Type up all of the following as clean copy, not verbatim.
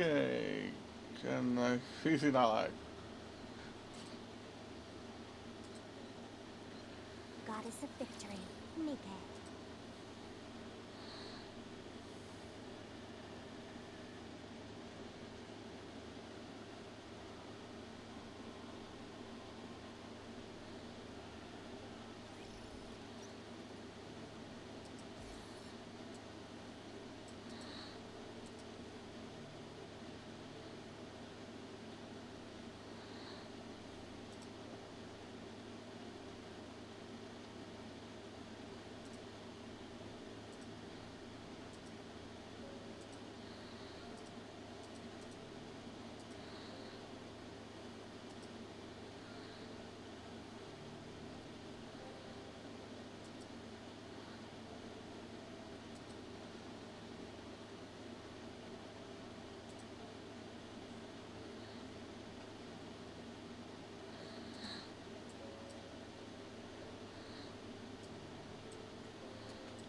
Okay. Can I see that like? Goddess of victory, Nike.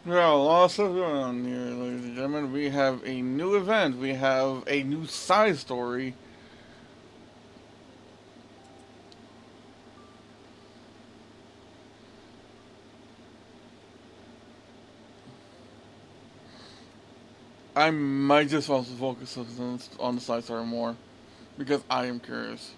Well, also going on here, ladies and gentlemen, we have a new event. We have a new side story. I might just also focus on the side story more because I am curious.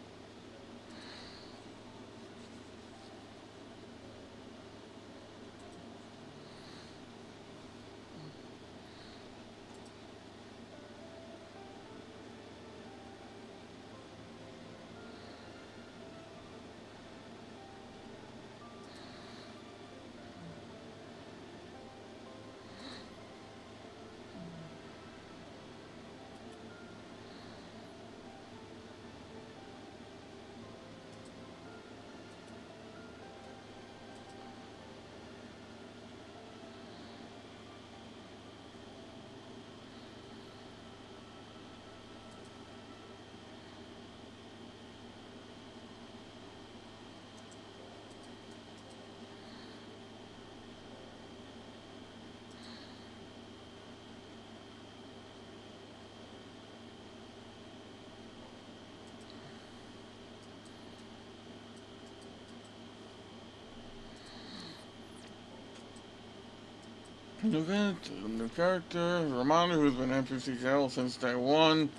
New event, new character, Romano, who's been NPC channel since day one.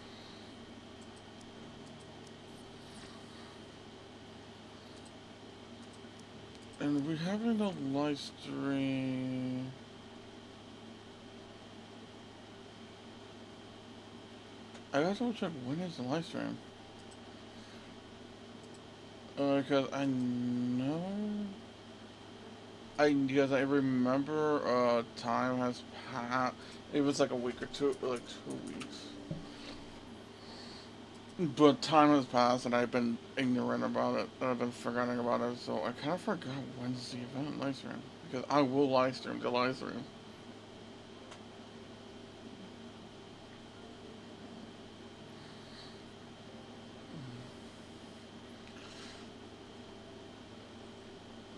And we having a live stream. I gotta double check when is the live stream. Because I know. Because I remember time has passed. It was like a week or two, like 2 weeks. But time has passed and I've been ignorant about it. I've been forgetting about it, so I kind of forgot when's the event live stream. Because I will live stream the live stream.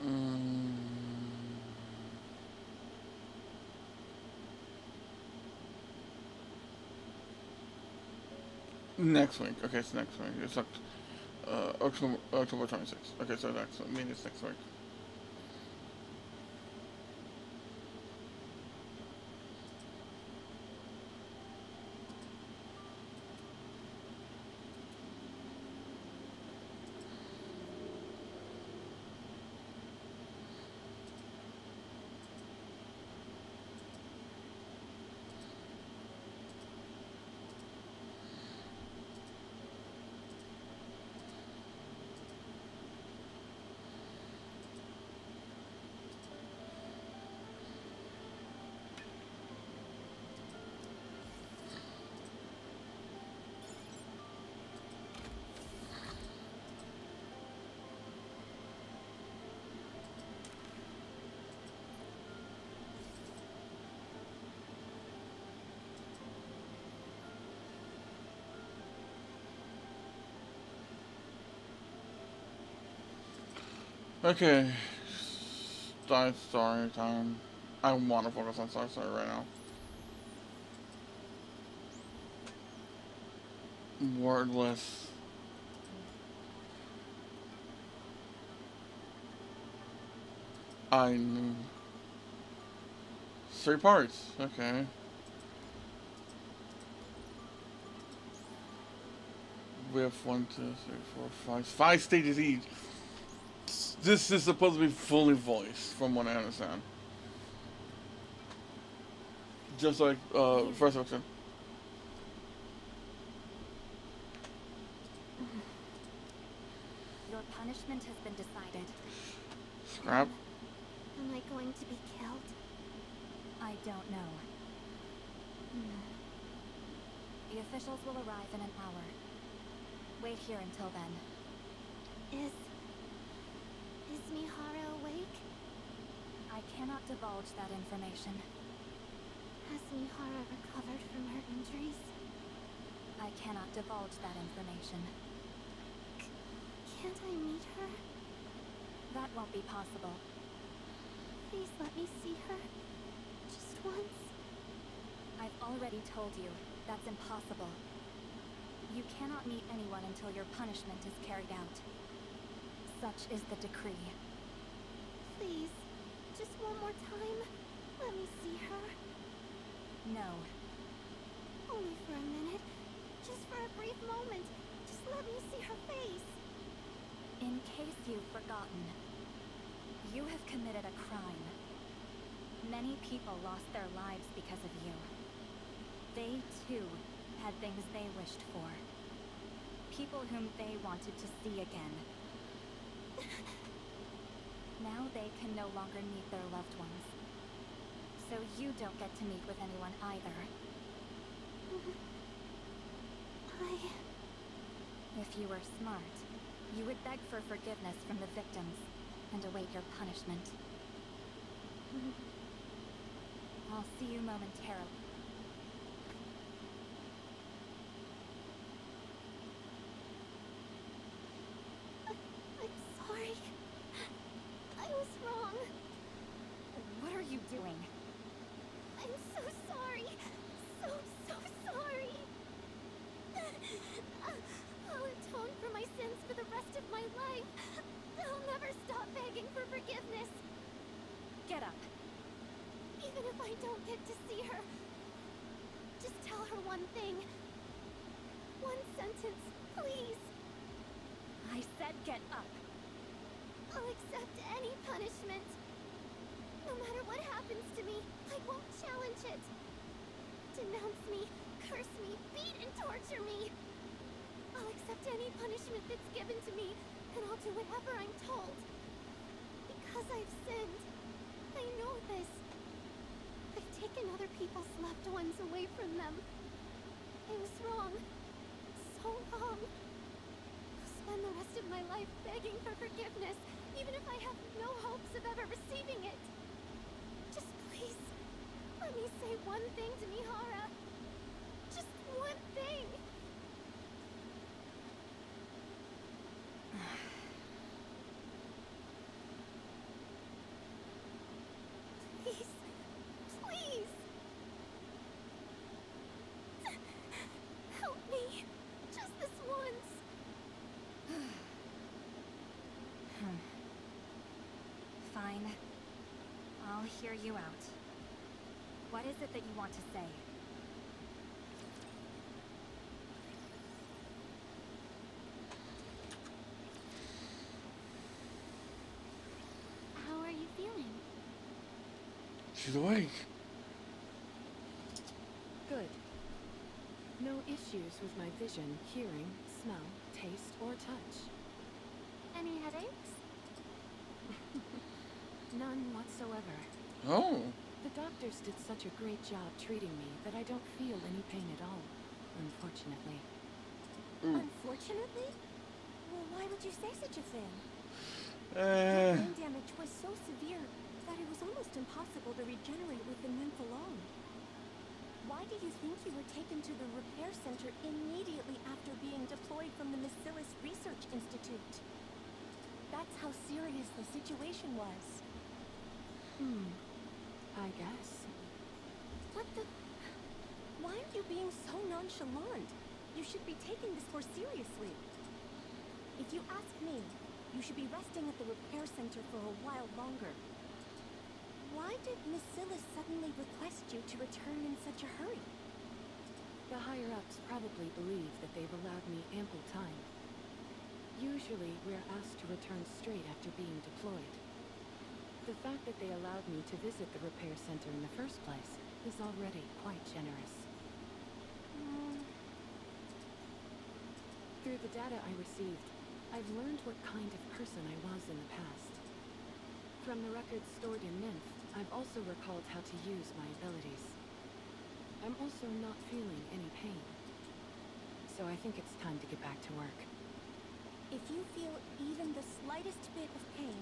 Mm, next week. Okay, it's next week. It's October 26th. Okay, so next, I mean it's next week. Okay, side story time. I want to focus on side story right now. Wordless. I knew. 3 parts. Okay. We have 1, 2, 3, 4, 5 stages each. This is supposed to be fully voiced, from what I understand. Just like first section. Your punishment has been decided. Scrap. Am I going to be killed? I don't know. The officials will arrive in an hour. Wait here until then. Is Mihara awake? I cannot divulge that information. Has Mihara recovered from her injuries? I cannot divulge that information. Can't I meet her? That won't be possible. Please let me see her. Just once. I've already told you, that's impossible. You cannot meet anyone until your punishment is carried out. Such is the decree. Please, just one more time. Let me see her. No. Only for a minute. Just for a brief moment. Just let me see her face. In case you've forgotten, you have committed a crime. Many people lost their lives because of you. They, too, had things they wished for. People whom they wanted to see again. Now they can no longer meet their loved ones. So you don't get to meet with anyone either. If you were smart, you would beg for forgiveness from the victims and await your punishment. I'll see you momentarily. I'm sorry. I was wrong. What are you doing? I'm so sorry. So sorry. I'll atone for my sins for the rest of my life. I'll never stop begging for forgiveness. Get up. Even if I don't get to see her, just tell her one thing. One sentence, please. I said get up. I'll accept any punishment. No matter what happens to me, I won't challenge it. Denounce me, curse me, beat and torture me. I'll accept any punishment that's given to me, and I'll do whatever I'm told. Because I've sinned. I know this. I've taken other people's loved ones away from them. I was wrong. So wrong. I'll spend the rest of my life begging for forgiveness, even if I have no hopes of ever receiving it. Just please, let me say one thing to Mihara. Just one thing. Please. Please. Help me. Just this once. Fine. I'll hear you out. What is it that you want to say? How are you feeling? She's awake. Good. No issues with my vision, hearing, smell, taste, or touch. Any headaches? None whatsoever. Oh. The doctors did such a great job treating me that I don't feel any pain at all, unfortunately. Unfortunately? Well, why would you say such a thing? The brain damage was so severe that it was almost impossible to regenerate with the nymph alone. Why do you think you were taken to the repair center immediately after being deployed from the Missillis Research Institute? That's how serious the situation was. I guess. What the... Why are you being so nonchalant? You should be taking this more seriously. If you ask me, you should be resting at the repair center for a while longer. Why did Miss Silas suddenly request you to return in such a hurry? The higher-ups probably believe that they've allowed me ample time. Usually, we're asked to return straight after being deployed. The fact that they allowed me to visit the repair center in the first place is already quite generous. Through the data I received, I've learned what kind of person I was in the past. From the records stored in Nymph, I've also recalled how to use my abilities. I'm also not feeling any pain. So I think it's time to get back to work. If you feel even the slightest bit of pain,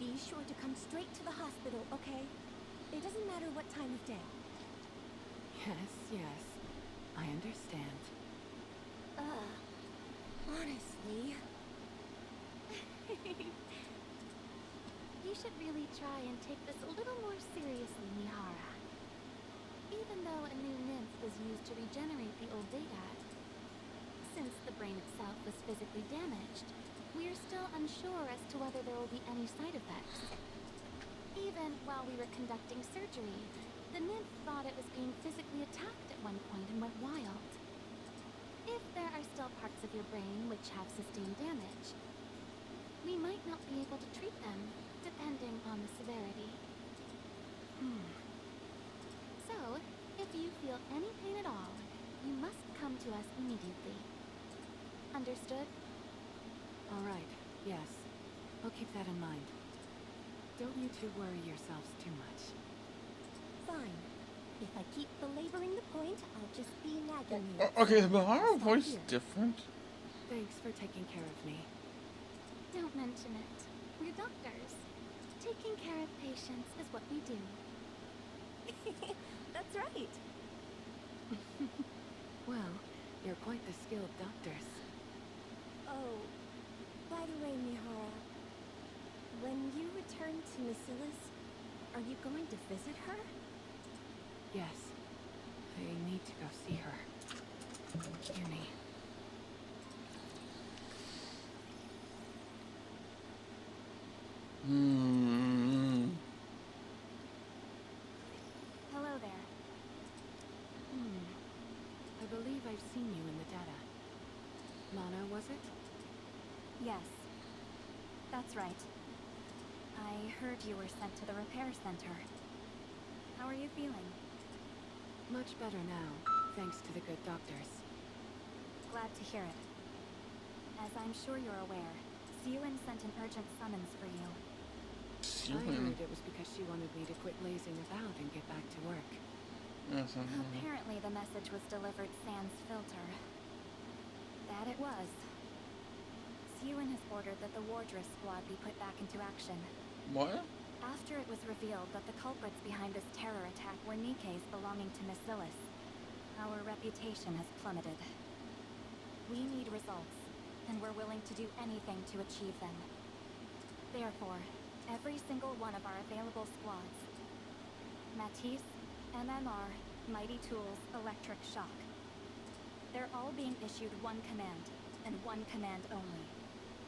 be sure to come straight to the hospital, okay? It doesn't matter what time of day. Yes. I understand. Honestly. You should really try and take this a little more seriously, Mihara. Even though a new nymph was used to regenerate the old data, since the brain itself was physically damaged, we are still unsure as to whether there will be any side effects. Even while we were conducting surgery, the nymph thought it was being physically attacked at one point and went wild. If there are still parts of your brain which have sustained damage, we might not be able to treat them, depending on the severity. So, if you feel any pain at all, you must come to us immediately. Understood? All right, yes. I'll keep that in mind. Don't you two worry yourselves too much. Fine. If I keep belaboring the point, I'll just be nagging you. Okay, the Mihara Stop voice is here. different. Thanks for taking care of me. Don't mention it. We're doctors. Taking care of patients is what we do. That's right. Well, you're quite the skilled doctors. Oh, by the way, Mihara, when you return to Miss Silas, are you going to visit her? Yes. I need to go see her. Uni. Hello there. I believe I've seen you in the data. Lana, was it? Yes. That's right. I heard you were sent to the repair center. How are you feeling? Much better now, thanks to the good doctors. Glad to hear it. As I'm sure you're aware, Siuin sent an urgent summons for you. I heard it was because she wanted me to quit lazing about and get back to work. Yes, I know. Apparently the message was delivered sans filter. That it was. Siuin has ordered that the Wardress squad be put back into action. What? After it was revealed that the culprits behind this terror attack were Nikkei's belonging to Miss Silas, our reputation has plummeted. We need results, and we're willing to do anything to achieve them. Therefore, every single one of our available squads, Matisse, MMR, Mighty Tools, Electric Shock, they're all being issued one command, and one command only: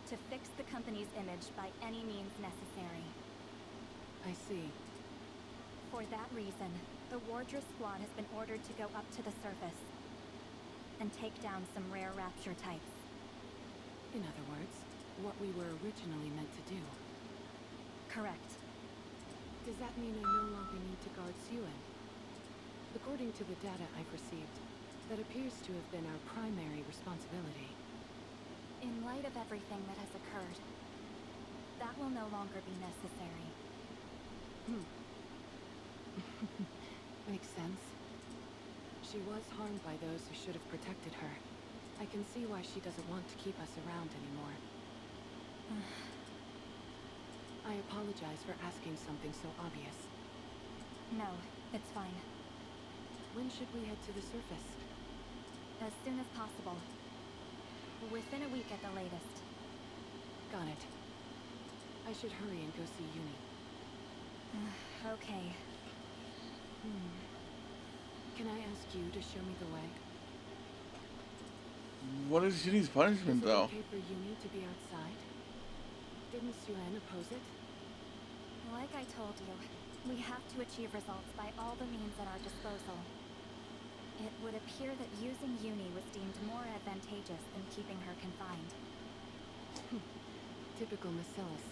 to fix the company's image by any means necessary. I see. For that reason, the Wardress squad has been ordered to go up to the surface and take down some rare rapture types. In other words, what we were originally meant to do. Correct. Does that mean I no longer need to guard Siuin? According to the data I've received, that appears to have been our primary responsibility. In light of everything that has occurred, that will no longer be necessary. Makes sense. She was harmed by those who should have protected her. I can see why she doesn't want to keep us around anymore. I apologize for asking something so obvious. No, it's fine. When should we head to the surface? As soon as possible. Within a week at the latest. Got it. I should hurry and go see Uni. Okay. Can I ask you to show me the way? What is Yuni's Is punishment, it though? okay for Yumi to be outside? Didn't Suen oppose it? Like I told you, we have to achieve results by all the means at our disposal. It would appear that using Uni was deemed more advantageous than keeping her confined. Typical Macillus.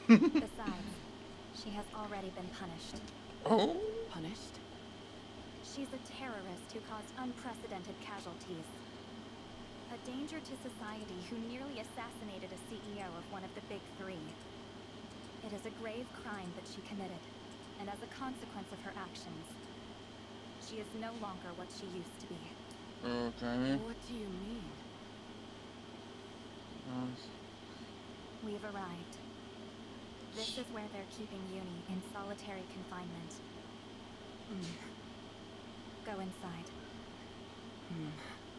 Besides, she has already been punished. Oh? Punished? She's a terrorist who caused unprecedented casualties. A danger to society who nearly assassinated a CEO of one of the big three. It is a grave crime that she committed, and as a consequence of her actions, she is no longer what she used to be. Okay. What do you mean? We've arrived. This is where they're keeping Uni in solitary confinement. Go inside.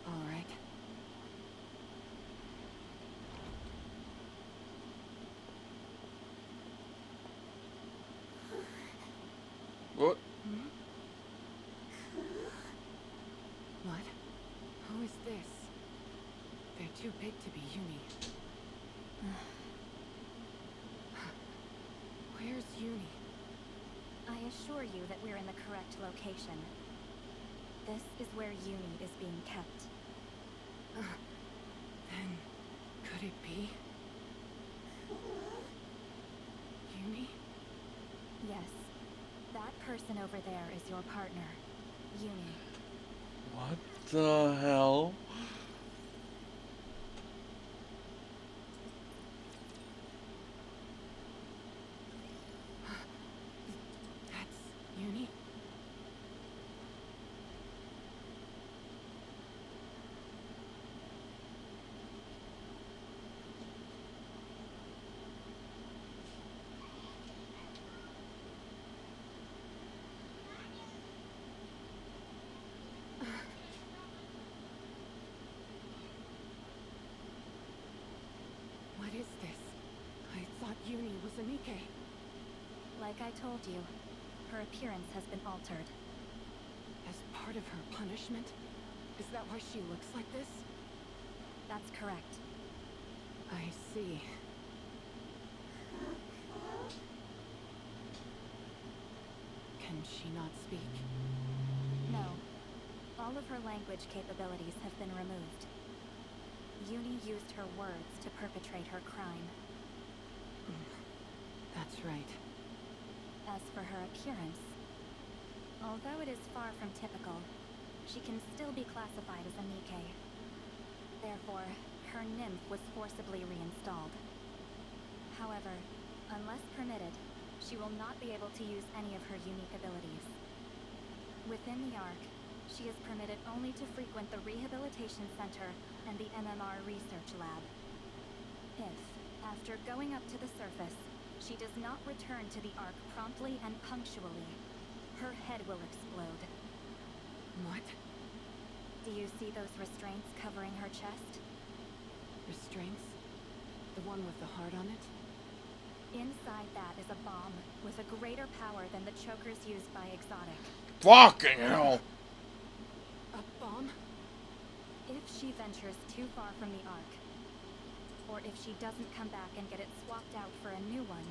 All right. What? What? Who is this? They're too big to be Uni. Where's Uni? I assure you that we're in the correct location. This is where Uni is being kept. Then, could it be? Uni? Yes. That person over there is your partner, Uni. What the hell? That's Uni? What is this? I thought Uni was a Nikkei. Like I told you, her appearance has been altered. As part of her punishment? Is that why she looks like this? That's correct. I see. Can she not speak? No. All of her language capabilities have been removed. Uni used her words to perpetrate her crime. That's right. As for her appearance, although it is far from typical, she can still be classified as a Nikkei. Therefore, her nymph was forcibly reinstalled. However, unless permitted, she will not be able to use any of her unique abilities. Within the Ark, she is permitted only to frequent the Rehabilitation Center and the MMR Research Lab. If, after going up to the surface, she does not return to the Ark promptly and punctually, her head will explode. What? Do you see those restraints covering her chest? Restraints? The one with the heart on it? Inside that is a bomb with a greater power than the chokers used by Exotic. Fucking hell! A bomb? If she ventures too far from the Ark, or if she doesn't come back and get it swapped out for a new one,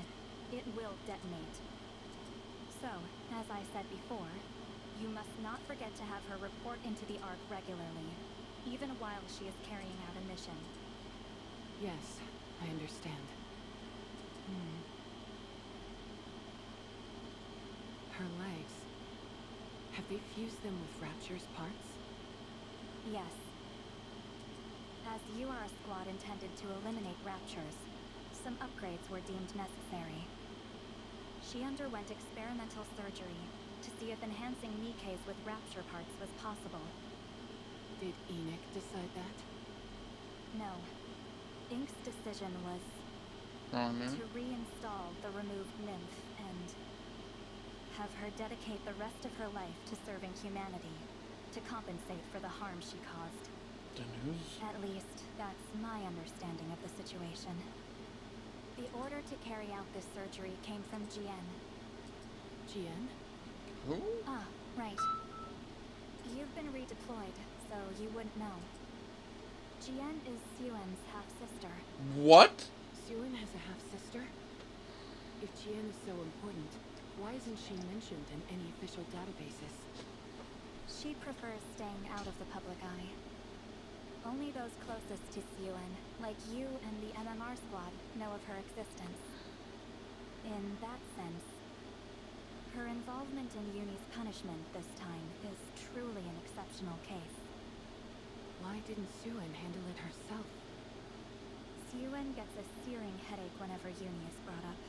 it will detonate. So, as I said before, you must not forget to have her report into the Ark regularly, even while she is carrying out a mission. Yes, I understand. Her legs. Have they fused them with Rapture's parts? Yes. As you are a squad intended to eliminate Raptures, some upgrades were deemed necessary. She underwent experimental surgery to see if enhancing Nikkeis with Rapture parts was possible. Did Enoch decide that? No. Ink's decision was to reinstall the removed nymph and have her dedicate the rest of her life to serving humanity, to compensate for the harm she caused. The news? At least, that's my understanding of the situation. The order to carry out this surgery came from Jien. Jien? Who? Ah, right. You've been redeployed, so you wouldn't know. Jian is Siuen's half-sister. What? Suen has a half-sister? If Jian is so important, why isn't she mentioned in any official databases? She prefers staying out of the public eye. Only those closest to Siuen, like you and the MMR squad, know of her existence. In that sense, her involvement in Uni's punishment this time is truly an exceptional case. Why didn't Suen handle it herself? Siuen gets a searing headache whenever Uni is brought up.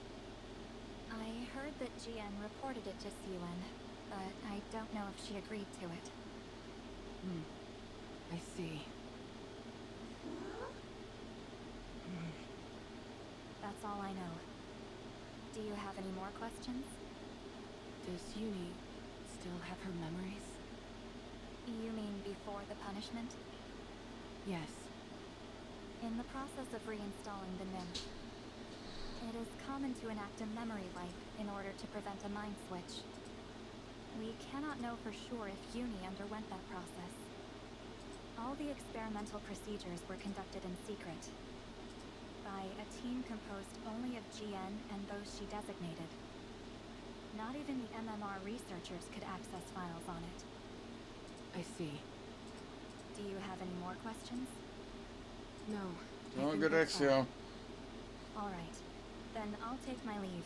I heard that Jian reported it to Siuen, but I don't know if she agreed to it. I see. That's all I know. Do you have any more questions? Does Uni still have her memories? You mean before the punishment? Yes. In the process of reinstalling the nymph, it is common to enact a memory wipe in order to prevent a mind switch. We cannot know for sure if Uni underwent that process. All the experimental procedures were conducted in secret, by a team composed only of Jian and those she designated. Not even the MMR researchers could access files on it. I see. Do you have any more questions? No. Don't get Exio. All right. Then I'll take my leave.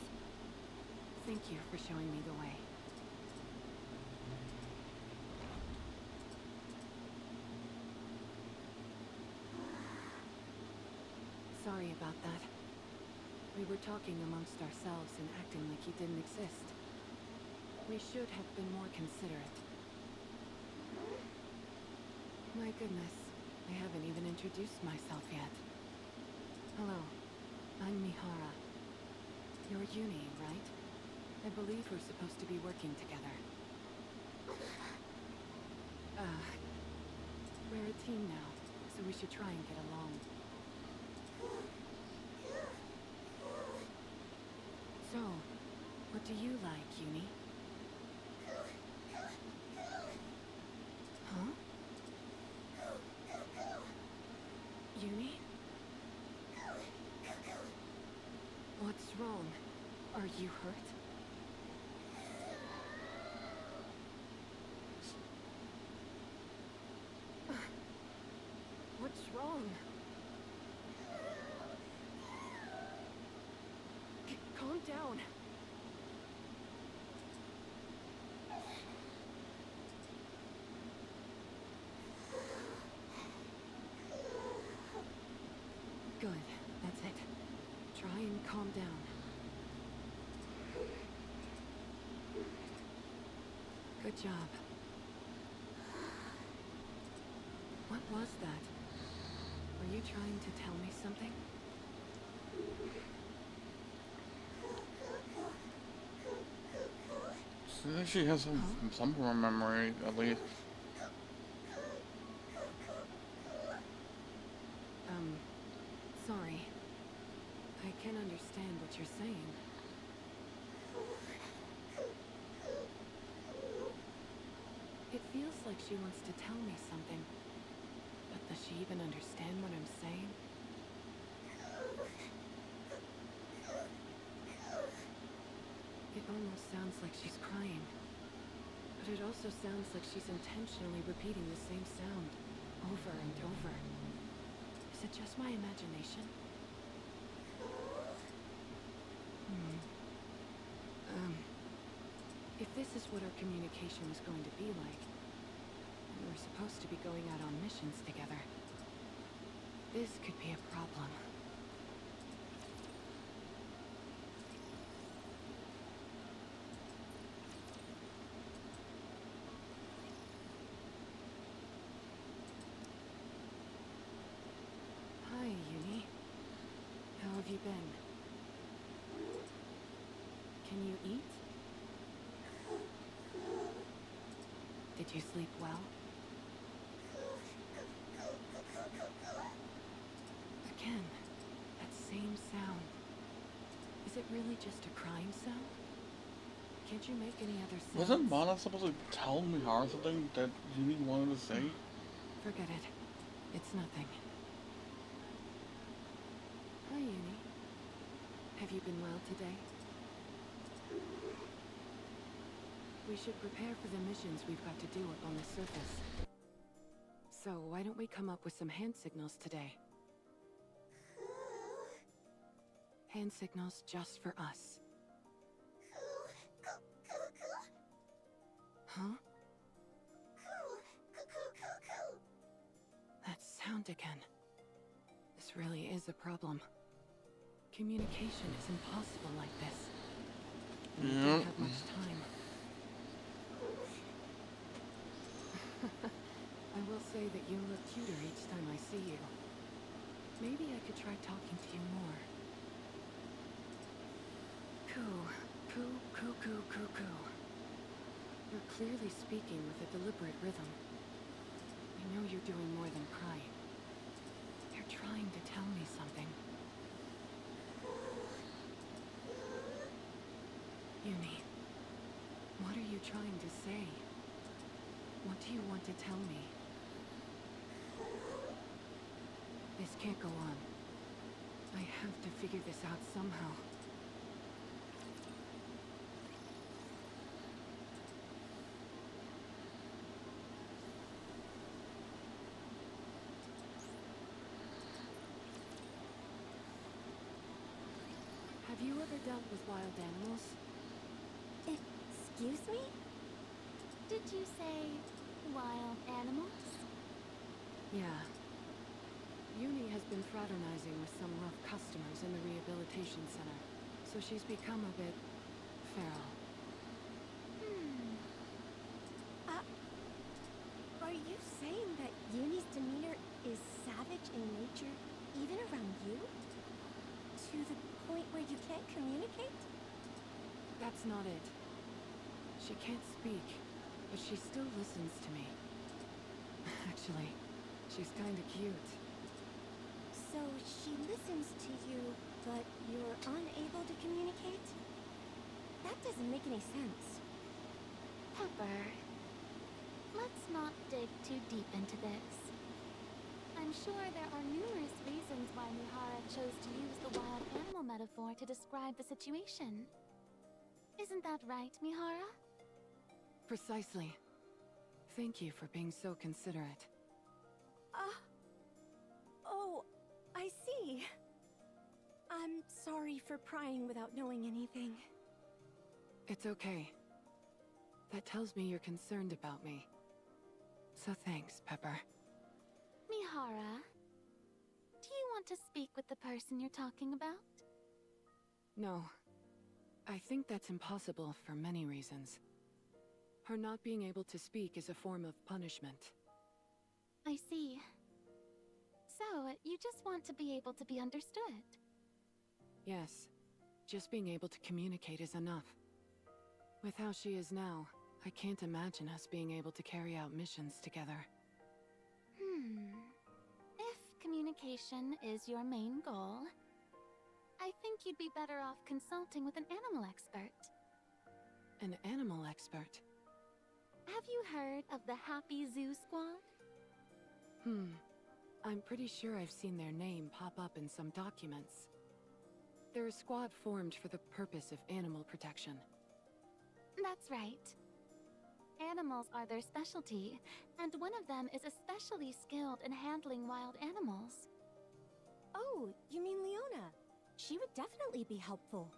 Thank you for showing me the way. Sorry about that. We were talking amongst ourselves and acting like you didn't exist. We should have been more considerate. My goodness, I haven't even introduced myself yet. Hello, I'm Mihara. You're Uni, right? I believe we're supposed to be working together. We're a team now, so we should try and get along. So, what do you like, Uni? Huh? Uni? What's wrong? Are you hurt? What's wrong? Calm down. Good. That's it. Try and calm down. Good job. What was that? Were you trying to tell me something? I think she has some more memory, at least. Sorry. I can understand what you're saying. It feels like she wants to tell me something. But does she even understand what I'm saying? It almost sounds like she's crying. But it also sounds like she's intentionally repeating the same sound over and over. Is it just my imagination? If this is what our communication was going to be like, and we're supposed to be going out on missions together, this could be a problem. Hi, Uni. How have you been? Can you eat? Did you sleep well? Again, that same sound. Is it really just a crying sound? Can't you make any other sounds? Wasn't Mana supposed to tell Mihara something that Uni wanted to say? Forget it. It's nothing. Have you been well today? We should prepare for the missions we've got to do up on the surface. So why don't we come up with some hand signals today? Hand signals just for us. Huh? That sound again. This really is a problem. Communication is impossible like this. And we don't have much time. I will say that you look cuter each time I see you. Maybe I could try talking to you more. Coo, coo, coo, coo, coo, coo. You're clearly speaking with a deliberate rhythm. I know you're doing more than crying. You're trying to tell me something. Uni, what are you trying to say? What do you want to tell me? This can't go on. I have to figure this out somehow. Have you ever dealt with wild animals? Excuse me? Did you say wild animals? Yeah. Uni has been fraternizing with some rough customers in the rehabilitation center, so she's become a bit feral. Are you saying that Uni's demeanor is savage in nature, even around you? To the point where you can't communicate? That's not it. She can't speak, but she still listens to me. Actually, she's kinda cute. So she listens to you, but you're unable to communicate? That doesn't make any sense. Pepper, let's not dig too deep into this. I'm sure there are numerous reasons why Mihara chose to use the wild animal metaphor to describe the situation. Isn't that right, Mihara? Precisely. Thank you for being so considerate. Oh, I see. I'm sorry for prying without knowing anything. It's okay. That tells me you're concerned about me. So thanks, Pepper. Mihara, do you want to speak with the person you're talking about? No. I think that's impossible for many reasons. Her not being able to speak is a form of punishment. I see. So, you just want to be able to be understood? Yes. Just being able to communicate is enough. With how she is now, I can't imagine us being able to carry out missions together. If communication is your main goal, I think you'd be better off consulting with an animal expert. An animal expert? Have you heard of the Happy Zoo Squad? I'm pretty sure I've seen their name pop up in some documents. They're a squad formed for the purpose of animal protection. That's right. Animals are their specialty, and one of them is especially skilled in handling wild animals. Oh, you mean Leona? She would definitely be helpful.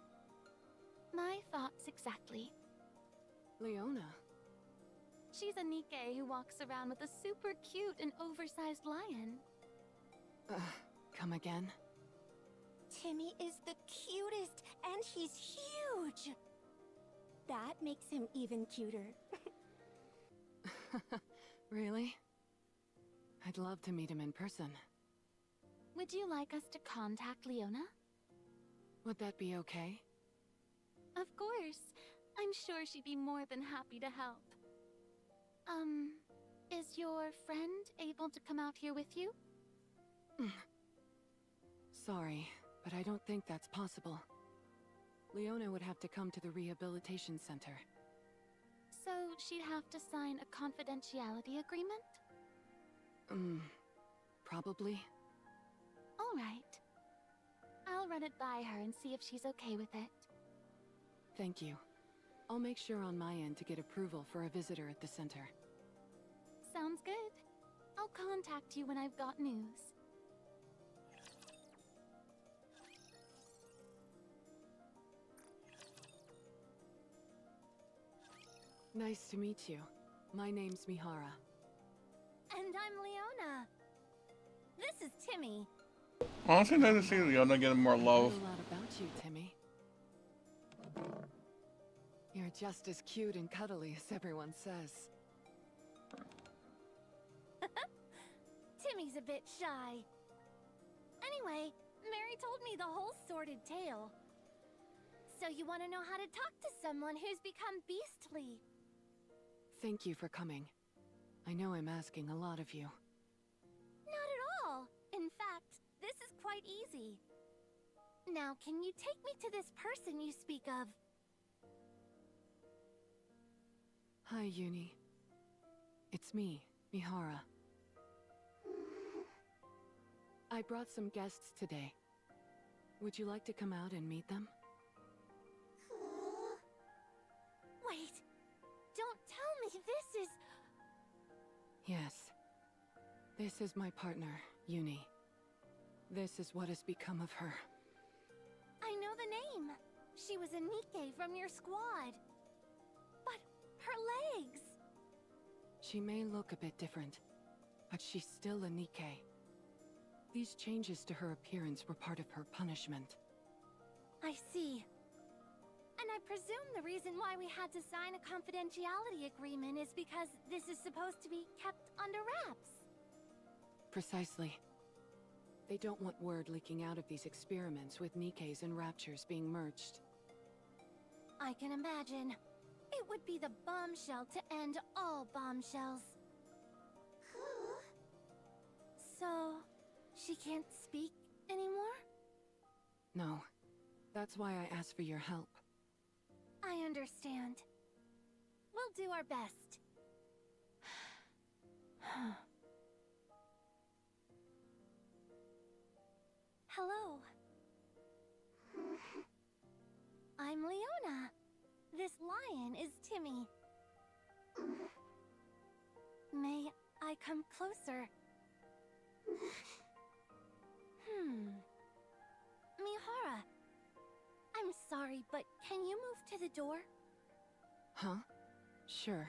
My thoughts exactly. Leona? She's a Nikkei who walks around with a super cute and oversized lion. Come again? Timmy is the cutest, and he's huge! That makes him even cuter. Really? I'd love to meet him in person. Would you like us to contact Leona? Would that be okay? Of course. I'm sure she'd be more than happy to help. Is your friend able to come out here with you? Sorry, but I don't think that's possible. Leona would have to come to the rehabilitation center. So she'd have to sign a confidentiality agreement? Probably. All right. I'll run it by her and see if she's okay with it. Thank you. I'll make sure on my end to get approval for a visitor at the center. Sounds good. I'll contact you when I've got news. Nice to meet you. My name's Mihara. And I'm Leona. This is Timmy. Honestly, nice to see Leona getting more I've love. heard a lot about you, Timmy. You're just as cute and cuddly as everyone says. Timmy's a bit shy. Anyway, Mary told me the whole sordid tale. So you want to know how to talk to someone who's become beastly? Thank you for coming. I know I'm asking a lot of you. Not at all. In fact, this is quite easy. Now, can you take me to this person you speak of? Hi, Uni. It's me, Mihara. I brought some guests today. Would you like to come out and meet them? Wait, don't tell me this is... Yes. This is my partner, Uni. This is what has become of her. I know the name. She was a Nikke from your squad. But her legs... She may look a bit different, but she's still a Nikke. These changes to her appearance were part of her punishment. I see. And I presume the reason why we had to sign a confidentiality agreement is because this is supposed to be kept under wraps. Precisely. They don't want word leaking out of these experiments with Nikkes and Raptures being merged. I can imagine. It would be the bombshell to end all bombshells. So, she can't speak anymore? No. That's why I asked for your help. I understand. We'll do our best. Hello. I'm Leona. This lion is Timmy. May I come closer? Mihara. I'm sorry, but can you move to the door? Huh? Sure.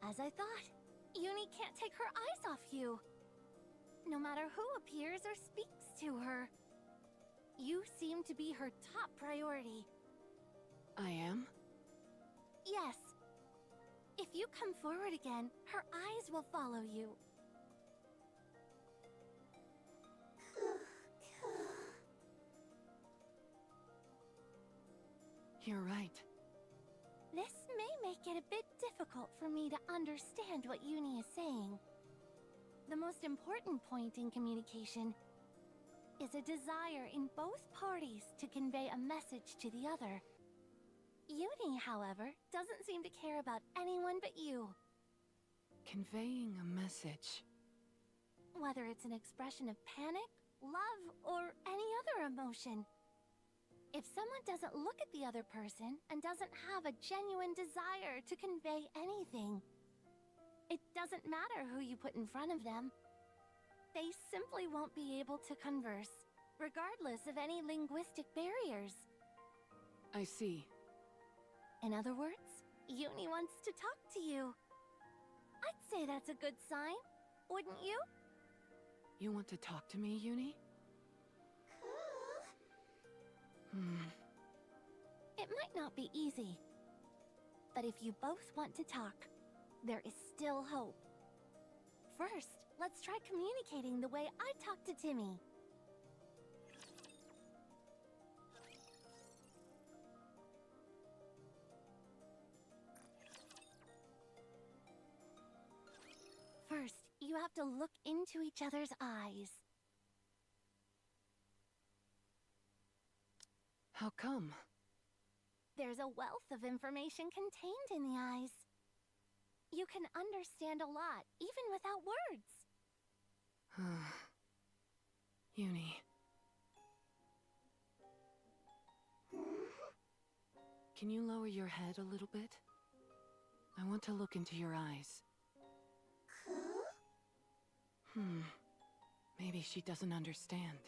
As I thought, Uni can't take her eyes off you. No matter who appears or speaks to her. You seem to be her top priority. I am? Yes. If you come forward again, her eyes will follow you. You're right. This may make it a bit difficult for me to understand what Uni is saying. The most important point in communication is a desire in both parties to convey a message to the other. Uni, however, doesn't seem to care about anyone but you. Conveying a message. Whether it's an expression of panic, love, or any other emotion. If someone doesn't look at the other person and doesn't have a genuine desire to convey anything, it doesn't matter who you put in front of them. They simply won't be able to converse, regardless of any linguistic barriers. I see. In other words, Uni wants to talk to you. I'd say that's a good sign, wouldn't you? You want to talk to me, Uni? It might not be easy, but if you both want to talk, there is still hope. First, let's try communicating the way I talk to Timmy. First, you have to look into each other's eyes. How come? There's a wealth of information contained in the eyes. You can understand a lot, even without words. Uni. Can you lower your head a little bit? I want to look into your eyes. Maybe she doesn't understand.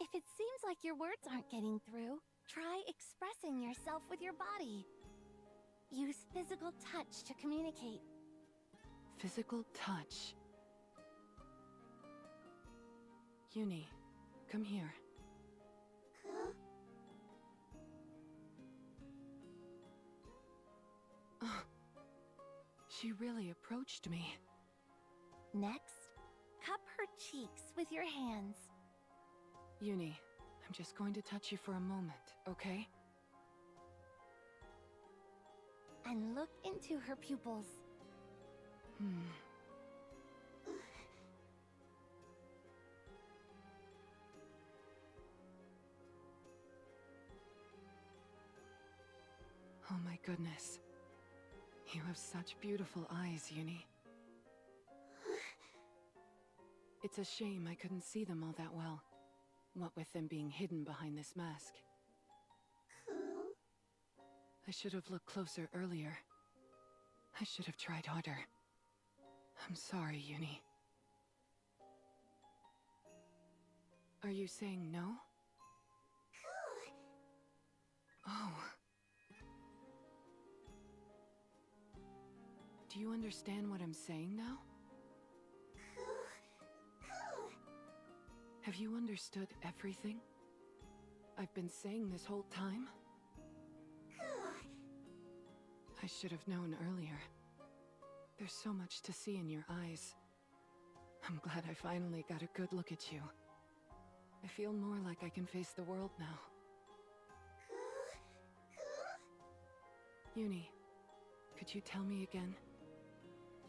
If it seems like your words aren't getting through, try expressing yourself with your body. Use physical touch to communicate. Physical touch. Uni, come here. She really approached me. Next, cup her cheeks with your hands. Uni, I'm just going to touch you for a moment, okay? And look into her pupils. Oh my goodness. You have such beautiful eyes, Uni. It's a shame I couldn't see them all that well. What with them being hidden behind this mask. I should have looked closer earlier. I should have tried harder. I'm sorry, Uni. Are you saying no? Oh. Do you understand what I'm saying now? Have you understood everything I've been saying this whole time? I should have known earlier. There's so much to see in your eyes. I'm glad I finally got a good look at you. I feel more like I can face the world now. Uni, could you tell me again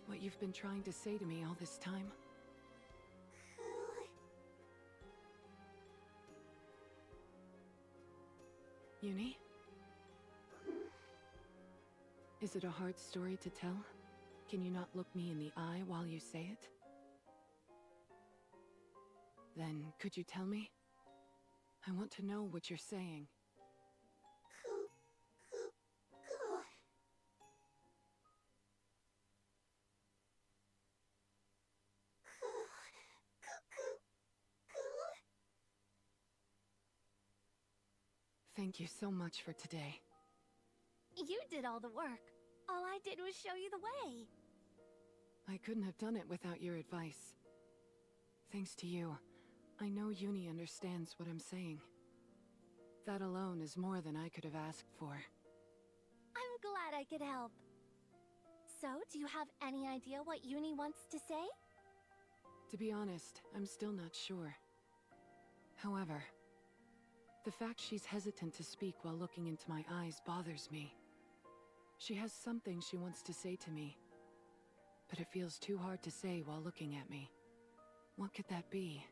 what you've been trying to say to me all this time? Uni? Is it a hard story to tell? Can you not look me in the eye while you say it? Then, could you tell me? I want to know what you're saying. Thank you so much for today. You did all the work. All I did was show you the way. I couldn't have done it without your advice. Thanks to you, I know Uni understands what I'm saying. That alone is more than I could have asked for. I'm glad I could help. So, do you have any idea what Uni wants to say? To be honest, I'm still not sure. However, the fact she's hesitant to speak while looking into my eyes bothers me. She has something she wants to say to me, but it feels too hard to say while looking at me. What could that be?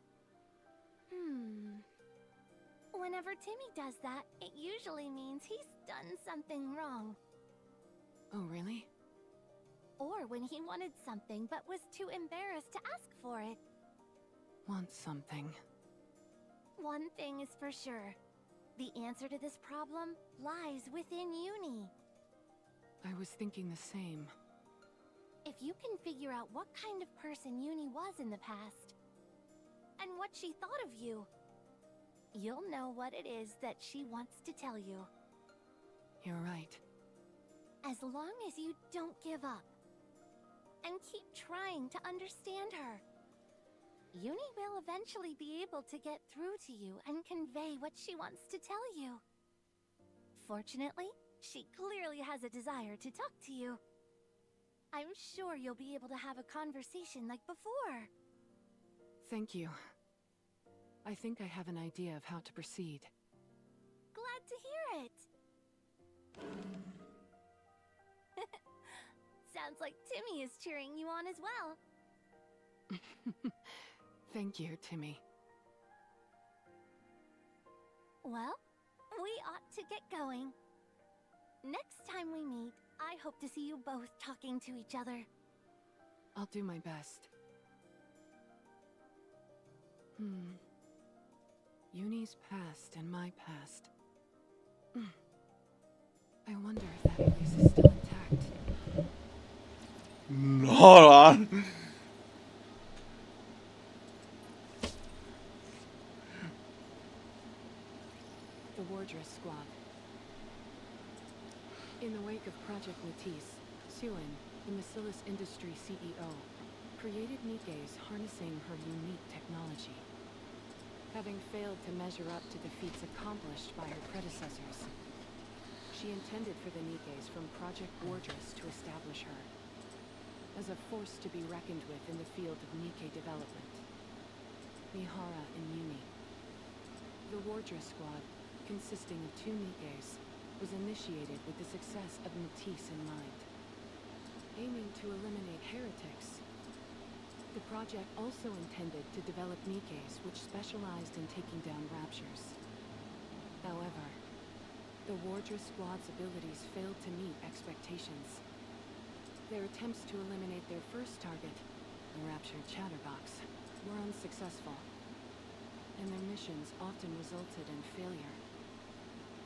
Whenever Timmy does that, it usually means he's done something wrong. Oh, really? Or when he wanted something but was too embarrassed to ask for it. Want something? One thing is for sure. The answer to this problem lies within Uni. I was thinking the same. If you can figure out what kind of person Uni was in the past, and what she thought of you, you'll know what it is that she wants to tell you. You're right. As long as you don't give up, and keep trying to understand her, Uni will eventually be able to get through to you and convey what she wants to tell you. Fortunately, she clearly has a desire to talk to you. I'm sure you'll be able to have a conversation like before. Thank you. I think I have an idea of how to proceed. Glad to hear it. Sounds like Timmy is cheering you on as well. Thank you, Timmy. Well, we ought to get going. Next time we meet, I hope to see you both talking to each other. I'll do my best. Uni's past and my past. I wonder if that place is still intact. Hold on. The Wardress Squad. In the wake of Project Matisse, Suen, the Bacillus Industry CEO, created Nike's harnessing her unique technology. Having failed to measure up to the feats accomplished by her predecessors, she intended for the Nikes from Project Wardress to establish her as a force to be reckoned with in the field of Nike development. Mihara and Yumi. The Wardress Squad, consisting of 2 Nikes, was initiated with the success of Matisse in mind. Aiming to eliminate heretics, the project also intended to develop Nikes which specialized in taking down raptures. However, the Wardress Squad's abilities failed to meet expectations. Their attempts to eliminate their first target, the raptured Chatterbox, were unsuccessful, and their missions often resulted in failure.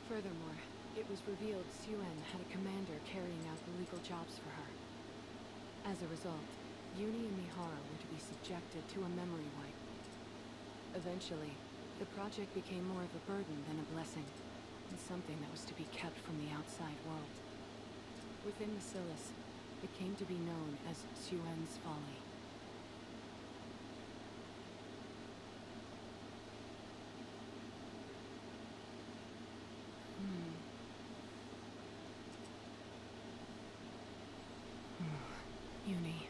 Furthermore, it was revealed Suen had a commander carrying out illegal jobs for her. As a result, Uni and Mihara were to be subjected to a memory wipe. Eventually, the project became more of a burden than a blessing, and something that was to be kept from the outside world. Within Bacillus, it came to be known as Suen's Folly. Uni.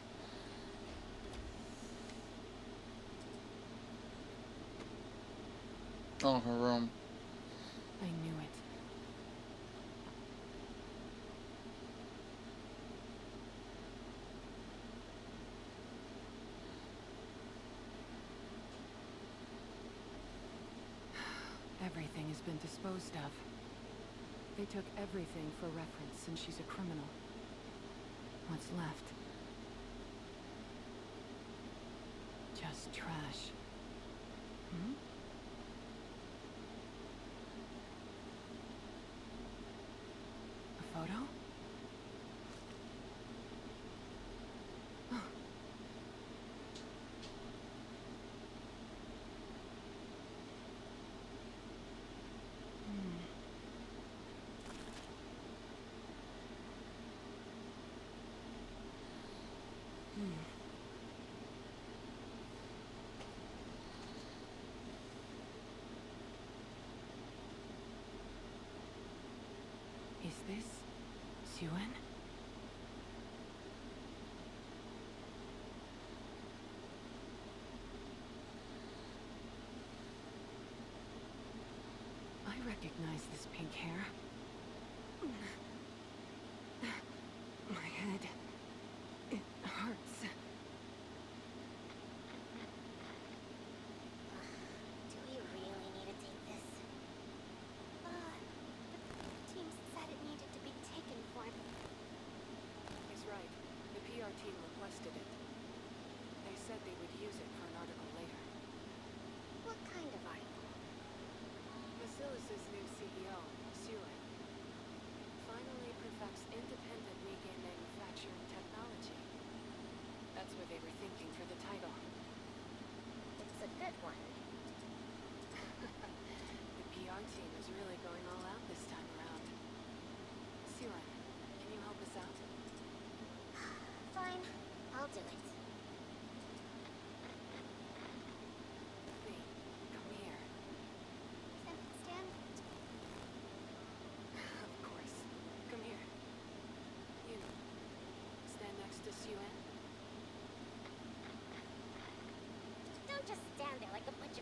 Oh, her room. I knew it. Everything has been disposed of. They took everything for reference, and she's a criminal. What's left? Just trash. A photo? Is this Suen? I recognize this pink hair. My head. It hurts. Do we really need to take this? The team said it needed to be taken for. He's right. The PR team requested it. They said they would use it for an article later. What kind of article? Bacillus's new CEO, Suen, finally perfects independent Nike manufacturing technology. That's what they were thinking for the title. It's a good one. The PR team is really going all out this time around. Suen, can you help us out? Fine, I'll do it. Lee, come here. Stand. Of course. Come here. You. Stand next to Suen. Don't just stand there like a bunch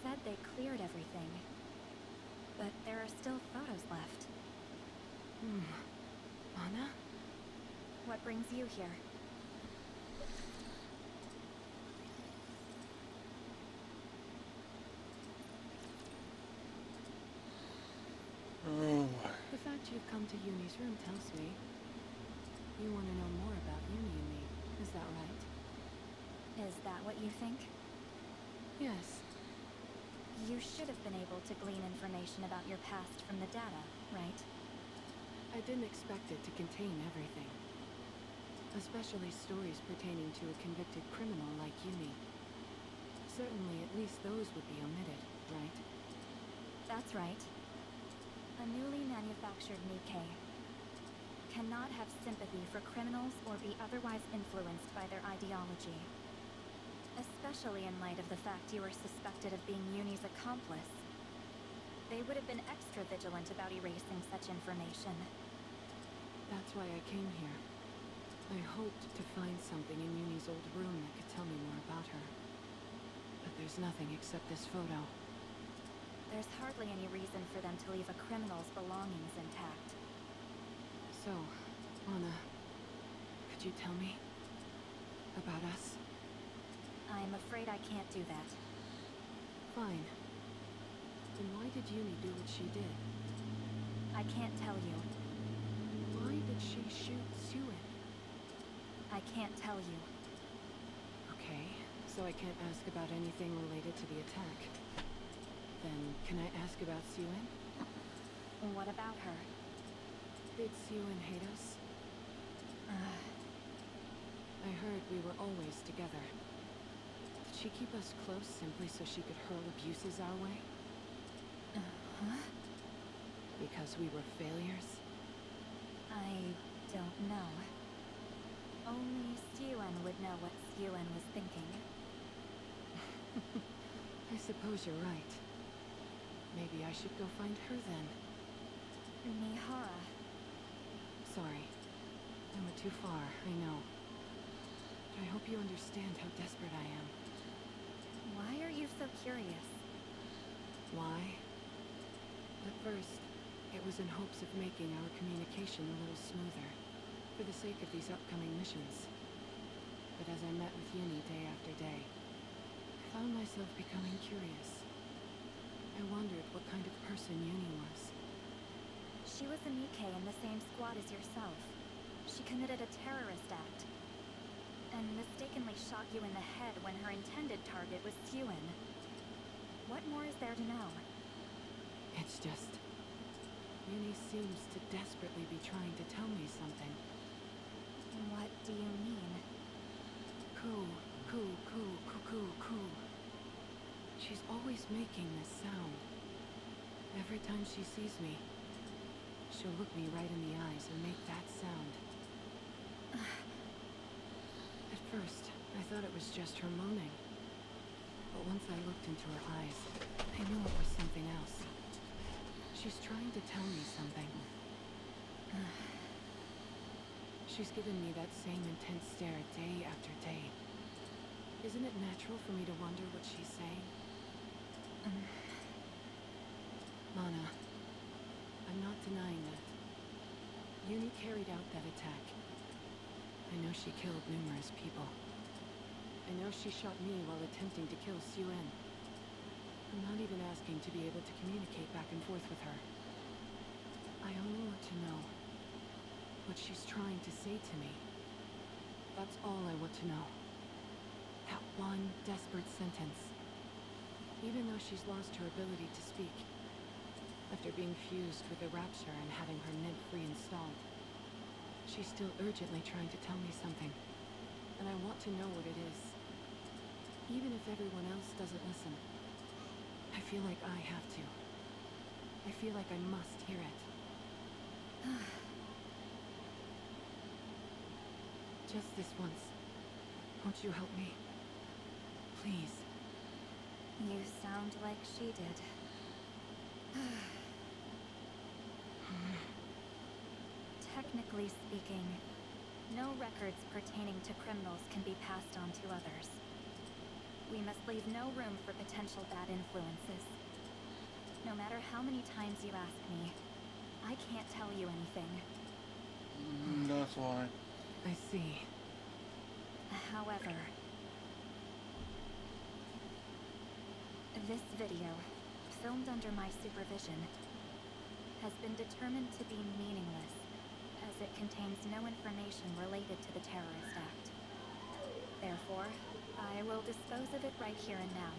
said they cleared everything. But there are still photos left. Anna? What brings you here? Oh, The fact you've come to Uni's room tells me you want to know more about Uni and me. Is that right? Is that what you think? Yes. You should have been able to glean information about your past from the data, right? I didn't expect it to contain everything. Especially stories pertaining to a convicted criminal like Uni. Certainly at least those would be omitted, right? That's right. A newly manufactured Nikkei cannot have sympathy for criminals or be otherwise influenced by their ideology. Especially in light of the fact you were suspected of being Uni's accomplice. They would have been extra vigilant about erasing such information. That's why I came here. I hoped to find something in Uni's old room that could tell me more about her. But there's nothing except this photo. There's hardly any reason for them to leave a criminal's belongings intact. So, Anna, could you tell me about us? I'm afraid I can't do that. Fine. Then why did Uni do what she did? I can't tell you. Why did she shoot Suen? I can't tell you. Okay, so I can't ask about anything related to the attack. Then, can I ask about Suen? What about her? Did Suen hate us? I heard we were always together. Did she keep us close simply so she could hurl abuses our way? Huh? Because we were failures? I don't know. Only Suen would know what Suen was thinking. I suppose you're right. Maybe I should go find her then. Mihara. Sorry. I went too far, I know. But I hope you understand how desperate I am. Why are you so curious? Why? At first, it was in hopes of making our communication a little smoother, for the sake of these upcoming missions. But as I met with Uni day after day, I found myself becoming curious. I wondered what kind of person Uni was. She was a Nikkei in the same squad as yourself. She committed a terrorist act. And mistakenly shot you in the head when her intended target was Suen. What more is there to know? It's just... Uni seems to desperately be trying to tell me something. What do you mean? Coo, coo, coo, coo, coo, coo. She's always making this sound. Every time she sees me, she'll look me right in the eyes and make that sound. At first, I thought it was just her moaning. But once I looked into her eyes, I knew it was something else. She's trying to tell me something. She's given me that same intense stare day after day. Isn't it natural for me to wonder what she's saying? Mana, I'm not denying that. Uni carried out that attack. I know she killed numerous people. I know she shot me while attempting to kill Suen. I'm not even asking to be able to communicate back and forth with her. I only want to know what she's trying to say to me. That's all I want to know. That one desperate sentence. Even though she's lost her ability to speak, after being fused with the rapture and having her nymph reinstalled, she's still urgently trying to tell me something, and I want to know what it is. Even if everyone else doesn't listen, I feel like I have to. I feel like I must hear it. Just this once. Won't you help me? Please. You sound like she did. Technically speaking, no records pertaining to criminals can be passed on to others. We must leave no room for potential bad influences. No matter how many times you ask me, I can't tell you anything. That's why. I see. However, this video, filmed under my supervision, has been determined to be meaningless, as it contains no information related to the terrorist act. Therefore, I will dispose of it right here and now.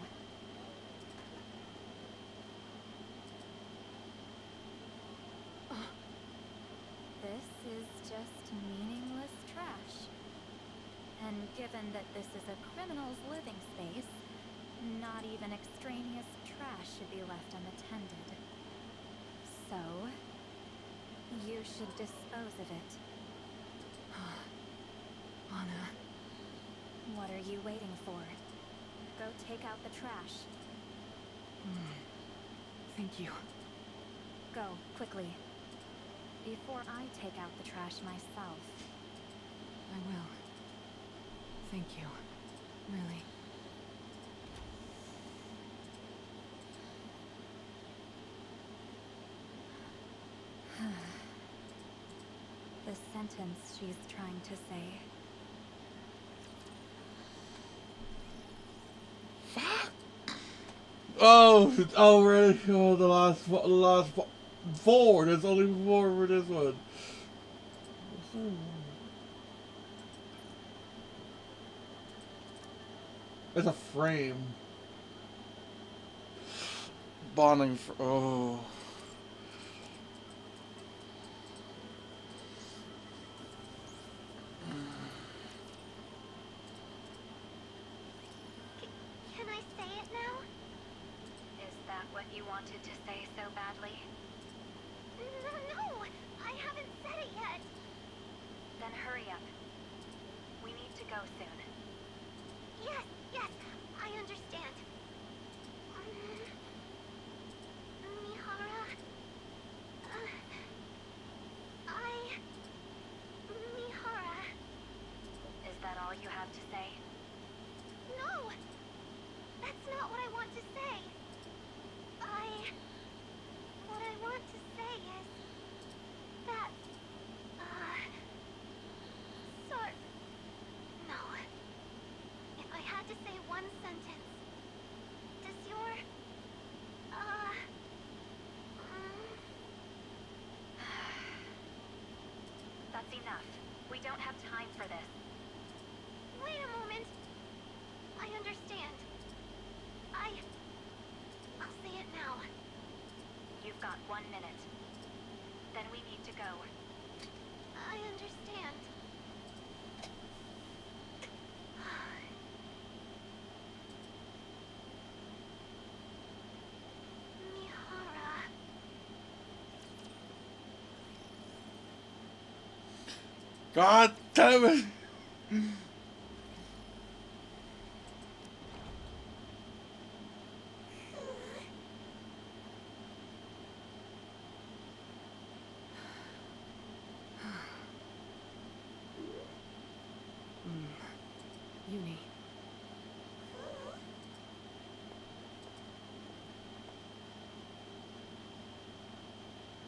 This is just meaningless trash. And given that this is a criminal's living space, not even extraneous trash should be left unattended. So, you should dispose of it. Anna. What are you waiting for? Go take out the trash. Thank you. Go, quickly. Before I take out the trash myself. I will. Thank you. Really. The sentence she's trying to say. Oh, it's already the last four. There's only four for this one. It's a frame. Bonding for oh. Can I say it now? Is that what you wanted to say so badly? No, I haven't said it yet. Then hurry up. We need to go soon. Yes, I understand. Mihara... Mihara... Is that all you have to say? No! That's not what I want to say. What I want to say is... that... sort... No. If I had to say one sentence... Does your... That's enough. We don't have time for this. Wait a moment. I understand. I'll say it now. You've got 1 minute. Then we need to go. I understand. Mihara. God damn it! Uni.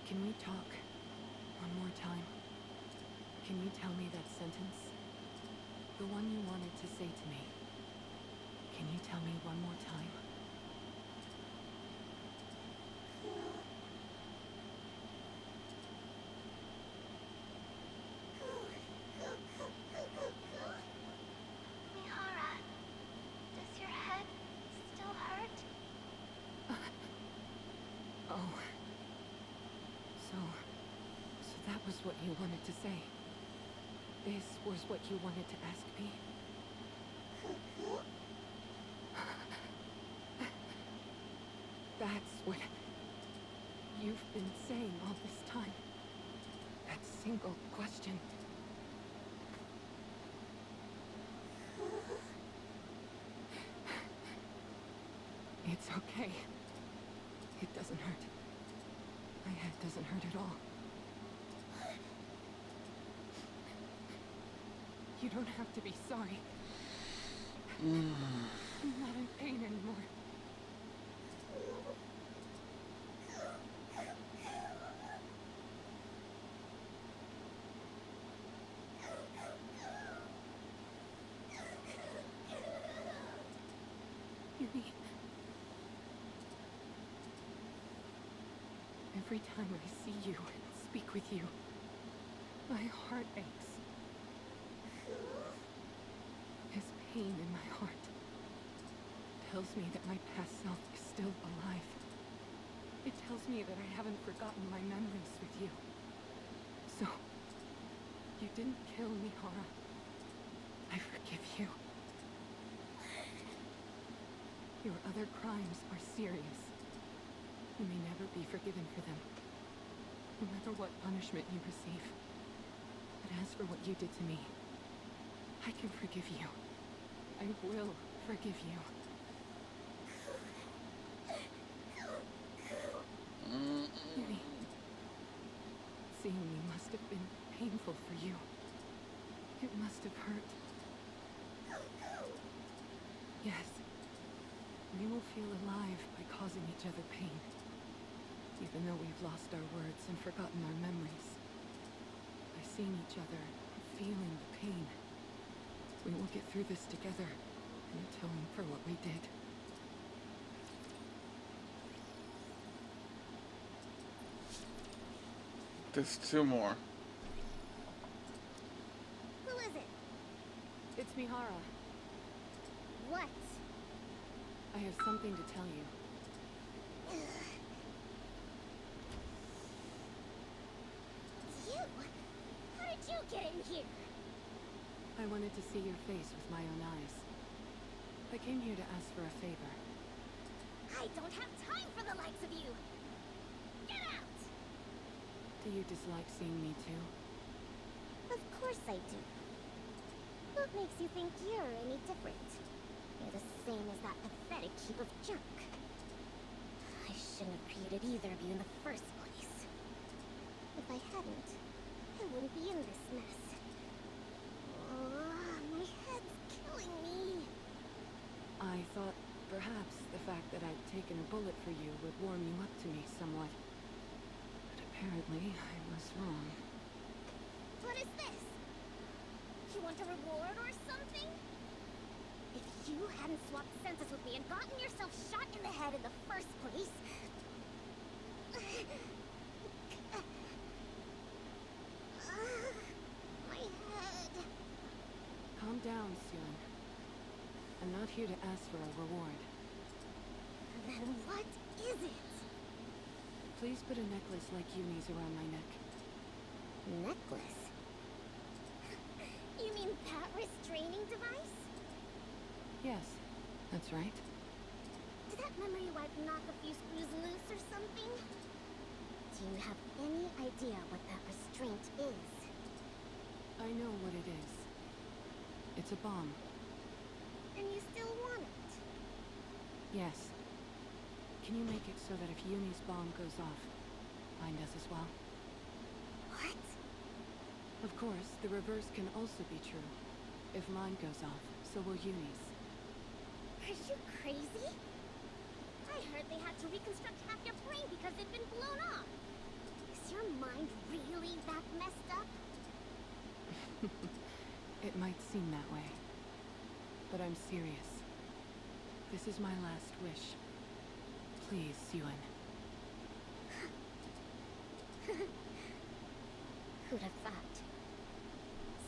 Can we talk one more time? Can you tell me that sentence? The one you wanted to say to me. Can you tell me one more time? Mihara, does your head still hurt? Oh. So that was what you wanted to say. This was what you wanted to ask me? That's what you've been saying all this time. That single question. It's okay. It doesn't hurt. My head doesn't hurt at all. You don't have to be sorry. I'm not in pain anymore. Yumi. Every time I see you and speak with you, my heart aches. This pain in my heart tells me that my past self is still alive. It tells me that I haven't forgotten my memories with you. So, you didn't kill Mihara. I forgive you. Your other crimes are serious. You may never be forgiven for them, no matter what punishment you receive. But as for what you did to me, I can forgive you. I will forgive you. Yumi, seeing me must have been painful for you. It must have hurt. Yes, we will feel alive by causing each other pain. Even though we've lost our words and forgotten our memories. By seeing each other and feeling the pain, we will get through this together and atone for what we did. There's two more. Who is it? It's Mihara. What? I have something to tell you. You? How did you get in here? I wanted to see your face with my own eyes. I came here to ask for a favor. I don't have time for the likes of you! Get out! Do you dislike seeing me too? Of course I do. What makes you think you're any different? You're the same as that pathetic heap of junk. I shouldn't have created either of you in the first place. If I hadn't, I wouldn't be in this mess. Oh, my head's killing me. I thought perhaps the fact that I'd taken a bullet for you would warm you up to me somewhat. But apparently I was wrong. What is this? You want a reward or something? If you hadn't swapped senses with me and gotten yourself shot in the head in the first place... my head... Calm down, Suan. I'm not here to ask for a reward. Then what is it? Please put a necklace like Yumi's around my neck. Necklace? You mean that restraining device? Yes, that's right. Did that memory wipe knock a few screws loose or something? Do you have any idea what that restraint is? I know what it is. It's a bomb. And you still want it? Yes. Can you make it so that if Yumi's bomb goes off, mine does as well? What? Of course, the reverse can also be true. If mine goes off, so will Yumi's. Are you crazy? I heard they had to reconstruct half your brain because it'd been blown off. Is your mind really that messed up? It might seem that way. But I'm serious. This is my last wish. Please, Suan. Who'd have thought?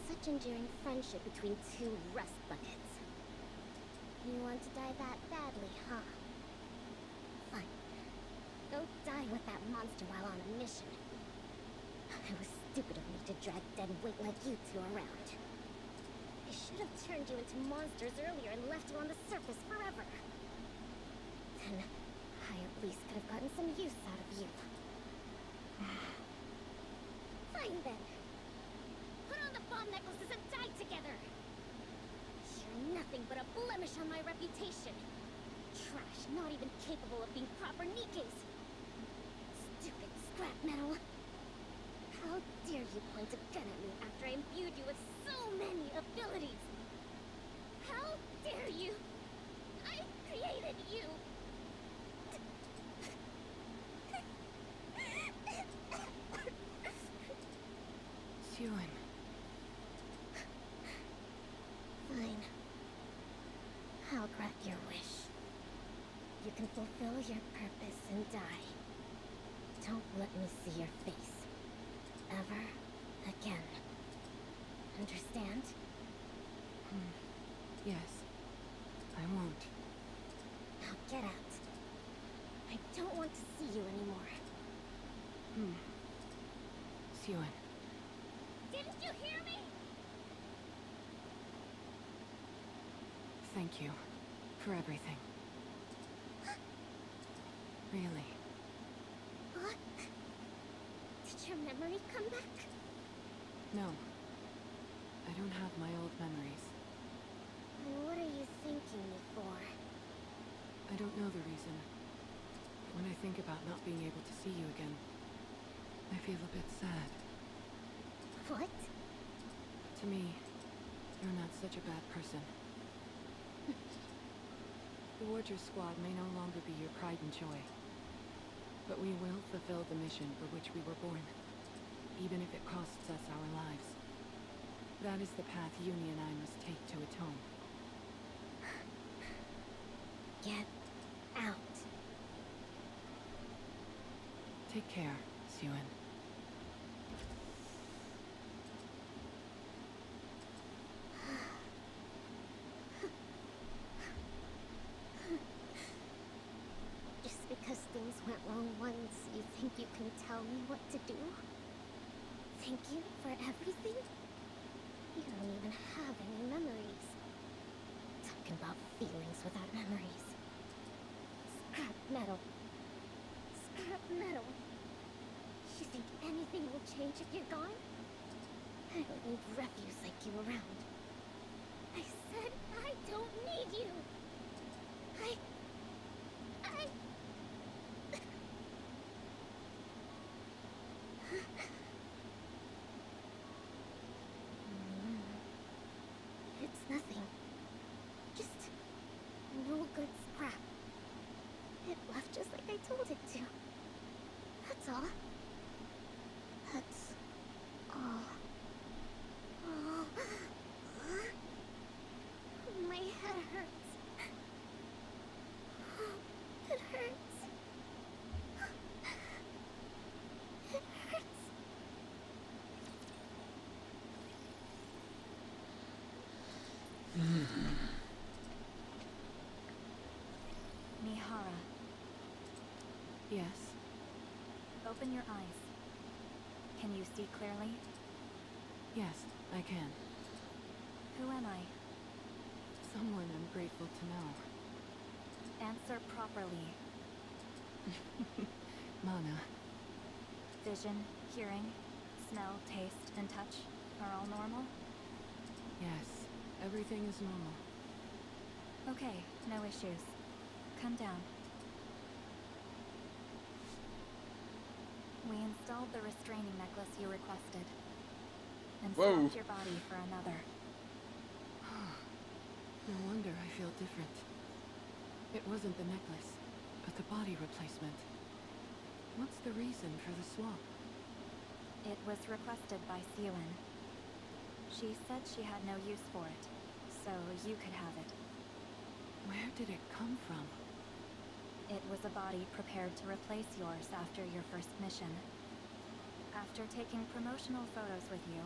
Such enduring friendship between two rust buckets. You want to die that badly, huh? Fine. Go die with that monster while on a mission. It was stupid of me to drag dead weight like you two around. I should have turned you into monsters earlier and left you on the surface forever. Then, I at least could have gotten some use out of you. Fine then. Put on the bomb necklaces and die together. You're nothing but a blemish on my reputation. Trash, not even capable of being proper Nikes. Stupid scrap metal. How dare you point a gun at me after I imbued you with so many abilities? How dare you? I wanted you. Suen. Fine. I'll grant your wish. You can fulfill your purpose and die. Don't let me see your face. Ever again. Understand? Yes. I won't. Now get out. I don't want to see you anymore. Suen. Didn't you hear me? Thank you. For everything. Really. What? Did your memory come back? No. I don't have my old memories. What are you thanking me for? I don't know the reason. But when I think about not being able to see you again, I feel a bit sad. What? To me, you're not such a bad person. The Warrior Squad may no longer be your pride and joy. But we will fulfill the mission for which we were born, even if it costs us our lives. That is the path Uni and I must take to atone. Get out. Take care, Suen. Just because things went wrong once, you think you can tell me what to do? Thank you for everything? You don't even have any memories. Talking about feelings without memories. Scrap metal. Scrap metal. You think anything will change if you're gone? I don't need refuse like you around. I said I don't need you. I... It's nothing. Just no good scrap. It left just like I told it to. That's all. That's all. Oh. My head hurts. It hurts. It hurts. Mihara, Yes. open your eyes. Can you see clearly? Yes, I can. Who am I? Someone I'm grateful to know. Answer properly. Mana. Vision, hearing, smell, taste, and touch are all normal? Yes, everything is normal. Okay, no issues. Come down. We installed the restraining necklace you requested. And Whoa. swapped your body for another. No wonder I feel different. It wasn't the necklace, but the body replacement. What's the reason for the swap? It was requested by Suen. She said she had no use for it, so you could have it. Where did it come from? It was a body prepared to replace yours after your first mission. After taking promotional photos with you,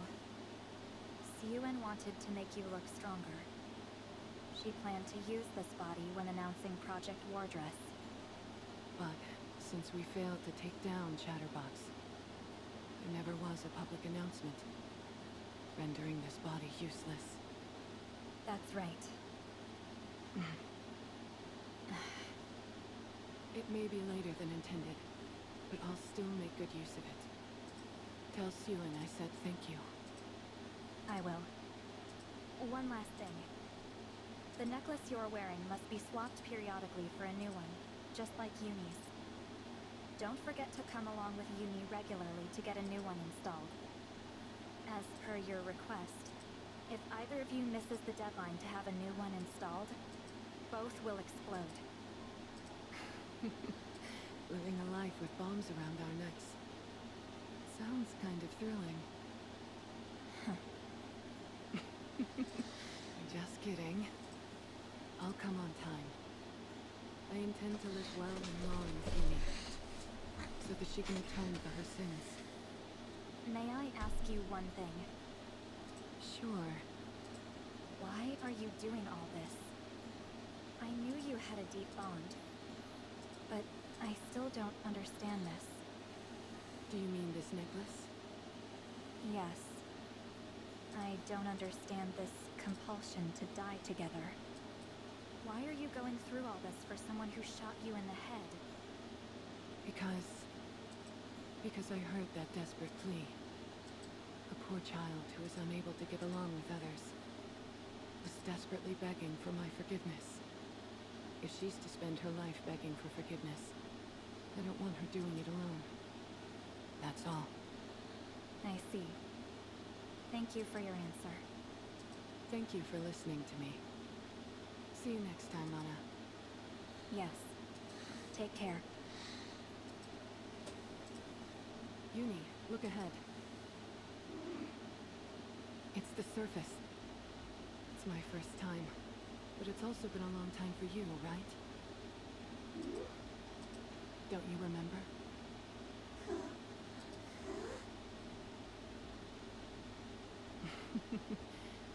Suen wanted to make you look stronger. She planned to use this body when announcing Project Wardress. But since we failed to take down Chatterbox, there never was a public announcement, rendering this body useless. That's right. It may be later than intended, but I'll still make good use of it. Tell Suen I said thank you. I will. One last thing. The necklace you're wearing must be swapped periodically for a new one, just like Uni's. Don't forget to come along with Uni regularly to get a new one installed. As per your request, if either of you misses the deadline to have a new one installed, both will explode. Living a life with bombs around our necks. Sounds kind of thrilling. Just kidding. I'll come on time. I intend to live well and long with Yumi, so that she can atone for her sins. May I ask you one thing? Sure. Why are you doing all this? I knew you had a deep bond, but I still don't understand this. Do you mean this necklace? Yes. I don't understand this compulsion to die together. Why are you going through all this for someone who shot you in the head? Because I heard that desperate plea. A poor child who is unable to get along with others was desperately begging for my forgiveness. If she's to spend her life begging for forgiveness, I don't want her doing it alone. That's all. I see. Thank you for your answer. Thank you for listening to me. See you next time, Anna. Yes. Take care. Yuni, look ahead. It's the surface. It's my first time, but it's also been a long time for you, right? Don't you remember?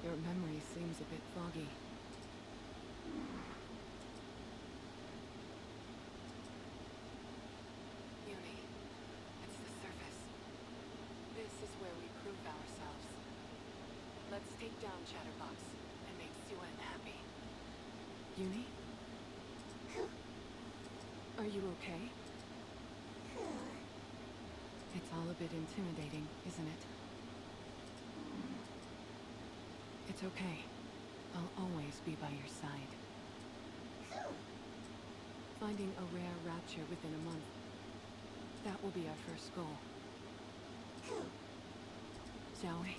Your memory seems a bit foggy. Yuni, it's the surface. This is where we prove ourselves. Let's take down Chatterbox and make Suen happy. Yuni? Are you okay? It's all a bit intimidating, isn't it? It's okay. I'll always be by your side. Finding a rare rapture within a month. That will be our first goal. Shall we?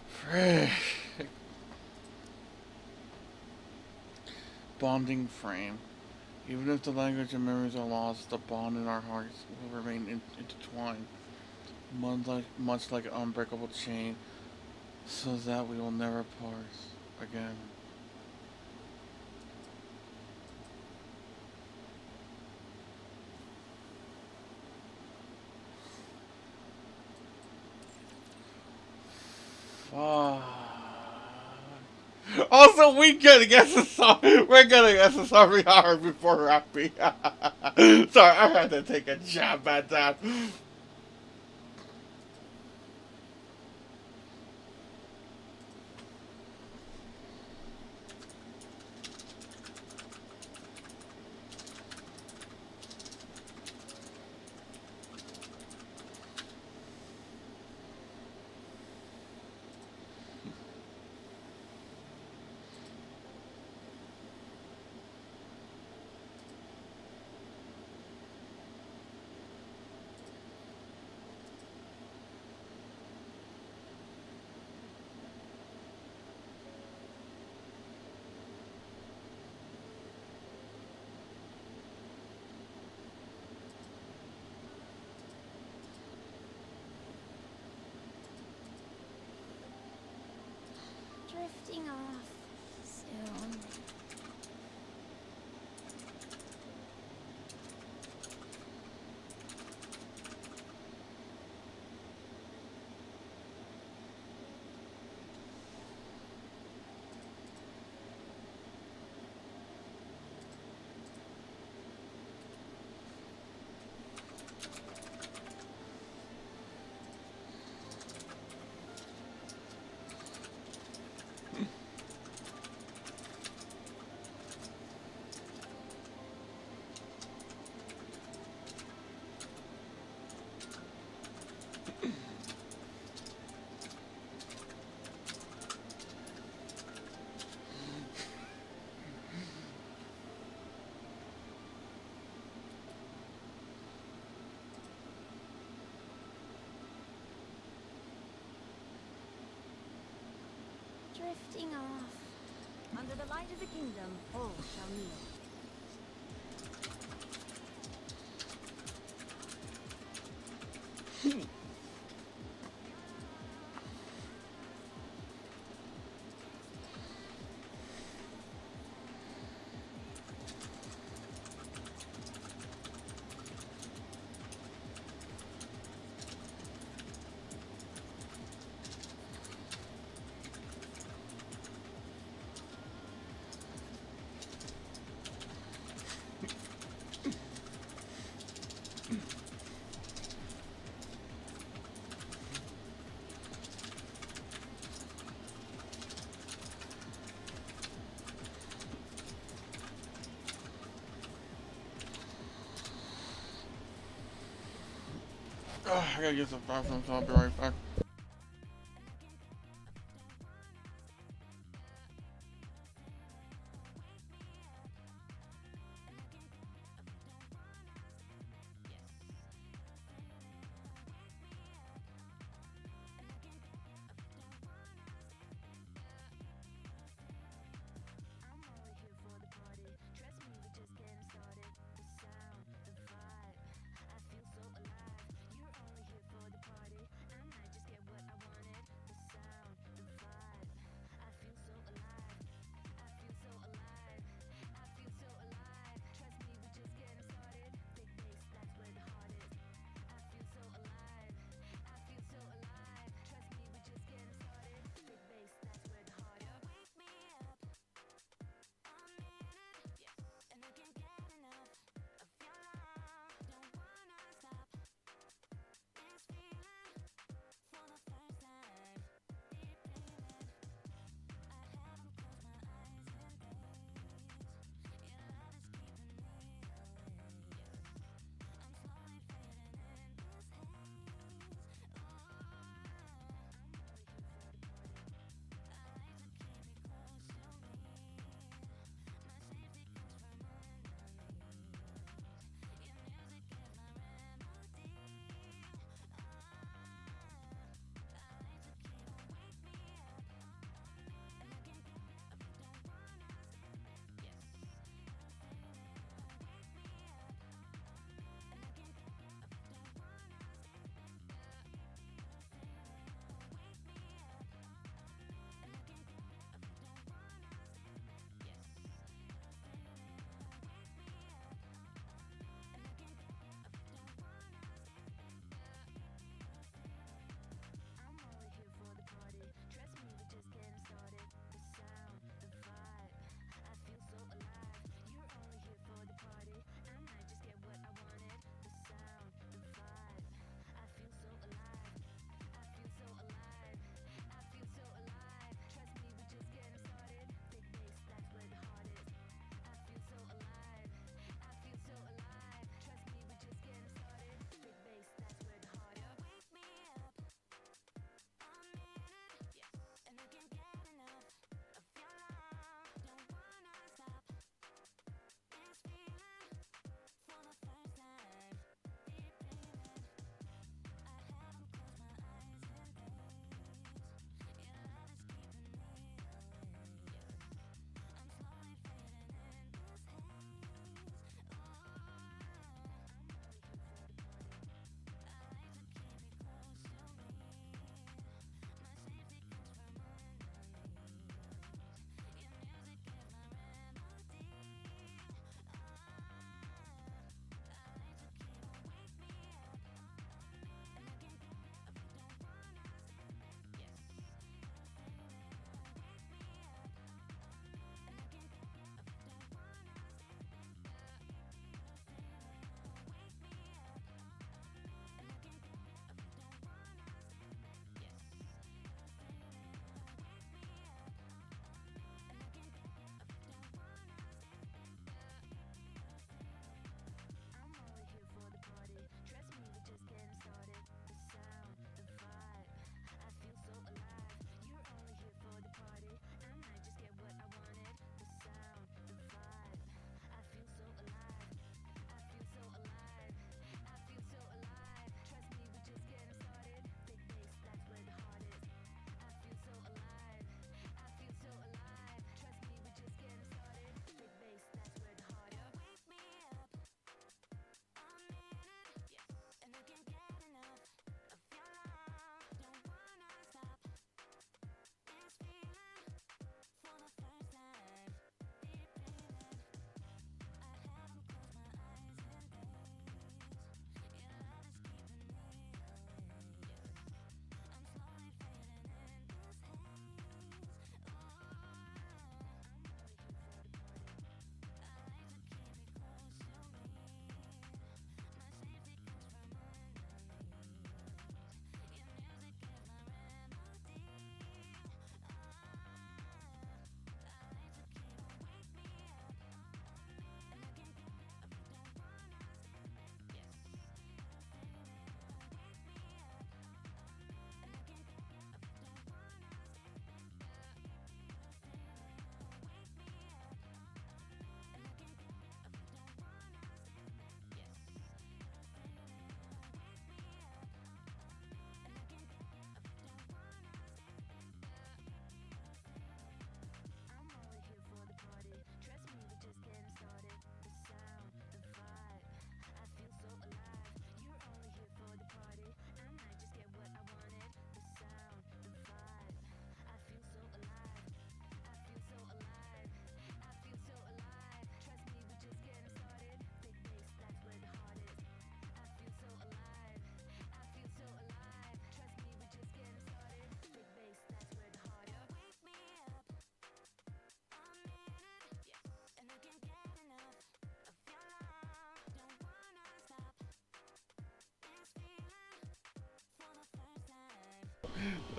Frick. Bonding frame. Even if the language and memories are lost, the bond in our hearts will remain intertwined, much like an unbreakable chain, so that we will never part again. Fuck. Also, we're getting SSR hard before rapping. Sorry, I had to take a jab at that. Drifting off soon. drifting off. Under the light of the kingdom, all shall kneel. I gotta use the bathroom, so I'll be right back.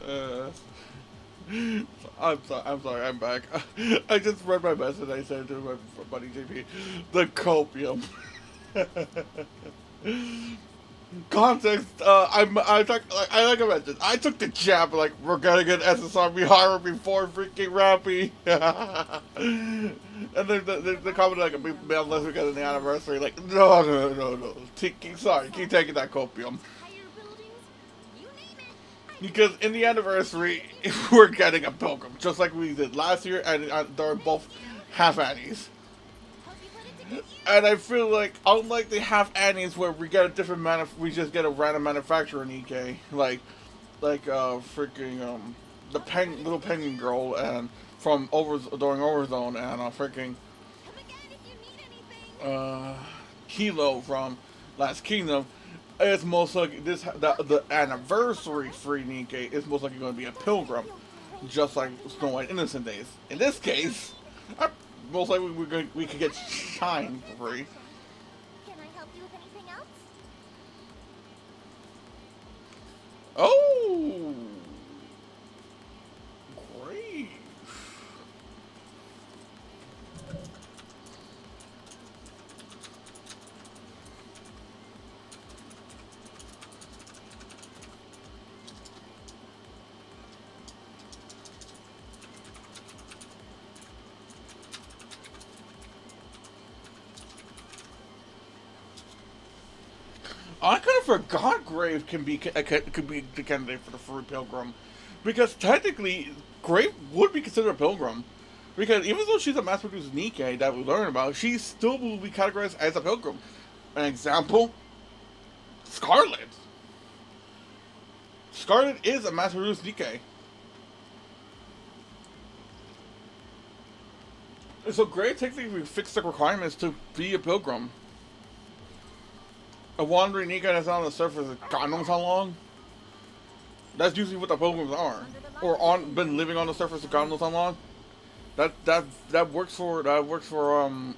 Uh, I'm sorry. I'm sorry. I'm back. I just read my message. I sent it to my buddy JP. The copium. Context. I like I mentioned. I took the jab. Like we're gonna get SSRB horror before freaking Rappy. And then the comment like unless we get an anniversary. Like no. Sorry, keep taking that copium. Entire buildings, you name it. Because in the anniversary, we're getting a pilgrim, just like we did last year, and they're both half annies. Hope you put it to good use. And I feel like, unlike the half annies where we get a different we just get a random manufacturer in EK, freaking little penguin girl and from during Overzone and freaking Come again if you need anything. Kilo from Last Kingdom. It's most likely the anniversary free Nikkei is most likely going to be a pilgrim, just like Snow White Innocent Days. In this case, most likely we could get Shine for free. Can I help you with anything else? Oh, great! I kind of forgot Grave could be the candidate for the free pilgrim, because technically Grave would be considered a pilgrim, because even though she's a mass-produced Nikkei that we learn about, she still will be categorized as a pilgrim. An example: Scarlet. Scarlet is a mass-produced Nikkei. So Grave technically fixed the requirements to be a pilgrim. A wandering Nikkei that's on the surface God knows how long. That's usually what the pilgrims are, or been living on the surface of God knows how long. That works for and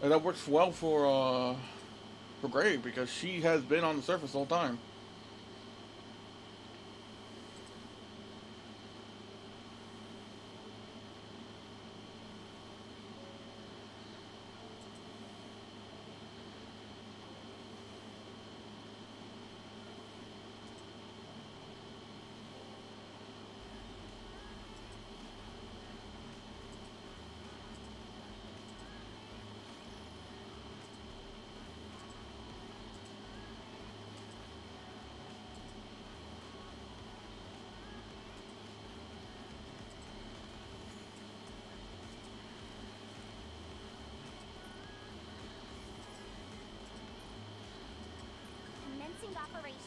that works well for Grave because she has been on the surface the whole time. Commencing operation.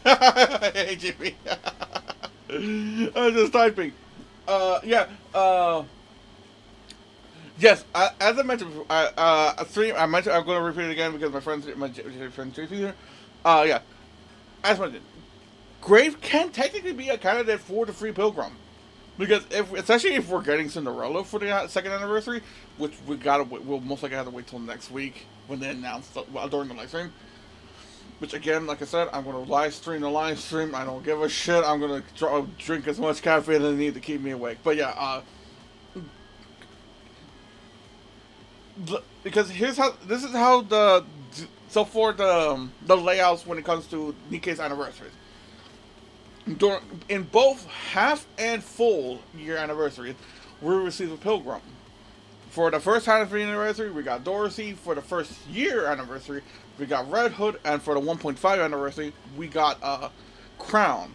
Hey, Jimmy. I was just typing. Yeah. Yes, as I mentioned before, stream. I mentioned I'm going to repeat it again because my friend JP here. Yeah, as mentioned, Grave can technically be a candidate for the Free Pilgrim. Because if, especially if we're getting Cinderella for the second anniversary, which we'll most likely have to wait till next week when they announce during the live stream. Which again, like I said, I'm gonna live stream the live stream. I don't give a shit. I'm gonna drink as much caffeine as I need to keep me awake. But yeah, because here's how this is how so for the layouts when it comes to Nikkei's anniversaries. In both half and full year anniversaries, we receive a pilgrim. For the first half anniversary, we got Dorothy. For the first year anniversary, we got Red Hood, and for the 1.5 anniversary, we got Crown.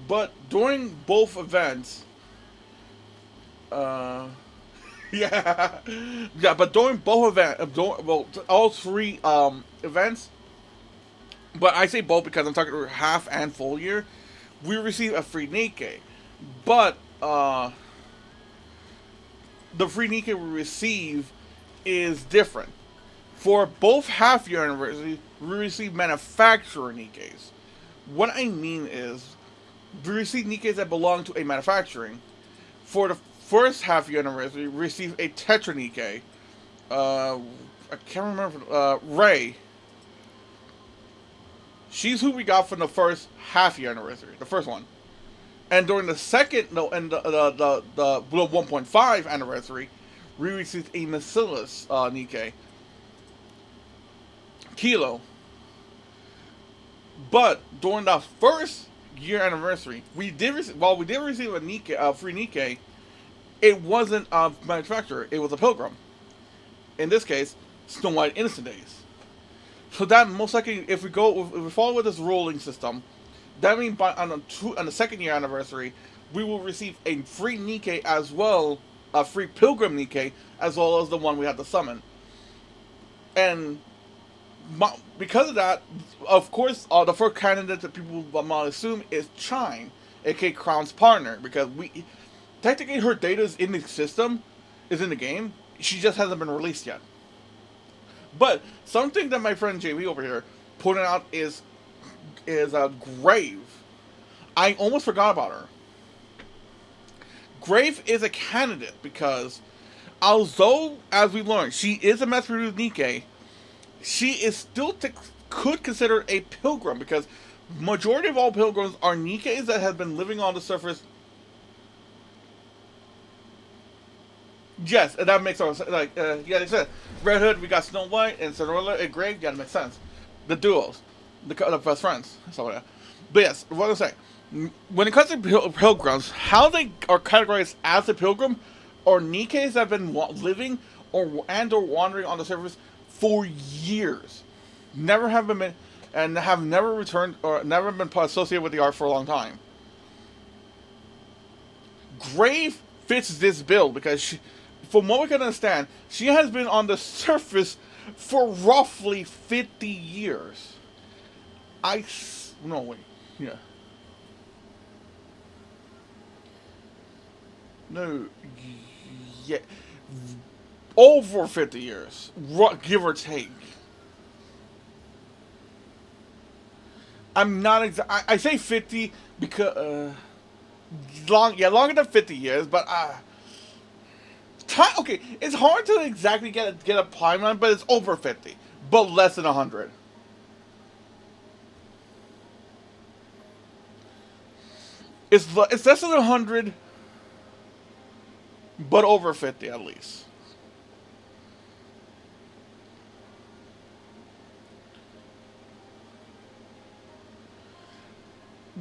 But during both events, uh, yeah, yeah. But during both events, well, all three events. But I say both because I'm talking half and full year. We receive a free Nikkei, but the free Nikkei we receive is different. For both half year anniversary, we receive manufacturer Nikkeis. What I mean is, we receive Nikkeis that belong to a manufacturing. For the first half year anniversary, we receive a Tetra Nikkei. I can't remember. Ray. She's who we got from the first half year anniversary, the first one. And during the second, no, and the 1.5 anniversary, we received a Bacillus Nikkei. Kilo. But during the first year anniversary, we did receive a Nikkei, free Nikkei. It wasn't a manufacturer; it was a pilgrim. In this case, Snow White Innocent Days. So that most likely, if we follow with this rolling system, that means on the second year anniversary, we will receive a free Nikkei as well, a free pilgrim Nikkei, as well as the one we have to summon. And because of that, of course, the first candidate that people might assume is Chime, aka Crown's partner, because we technically her data is in the system, is in the game. She just hasn't been released yet. But something that my friend JV over here pointed out is a Grave. I almost forgot about her. Grave is a candidate because, although as we learned, she is a mass-produced Nikkei, she is still could consider a pilgrim because majority of all pilgrims are Nikkeis that have been living on the surface. Yes, and that makes sense. Like, yeah, they said Red Hood, we got Snow White and Cinderella and Grave. Yeah, that makes sense. The duos, the best friends, stuff like that. But yes, what I'm saying, when it comes to pilgrims, how they are categorized as a pilgrim, or Nikkeis that have been living or wandering on the surface for years, never have been, and have never returned or never been associated with the art for a long time. Grave fits this bill because she, from what we can understand, she has been on the surface for roughly 50 years. No, wait. Yeah. No. Yeah. Over 50 years. Give or take. I'm not I say 50 because, longer than 50 years, but, okay, it's hard to exactly get a timeline, but it's over 50, but less than 100. It's less than 100, but over 50 at least.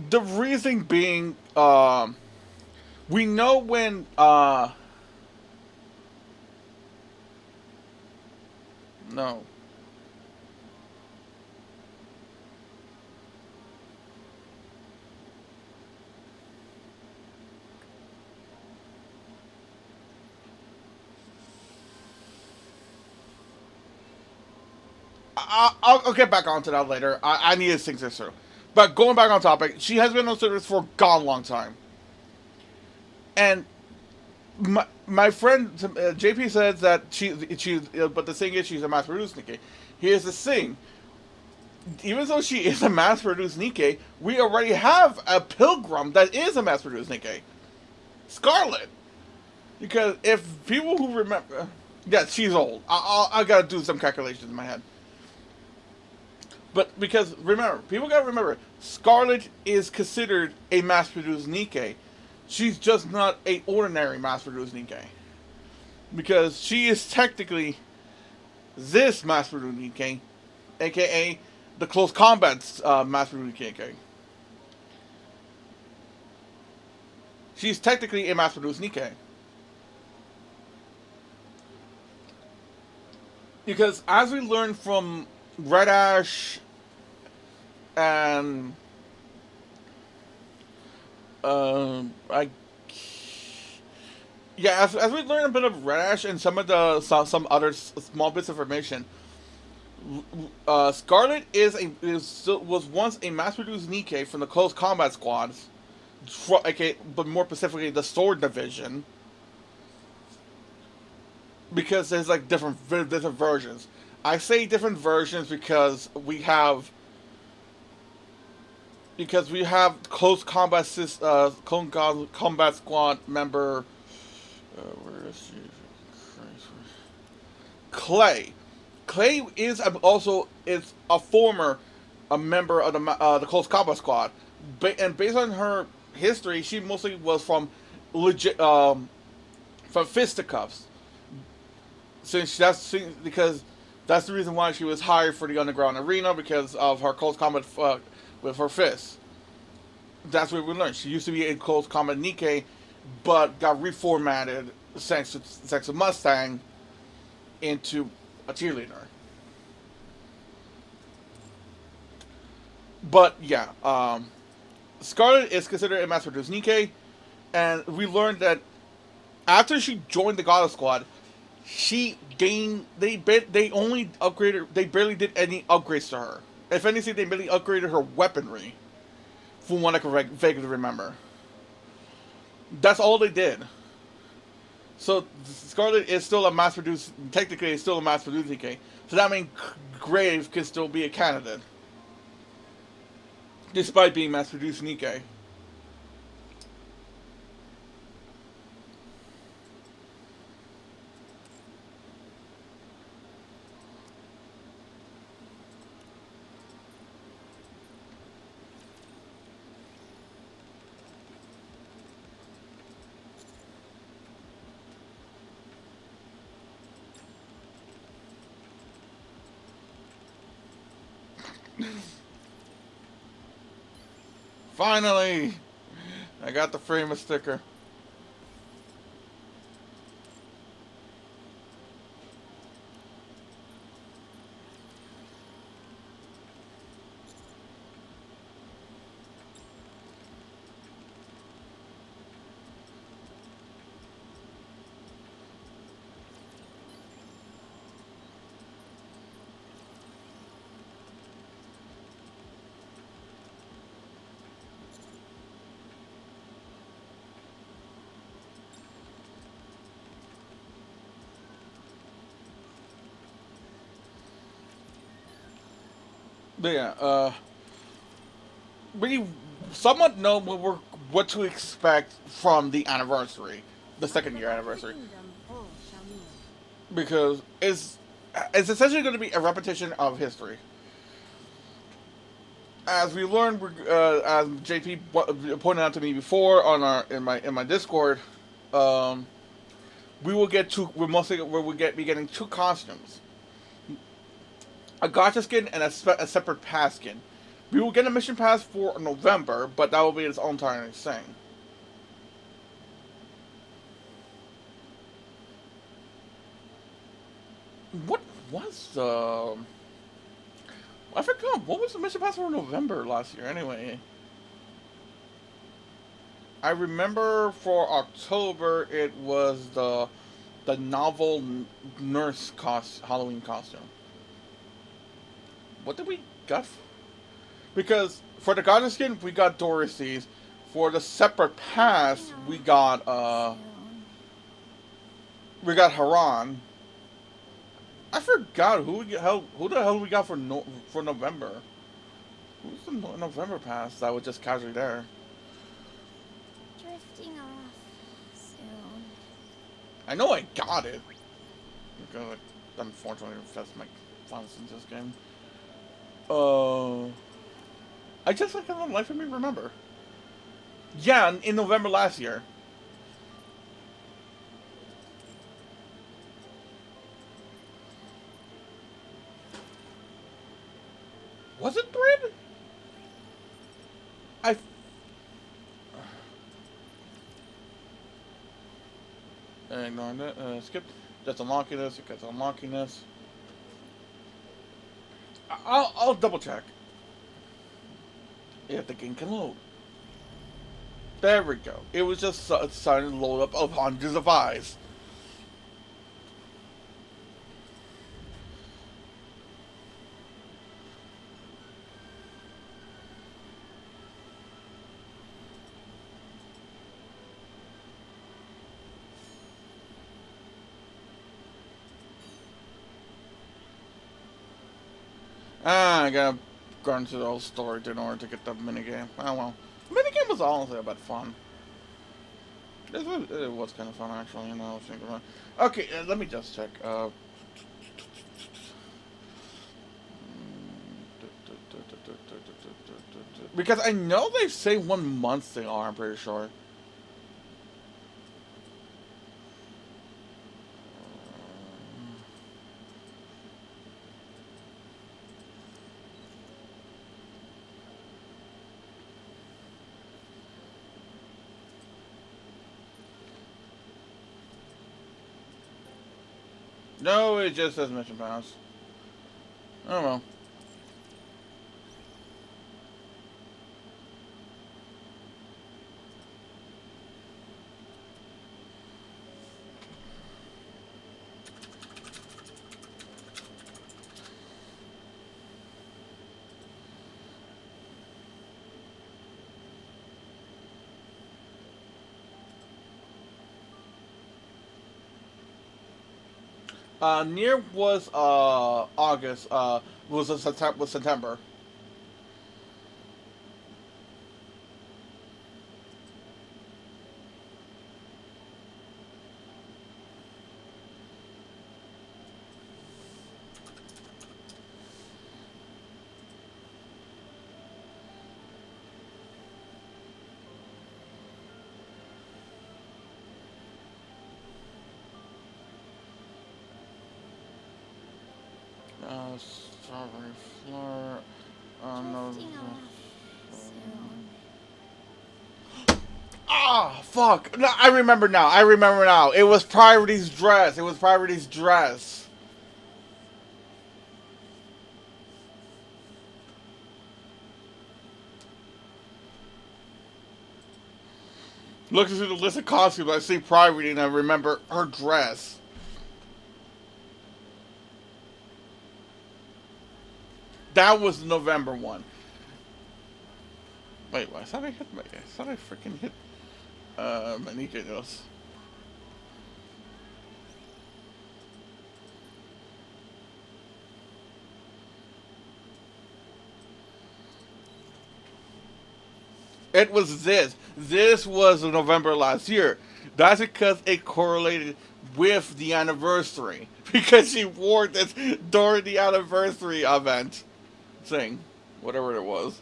The reason being, we know when, no. I'll get back onto that later. I need to think this through. But going back on topic, she has been on service for a gone long time. And my friend JP says that but the thing is she's a mass-produced Nikkei. Here's the thing: even though she is a mass-produced Nikkei, we already have a pilgrim that is a mass-produced Nikkei, Scarlet. Because if people who remember, yeah, she's old. I gotta do some calculations in my head. But because remember, people gotta remember, Scarlet is considered a mass-produced Nikkei. She's just not a ordinary mass-produced Nikkei. Because she is technically this mass-produced Nikkei, aka the close combat mass-produced Nikkei. She's technically a mass-produced Nikkei. Because as we learned from Red Ash and I yeah, as we learn a bit of Red Ash and some of the some other small bits of information, Scarlet was once a mass-produced Nikkei from the Close Combat Squads, okay, but more specifically the Sword Division, because there's like different versions. I say different versions because we have close combat combat squad member. Where is she? Clay. Clay is also is a former a member of the close combat squad, and based on her history, she mostly was from from fisticuffs. Because that's the reason why she was hired for the underground arena, because of her close combat with her fists. That's what we learned. She used to be a close combat Nikkei, but got reformatted thanks to Mustang into a cheerleader. But yeah, Scarlet is considered a mass-produced Nikkei, and we learned that after she joined the Goddess Squad, she gained. They only upgraded. They barely did any upgrades to her. If anything, they merely upgraded her weaponry. From what I can vaguely remember, that's all they did. So Scarlet is still a mass-produced. Technically, it's still a mass-produced Nikkei. So that means Grave can still be a candidate, despite being mass-produced Nikkei. Finally, I got the frame sticker. But yeah, we somewhat know what to expect from the anniversary, the second year anniversary, Kingdom, all shall kneel. because it's essentially going to be a repetition of history. As we learned, as JP pointed out to me before on our in my Discord, um, we will get two. We're mostly where we be getting two costumes, a gotcha skin and a separate pass skin. We will get a mission pass for November, but that will be its own tiny thing. What was the? I forgot. What was the mission pass for November last year? Anyway, I remember for October it was the novel nurse Halloween costume. What did we get? Because for the gotcha skin we got Dorothy's. For the separate pass we got We got Haran. I forgot who the hell we got for November. Who's the November pass that was just casually there? Drifting off soon. I know I got it. Because unfortunately that's my final in this game. I just like on life of me remember. Yeah, in November last year. Was it Bryn? I ignoring that. Skip. Just unlocking this because unlocking this. I'll double check. If the game can load. There we go. It was just starting to load up upon the device. I gotta go into the whole story in order to get the minigame. Oh well. The minigame was honestly about fun. It was kind of fun actually, you know, think about it. Okay, let me just check. Because I know they say 1 month they are, I'm pretty sure. No, it just says mission pass. Oh well. Near was August. Was September. Strawberry floor. No. Drifting off soon. Ah, fuck. No, I remember now. I remember now. It was Priority's dress. It was Priority's dress. Looking through the list of costumes, I see Priority and I remember her dress. That was the November one. Wait, I thought I hit I thought I freaking hit my Ninja Dose. It was this. This was November last year. That's because it correlated with the anniversary. Because she wore this during the anniversary event thing. Whatever it was.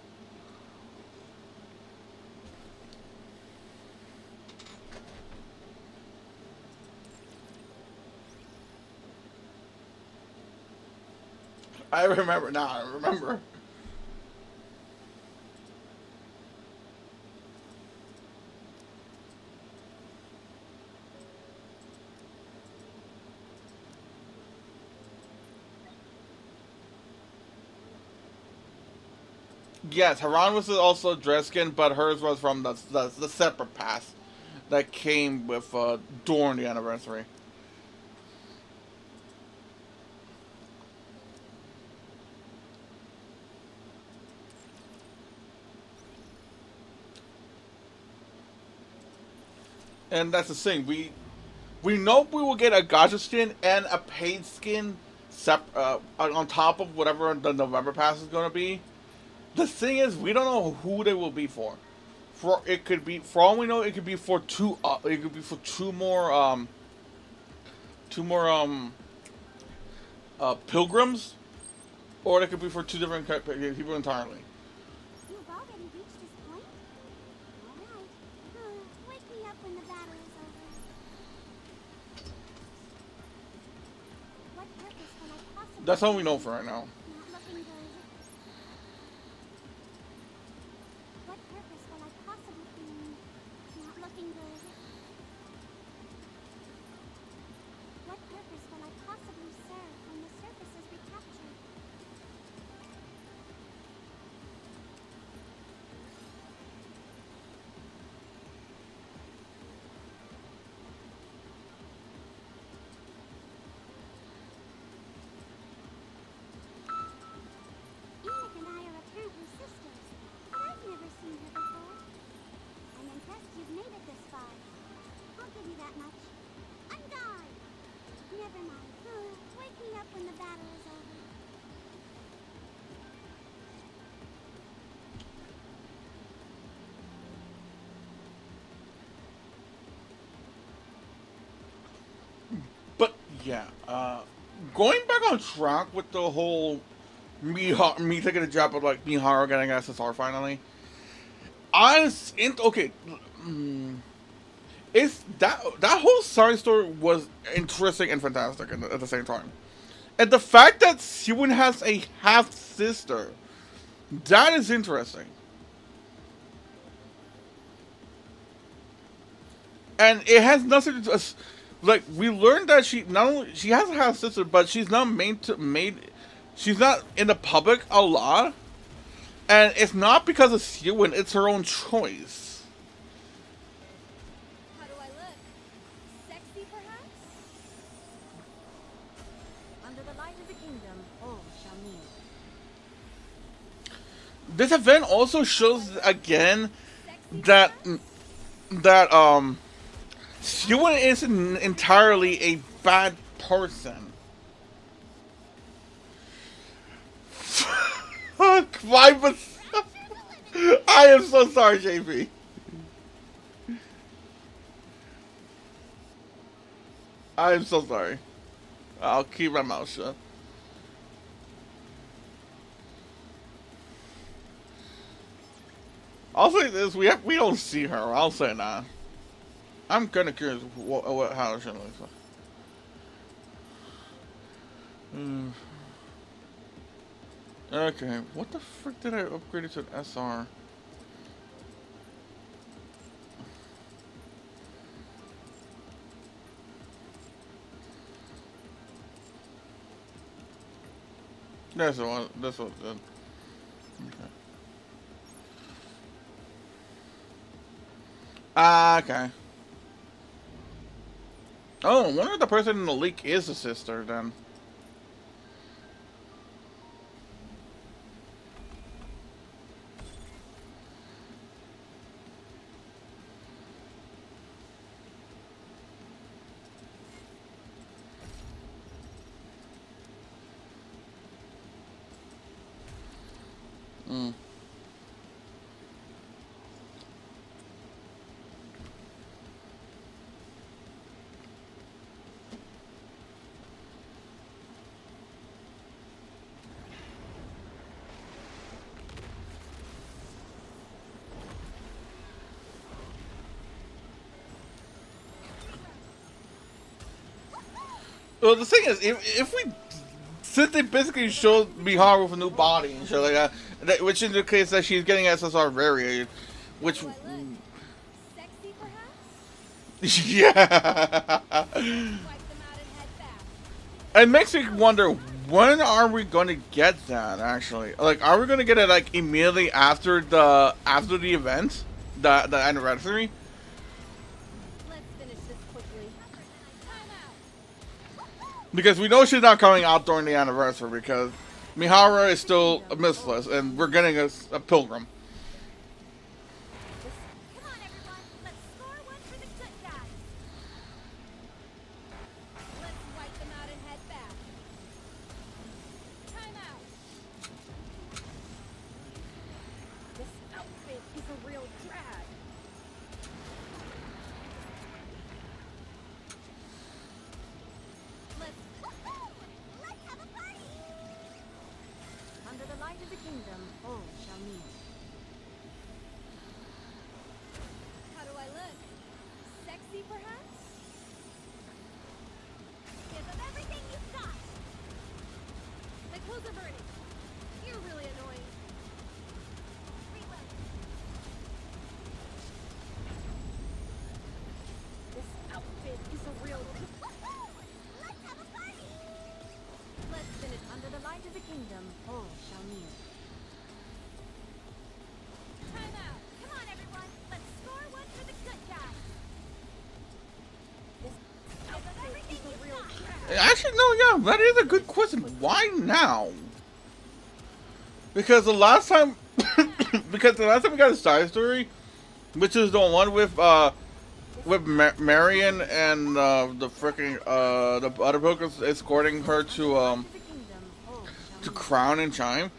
I remember now. I remember. Yes, Haran was also dress skin, but hers was from the separate pass that came with during the anniversary. And that's the thing. We know we will get a gacha skin and a paid skin on top of whatever the November pass is going to be. The thing is, we don't know who they will be for. For it could be, for all we know, it could be for two. It could be for two more pilgrims, or it could be for two different people entirely. You've already reached this point? Alright. Wake me up when the battle is over. What purpose will I possibly... That's all we know for right now. Not looking good. What purpose will I possibly be? Not looking good. What purpose will I possibly serve when the surface is recaptured? Enoch and I are apparently sisters, but I've never seen her before. I'm impressed you've made it this far. I'll give you that much. I'm gone! Never mind. Wake me up when the battle is over. But yeah, going back on track with the whole me taking a job of like Mihara getting SSR finally. Okay, it's that whole side story was interesting and fantastic at the same time, and the fact that Siwon has a half sister, that is interesting. And it has nothing to like we learned that she not only she has a half sister, but she's not made. She's not in the public a lot, and it's not because of Siwon. It's her own choice. How do I look? Sexy, perhaps? Under the light of the kingdom, all shall kneel. This event also shows again Sexy, that perhaps? Siwon isn't entirely a bad person. Fuck, 5%. I am so sorry, JP. I am so sorry. I'll keep my mouth shut. I'll say this: we don't see her. I'll say nah. I'm kind of curious how she looks like. Okay, what the frick did I upgrade it to an SR? That's the one. That's what. Okay. Okay. Oh, I wonder if the person in the leak is a sister then. Mm. Well, the thing is, if we since they basically showed Miharu with a new body and shit like which indicates that she's getting SSR variated, which How do I look? Sexy, perhaps? yeah, Wipe them out and head back. it makes me wonder when are we going to get that actually? Like, are we going to get it like immediately after the event, the anniversary? Let's finish this quickly. Time out. Because we know she's not coming out during the anniversary because Mihara is still a missless and we're getting a pilgrim. Come on, everyone. Let's score one for the good guys. yeah, that is a good question. Why now? Because the last time, because the last time we got a side story, which is the one with Marion and the freaking the other Pokemon escorting her to Crown and Chime.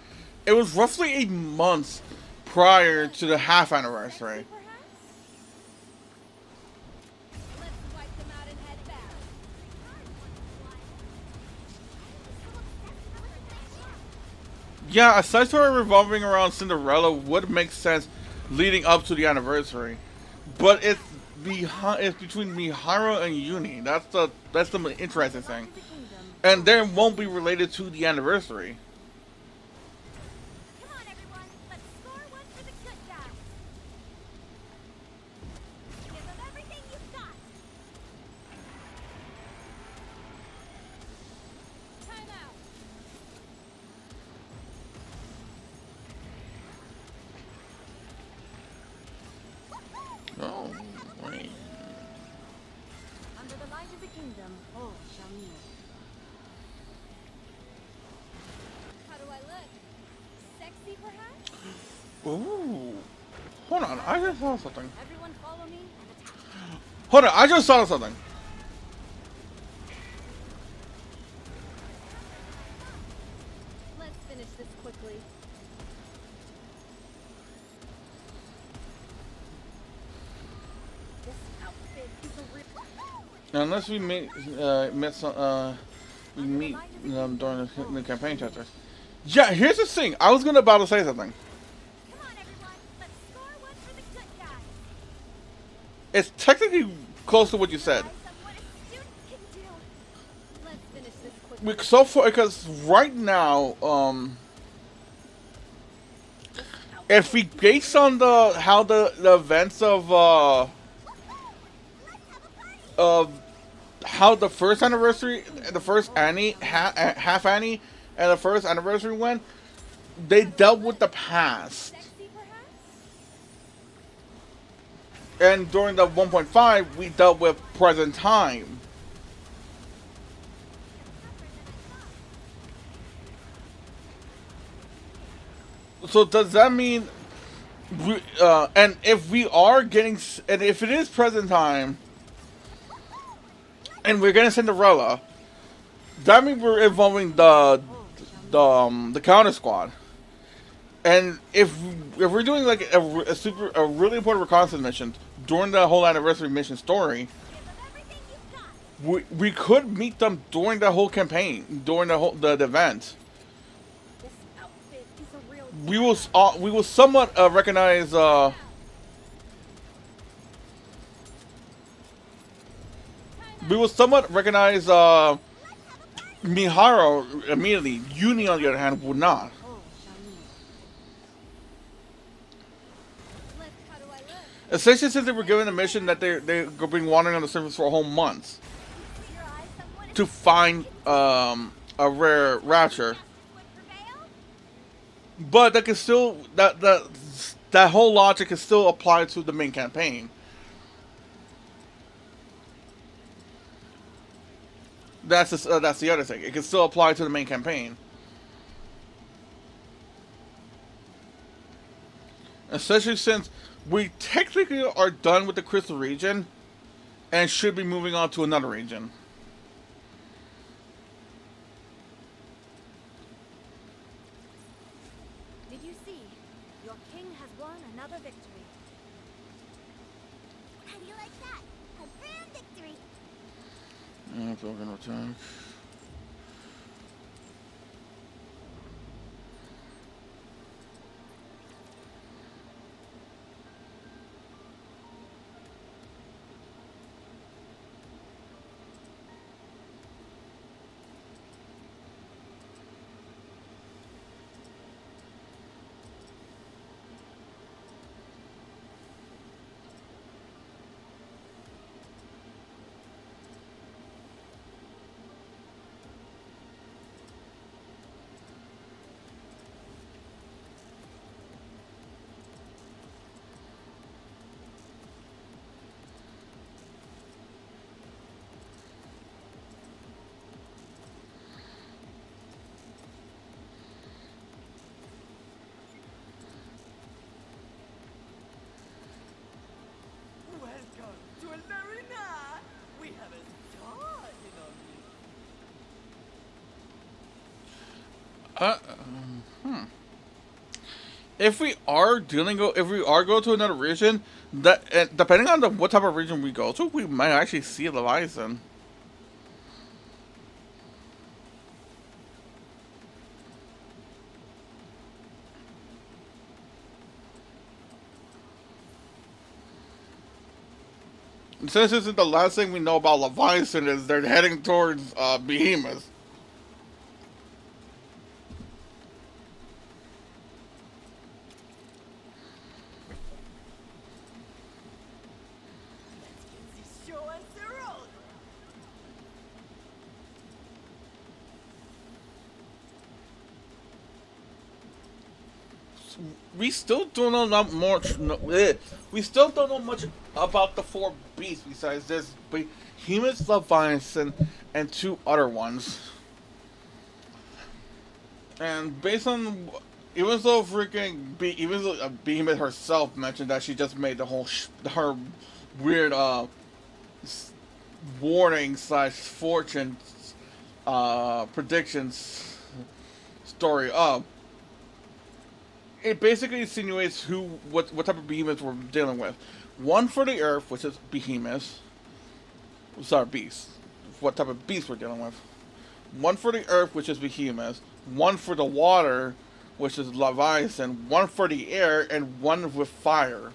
It was roughly 8 months prior to the half anniversary. Let's wipe them out and head back. Yeah, a side story revolving around Cinderella would make sense leading up to the anniversary, but it's between Miharu and Uni. That's the interesting thing, and then won't be related to the anniversary. Come on, everyone. Let's score one for the good guys. Give them everything you've got. Time out. Oh, wait. Under the light of the kingdom, all shall kneel. How do I look? Sexy, perhaps? Ooh. Hold on, I just saw something. Everyone follow me and attack. Hold on, I just saw something. Let's finish this quickly. This outfit is a real. Unless we meet during the campaign chapters. Yeah, here's the thing. I was about to say something. Come on, everyone. Let's score one for the good guys. It's technically close to what you said. Eyes on what a student can do. Let's finish this quickly. So far, because right now, if we based on how the events of how the first anniversary, the first Annie, half Annie, and the first anniversary went, they dealt with the past. Sexy, perhaps? And during the 1.5, we dealt with present time. So does that mean, and if we are getting, and if it is present time, and we're getting Cinderella, that means we're involving the counter squad. And if we're doing like a really important reconnaissance mission during the whole anniversary mission story, Give them everything you've got. we could meet them during the whole campaign, during the event. This outfit is a real. We will somewhat recognize Miharu immediately. Uni, on the other hand, would not. All shall kneel. How do I look? Especially since they were given a mission that they've been wandering on the surface for a whole month See your eyes on what to find a rare rapture. would prevail? But that can still that whole logic can still apply to the main campaign. That's the other thing. It can still apply to the main campaign. Especially since we technically are done with the Crystal region and should be moving on to another region. Did you see? Your king has won another victory. How do you like that? A grand victory. Token attack. Hmm. If we are go to another region, that depending on what type of region we go to, we might actually see a Leviathan. Since this is the last thing we know about Leviathan, is they're heading towards Behemoth. Let's get this show on the road. We still don't know not much. No, we still don't know much about the four beasts besides this Behemoth, Leviathan, and two other ones. And based on, even though even though Behemoth herself mentioned that she just made the whole her weird warning slash fortune predictions story up, it basically insinuates what type of behemoths we're dealing with. One for the earth, which is behemoths. Sorry, beasts. What type of beast we're dealing with? One for the earth, which is behemoths. One for the water, which is leviathan. One for the air, and one with fire.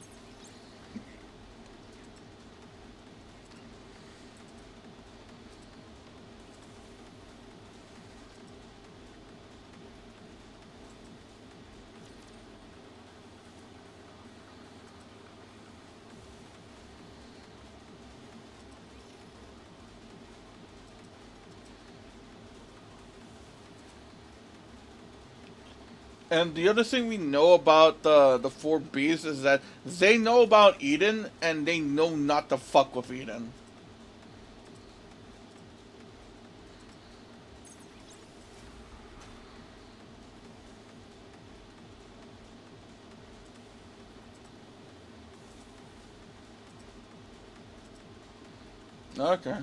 And the other thing we know about the four beasts is that they know about Eden and they know not to fuck with Eden. Okay.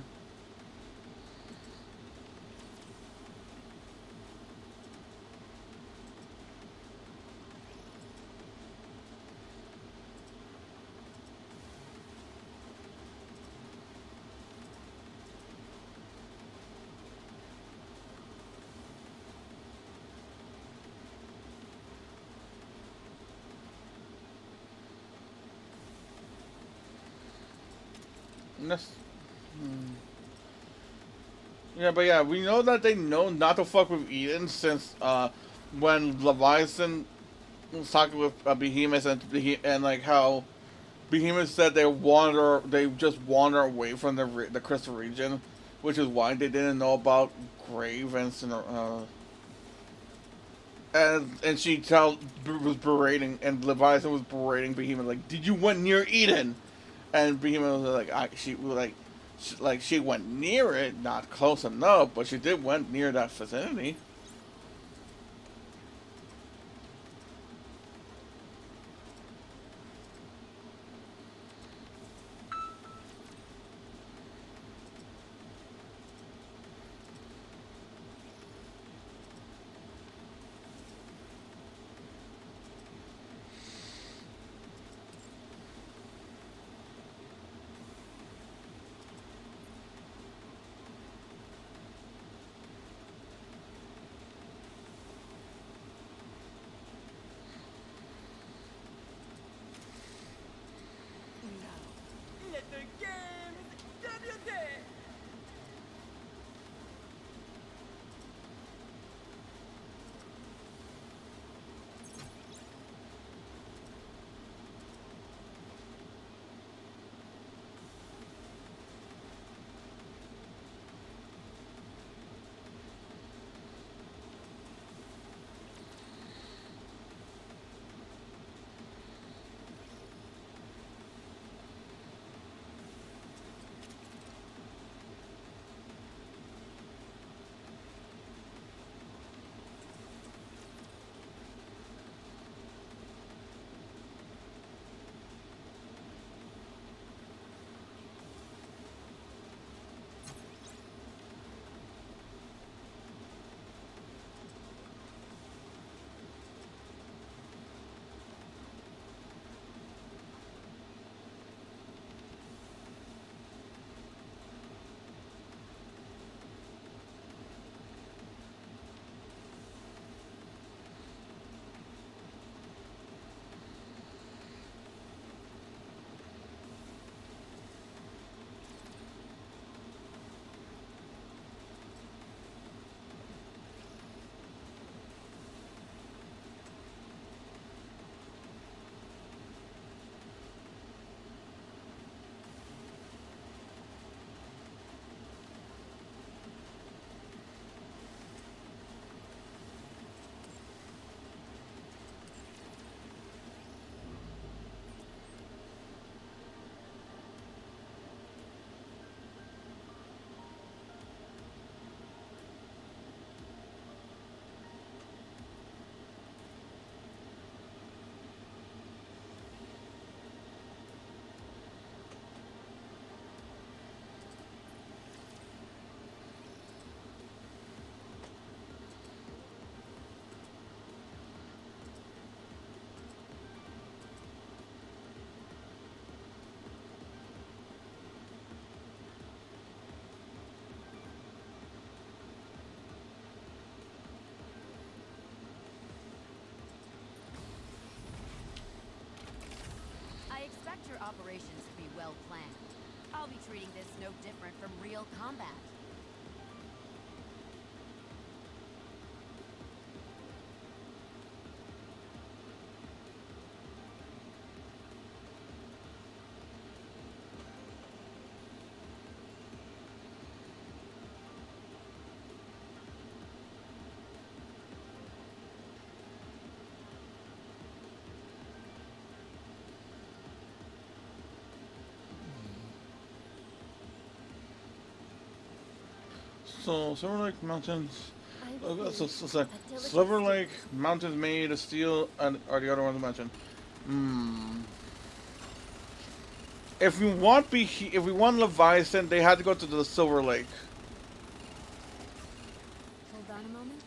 That's, yeah, but yeah, we know that they know not to fuck with Eden since when Leviathan was talking with Behemoth and like how Behemoth said they just wander away from the crystal region, which is why they didn't know about Grave and she was berating and Leviathan was berating Behemoth like, did you went near Eden? And Behemoth was like, she was like she went near it, not close enough, but she did went near that vicinity. your operations to be well planned. I'll be treating this no different from real combat. So Silver Lake Mountains. I So, believe so a diligent Silver Lake student. Mountains made of steel, and are the other ones mentioned? Hmm. If we want Leviathan, they had to go to the Silver Lake Hold on a moment.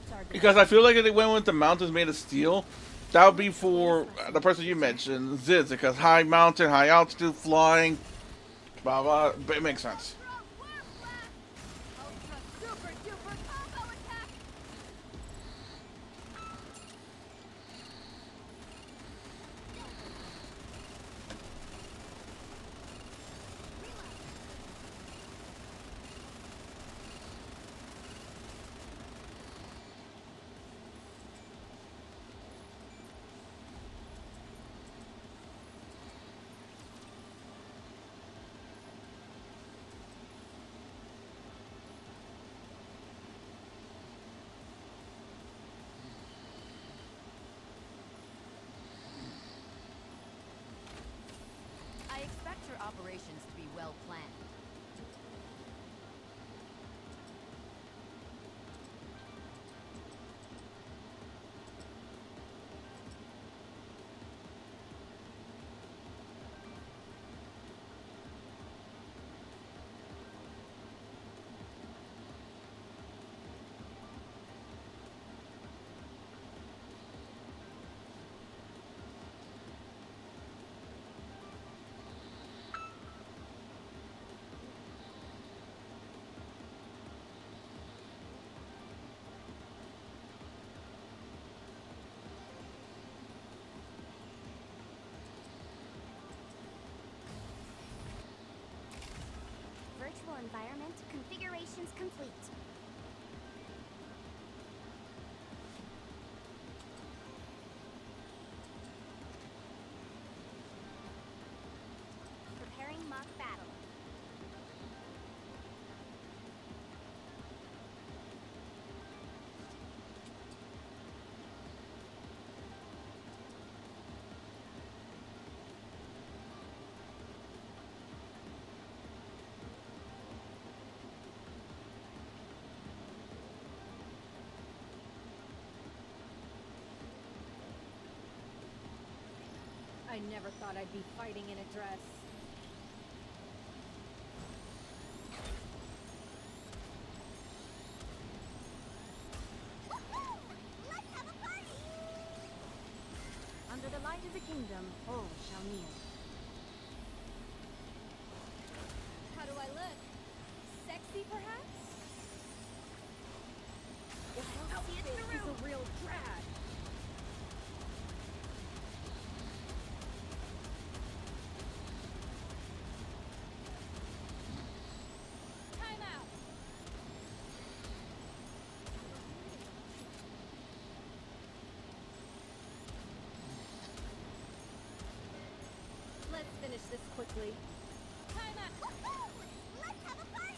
Target because I feel like if they went with the mountains made of steel, that would be for the person you mentioned, Ziz, because high mountain, high altitude, flying, blah blah. But it makes sense. Ultra super duper combo attack! I expect your operations to be well planned. Virtual environment configurations complete. Preparing mock battle. I never thought I'd be fighting in a dress. Let's have a party! Under the light of the kingdom, all shall kneel. How do I look? Sexy, perhaps? This outfit is a real drag. Time out. Let's finish this quickly. Time out. Let's have a party!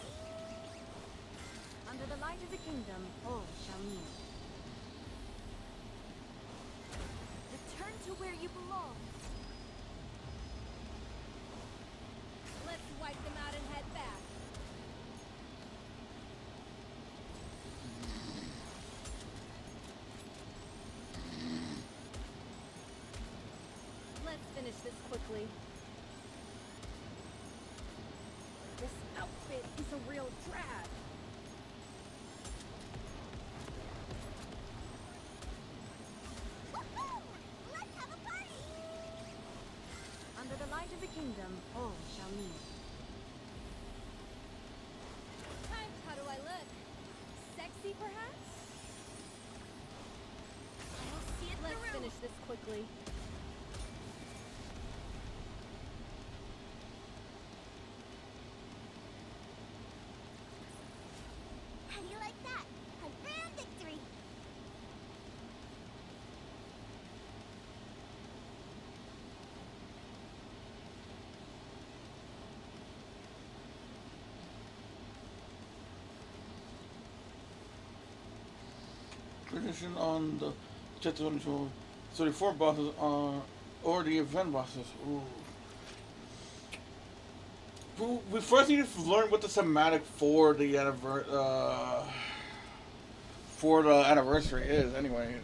Under the light of the kingdom, all shall kneel. Return to where you belong. Let's wipe them out and head back. Let's finish this quickly. This outfit is a real drag. Let's have a party! Under the light of the kingdom, all shall kneel. How do I look? Sexy, perhaps? I'll see it Let's through. finish this quickly. How do you like that? A grand victory! Tradition on the chapter 24, 34 bosses are, or the event bosses. Ooh. We first need to learn what the thematic for the anniversary is. Anyway,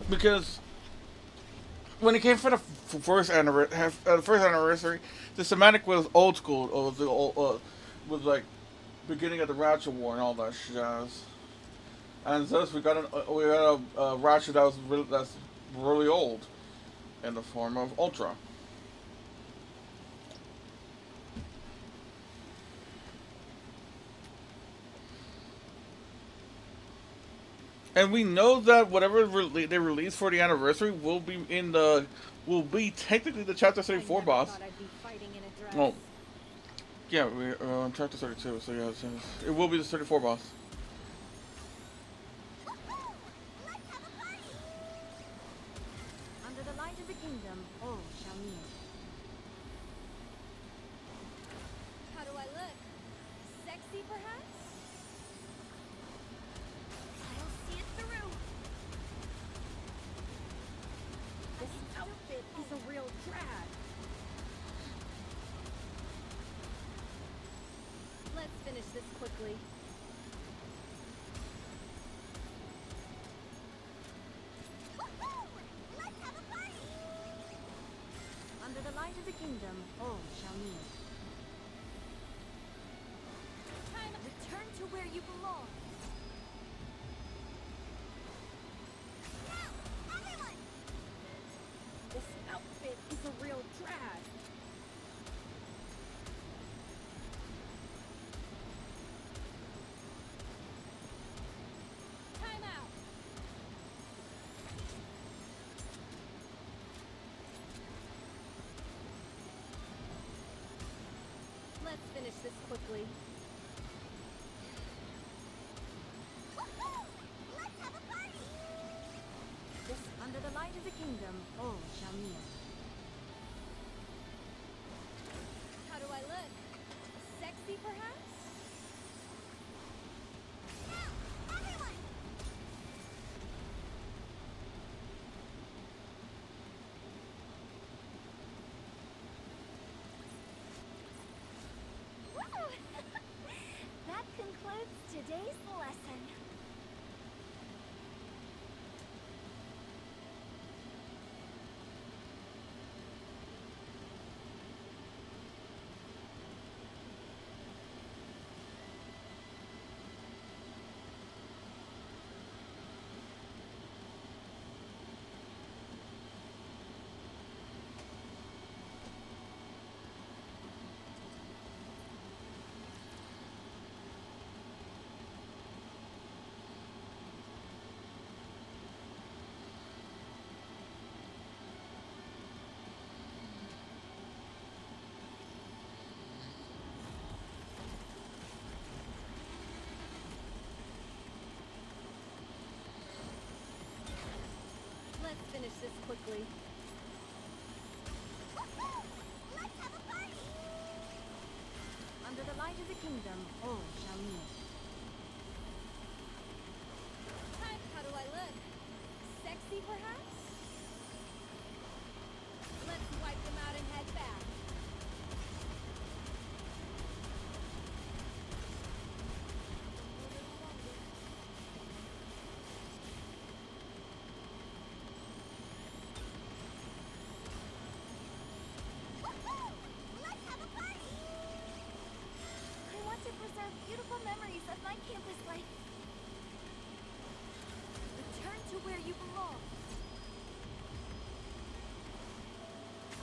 because when it came for the first anniversary, the thematic was old school. It was the old, was like beginning of the Ratchet War and all that jazz. And thus we got a Ratchet that's really old in the form of Ultra. And we know that whatever they release for the anniversary will be technically the Chapter 34 boss. I'd be fighting in a dress. Oh, yeah, we Chapter 32. So yeah, it will be the 34 boss. Under the light of the kingdom, all shall kneel. How do I look? Sexy, perhaps? I'll see it through. This outfit is a real drag. Let's finish this quickly. Let's have a party! Under the light of the kingdom, all shall kneel. Time return to where you belong. Now, everyone! This outfit is a real drag. Time out! Let's finish this quickly. Let's have a party! This under the light of the kingdom, all shall kneel. How do I look? Sexy, perhaps? Now, everyone! Woo! That concludes today's lesson. Let's finish this quickly. Let's have a party! Under the light of the kingdom, all shall kneel. How do I look? Sexy, perhaps? Let's wipe them out and head back. Let's have a party! I want to preserve beautiful memories of my campus life. Return to where you belong.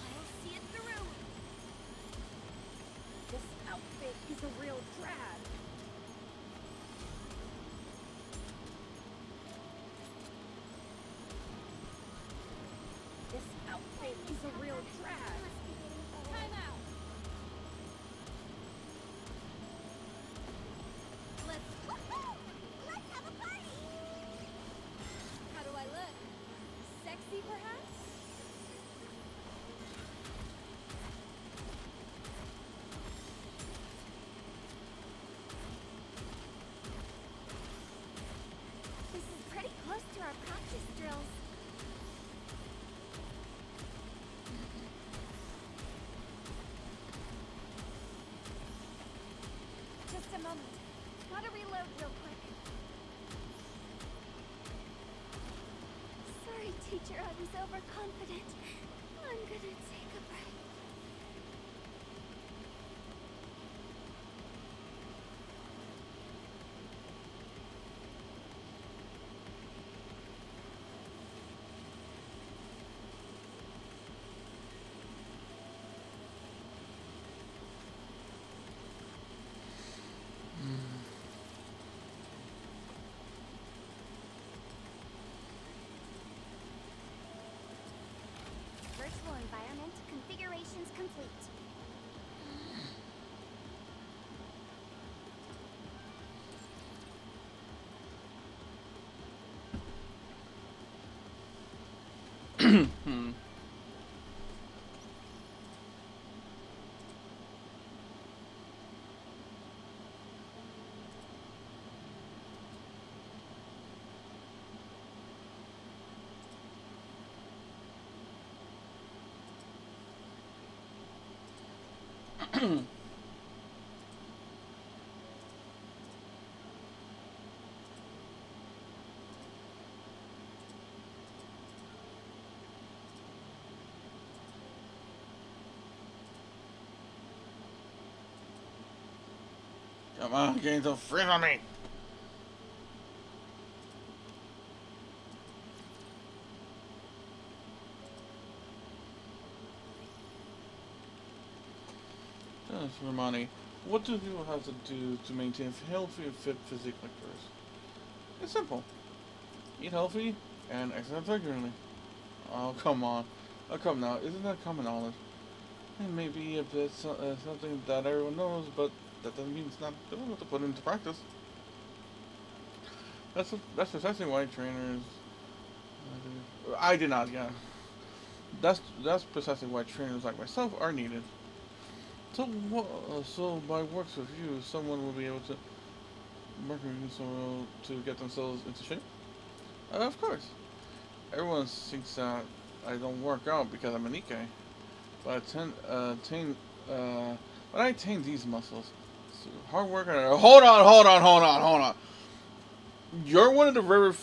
I'll see it through. This outfit is a real drag. This outfit is a real drag. Time out. reload real quick. Sorry, teacher, I was overconfident. I'm gonna take a break. Virtual environment configurations complete. Hmm. Come on, getting so freeze on me. Just for money. What do people have to do to maintain a healthy and fit physique like yours? It's simple. Eat healthy and exercise regularly. Oh, come on. Oh, come now. Isn't that common knowledge? It may be a bit something that everyone knows, but that doesn't mean it's not difficult to put into practice. That's precisely why trainers. I did not, yeah. That's precisely why trainers like myself are needed. So by works with you, someone will be able to work with you so to get themselves into shape. Of course, everyone thinks that I don't work out because I'm an Nikkei, but uh, but I attain these muscles. So hard work and hold on. You're one of the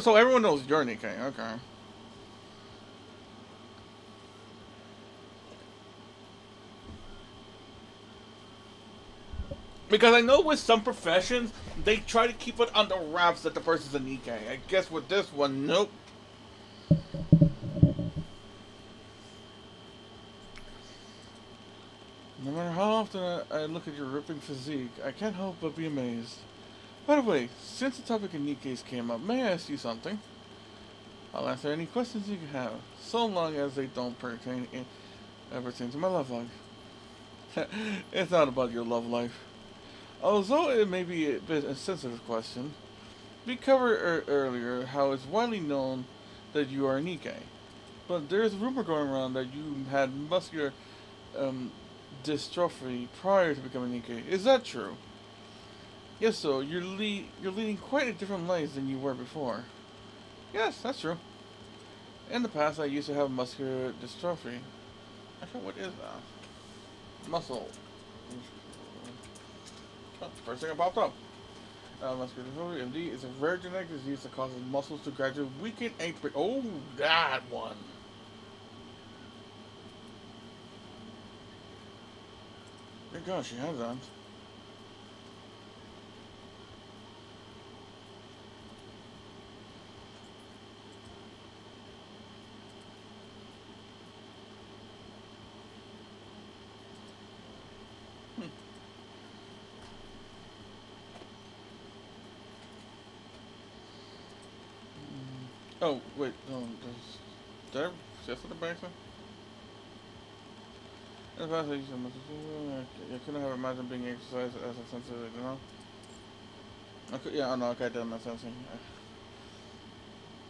so everyone knows you're an Nikkei. Okay. Because I know with some professions, they try to keep it under wraps that the person's a Nikkei. I guess with this one, nope. No matter how often I look at your ripping physique, I can't help but be amazed. By the way, since the topic of Nikkeis came up, may I ask you something? I'll answer any questions you can have, so long as they don't pertain to my love life. It's not about your love life. Although it may be a bit a sensitive question, we covered earlier how it's widely known that you are a Nikkei. But there's a rumor going around that you had muscular um, dystrophy prior to becoming Nikkei. Is that true? Yes, so you're leading quite a different life than you were before. Yes, that's true. In the past, I used to have muscular dystrophy. Actually, what is that? Muscle. Oh, first thing that popped up. Muscular dystrophy, indeed, is a rare genetic disease that causes muscles to gradually weaken and oh, that one. Good gosh, she has that. Hmm. Oh, wait, no, did I say something back there? In the past, I used to I couldn't have imagined being exercised as a sensitive, you know? Yeah, oh no, okay, that makes sense.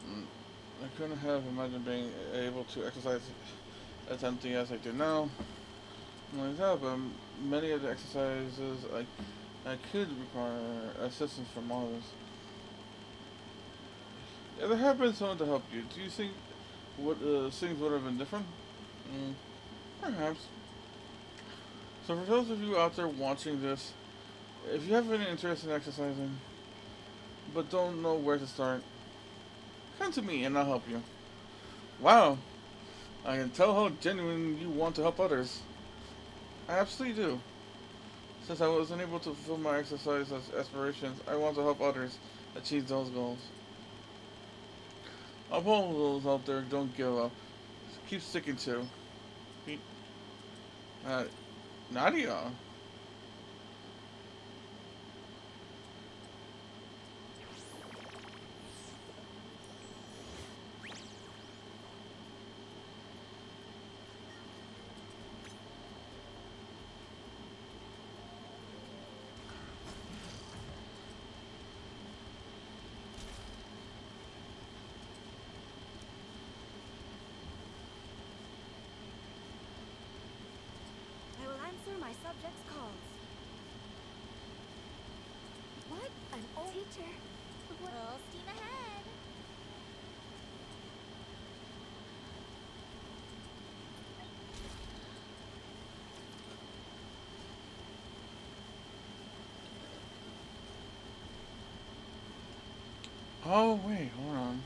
Mm, I couldn't have imagined being able to exercise as empty as I do now. Not only that, but many of the exercises I could require assistance from others. If there had been someone to help you, do you think things would have been different? Perhaps. So for those of you out there watching this, If you have any interest in exercising, but don't know where to start, come to me and I'll help you. Wow, I can tell how genuine you want to help others. I absolutely do. Since I wasn't able to fulfill my exercise aspirations, I want to help others achieve those goals. Up all those out there, don't give up. Keep sticking to. Uh, Nadia. I will answer my subject's calls. What? An old teacher? What? Full steam ahead. Oh wait, hold on.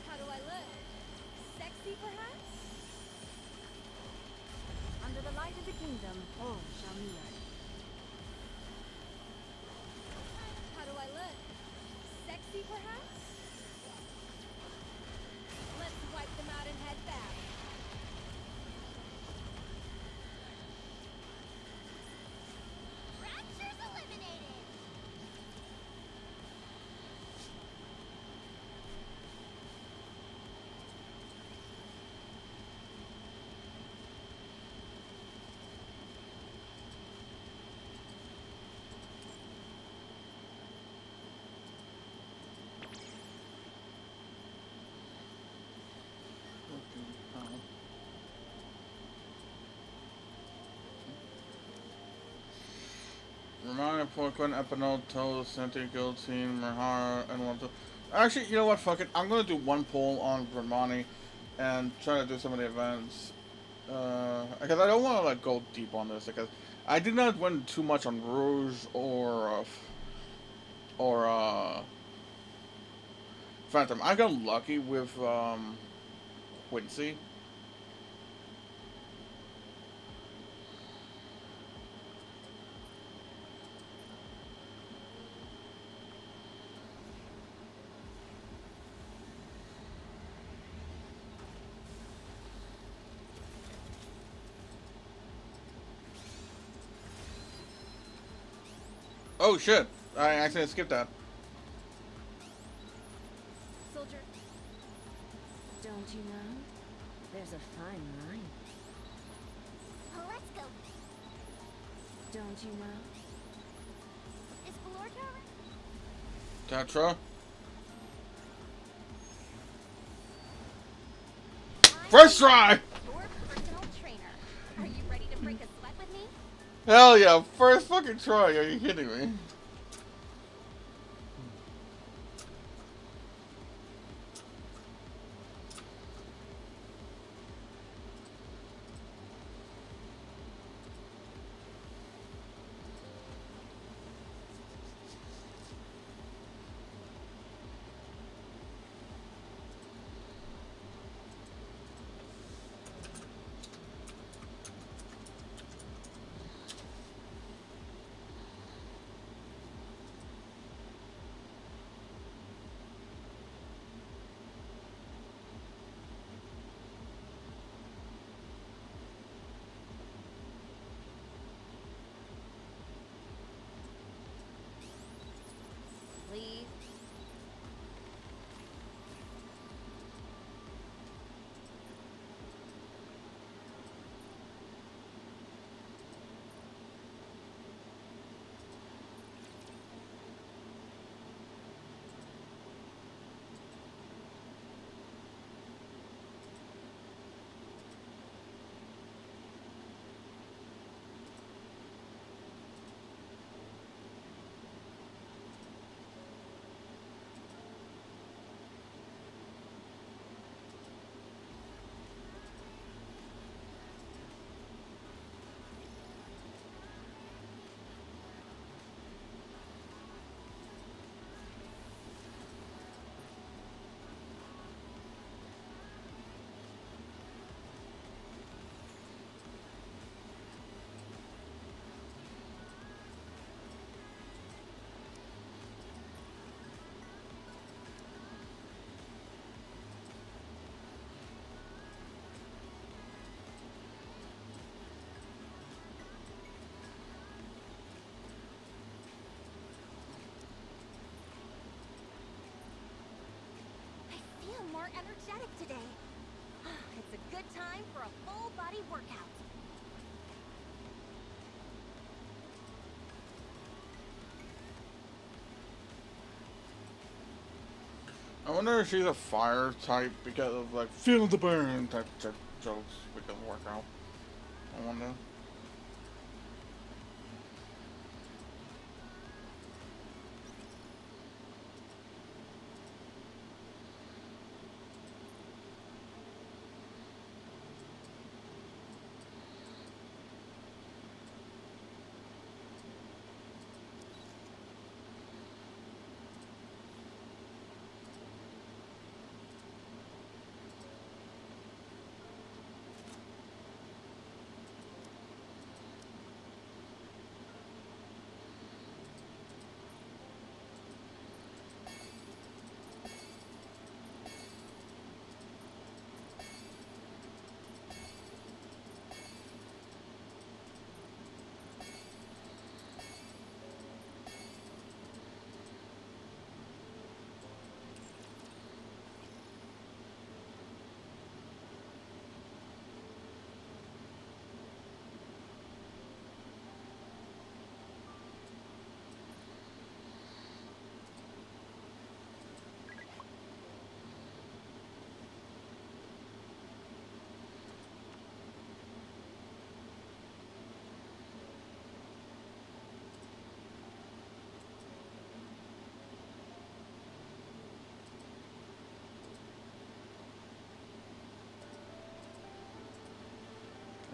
How do I look? Sexy, perhaps? Under the light of the kingdom, all shall kneel. How do I look? Sexy, perhaps? Let's wipe them out and head back. Rapture's eliminated! Remind Portland, Epinol, Toll, Sente, Guillotine, Merhara, and one. Actually, you know what? Fuck it. I'm gonna do one poll on Romani and try to do some of the events. Because I don't want to like go deep on this because I did not went too much on Rouge or Phantom. I got lucky with Quincy. Oh shit! I accidentally skipped that. Soldier, Don't you know? There's a fine line. Let's go. Don't you know? Is Valorca Tatra. I'm First try! your personal trainer. Are you ready to break a sweat with me? Hell yeah! First fucking try. Are you kidding me? more energetic today. It's a good time for a full body workout. I wonder if she's a fire type because of like feel the burn type jokes because of workout. I wonder.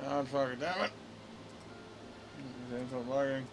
God fucking damn it. It's so bugging.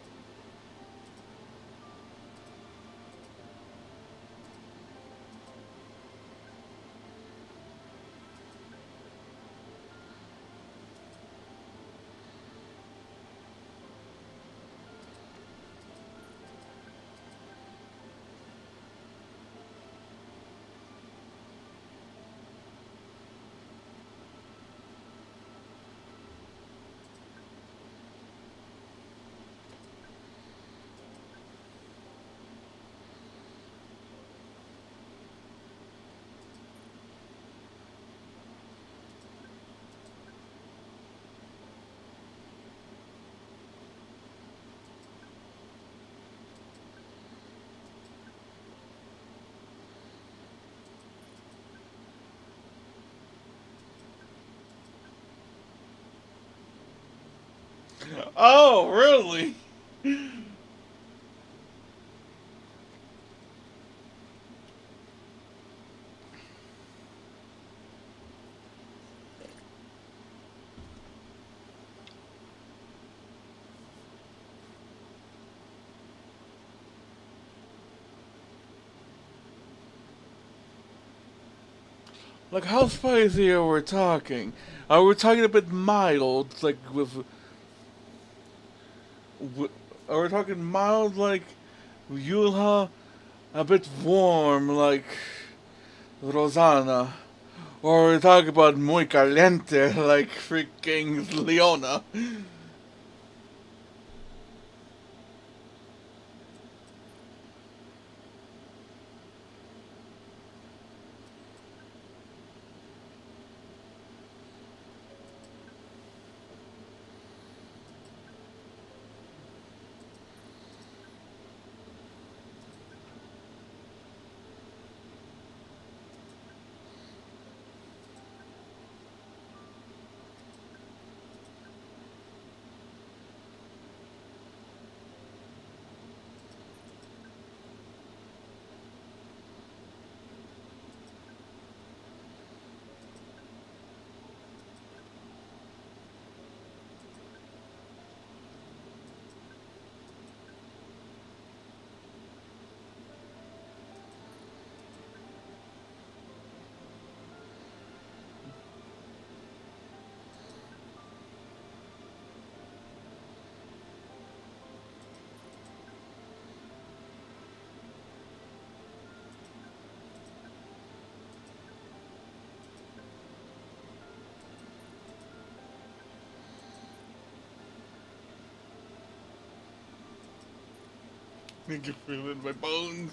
Oh, really? Like, how spicy are we talking? Are we talking a bit mild, like are we talking mild, like Yulha? A bit warm, like Rosanna? Or are we talking about muy caliente, like freaking Leona? I can feel it in my bones.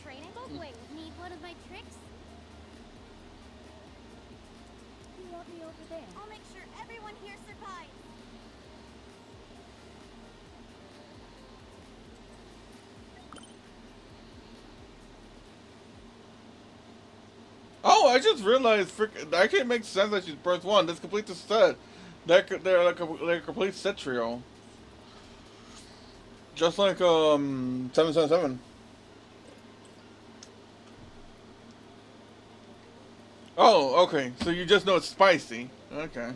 training? Both wings. Need one of my tricks? You want me over there? I'll make sure everyone here survives. Oh, I just realized, that can't make sense that she's birth one. This completes the set. They're like a complete set trio. Just like 777. Oh, okay. So you just know it's spicy. Okay.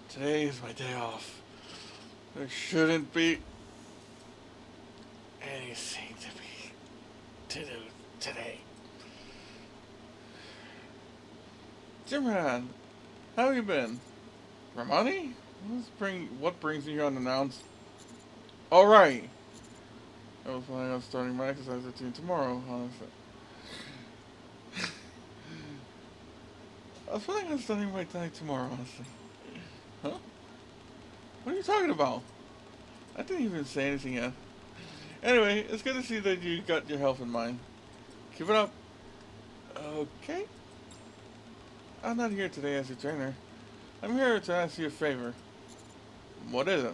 Today is my day off. There shouldn't be anything to do today. Jimran, how have you been? Ramani? What brings you here unannounced? Alright. I was planning on starting my exercise routine tomorrow, honestly. I was planning on starting my diet tomorrow, honestly. Huh? What are you talking about? I didn't even say anything yet. Anyway, it's good to see that you got your health in mind. Keep it up. Okay. I'm not here today as your trainer. I'm here to ask you a favor. What is it?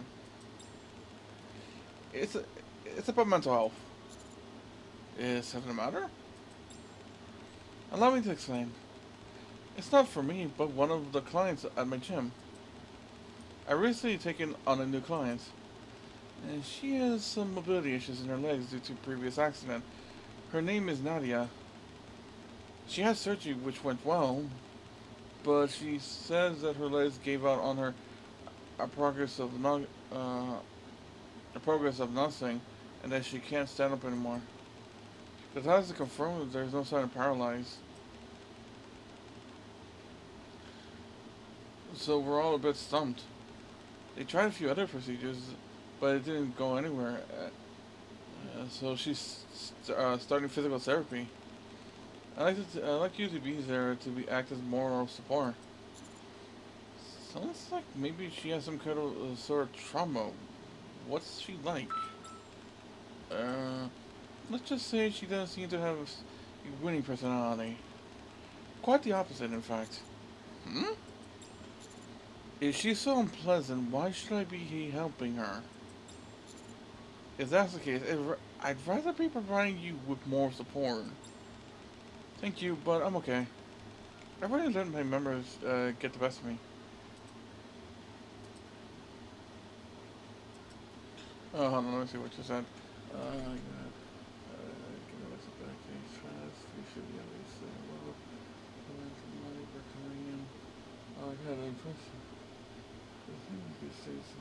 It's a, it's about mental health. Is something the matter? Allow me to explain. It's not for me, but one of the clients at my gym. I recently taken on a new client, and she has some mobility issues in her legs due to a previous accident. Her name is Nadia. She had surgery which went well, but she says that her legs gave out on her a progress of nothing, and that she can't stand up anymore. The doctors confirm that there's no sign of paralyzed. So we're all a bit stumped. They tried a few other procedures, but it didn't go anywhere. So she's starting physical therapy. I'd like you to be there to act as moral support. Sounds like maybe she has some kind of sort of trauma. What's she like? Let's just say she doesn't seem to have a winning personality. Quite the opposite, in fact. Hmm? If she's so unpleasant, why should I be helping her? If that's the case, I'd rather be providing you with more support. Thank you, but I'm okay. I've already let my members get the best of me. Oh, hold on, let me see what you said. Give me a back things fast. You should be able to say, well, money for coming in. Oh, I got an impression. I think you could say so.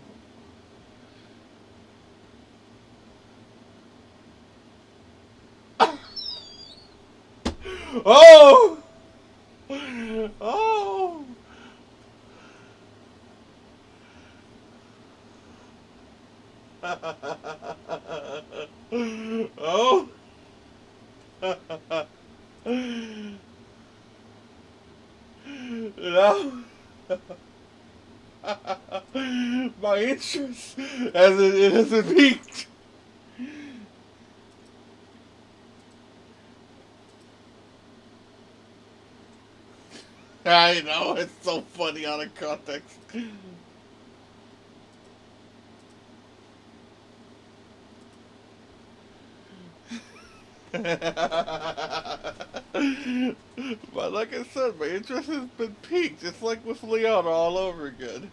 Oh! Oh! Oh! No! My interest it hasn't peaked. I know, it's so funny out of context. But like I said, my interest has been peaked. It's like with Leona all over again.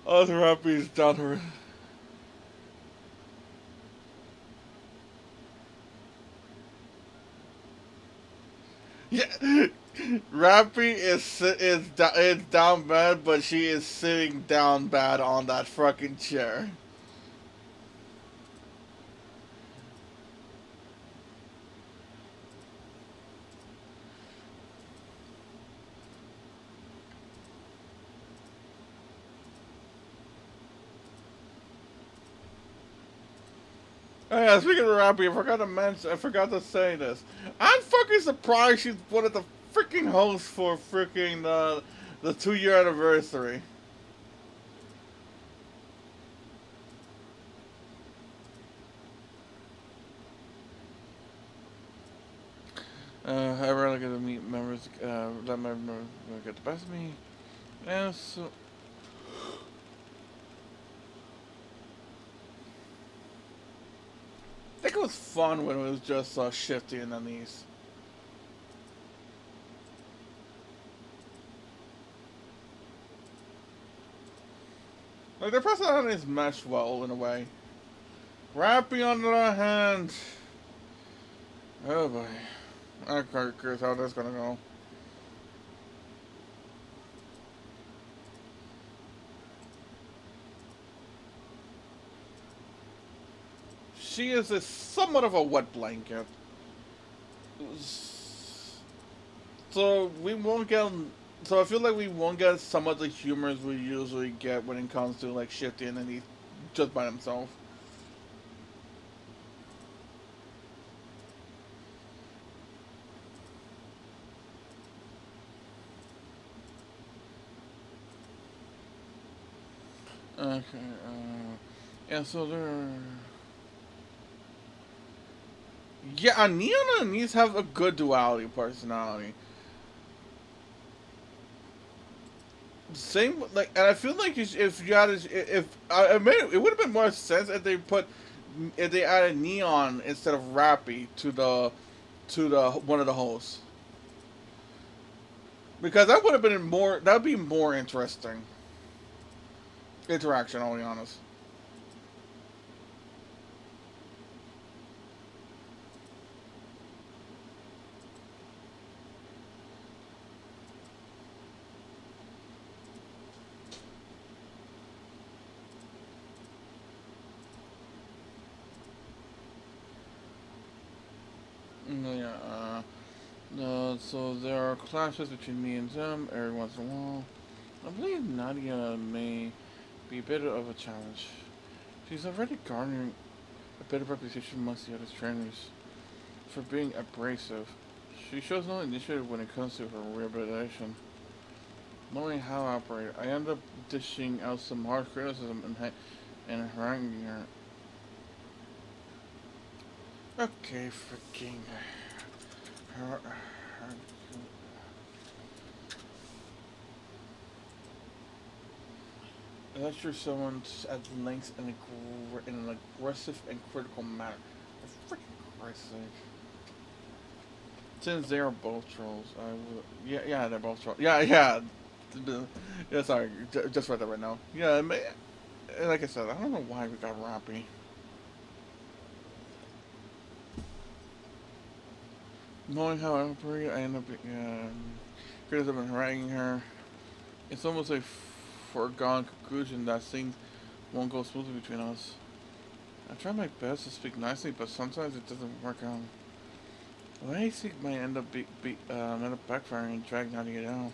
Other Rappy's done her. Yeah, Rappy is down bad, but she is sitting down bad on that fucking chair. Oh yeah, speaking of Rappy, I forgot to say this. I'm fucking surprised she's one of the freaking hosts for freaking the 2 year anniversary. I rarely get to meet members that members get the best of me. And so I think it was fun when it was just Shifty and Anise. Like their personalities mesh well in a way. Rappy on the other hand, oh boy, I'm curious how that's gonna go. She is a somewhat of a wet blanket, so we won't get. So I feel like we won't get some of the humors we usually get when it comes to like Shifty and Anise just by themselves. Okay. Yeah. So there. Yeah, Neon and Anise have a good duality personality. Same, like, and I feel like if you had, if it made it would have been more sense if they added Neon instead of Rappy to the one of the hosts, because that would have been more, that'd be more interesting interaction. I'll be honest. Yeah. So there are clashes between me and them every once in a while. I believe Nadia may be a bit of a challenge. She's already garnering a bit of reputation amongst the other trainers for being abrasive. She shows no initiative when it comes to her rehabilitation. Knowing how I operate, I end up dishing out some harsh criticism and haranguing her. Okay, freaking. Her, lecture someone at length in an aggressive and critical manner. For freaking Christ's sake. Since they are both trolls, I would. Yeah, yeah, they're both trolls. Yeah, yeah. Yeah, sorry, just read that right now. Yeah, like I said, I don't know why we got Rappy. Knowing how I operate, I end up criticism and haranguing her. It's almost a foregone conclusion that things won't go smoothly between us. I try my best to speak nicely, but sometimes it doesn't work out. What I think might end up backfiring and dragging Nadia down.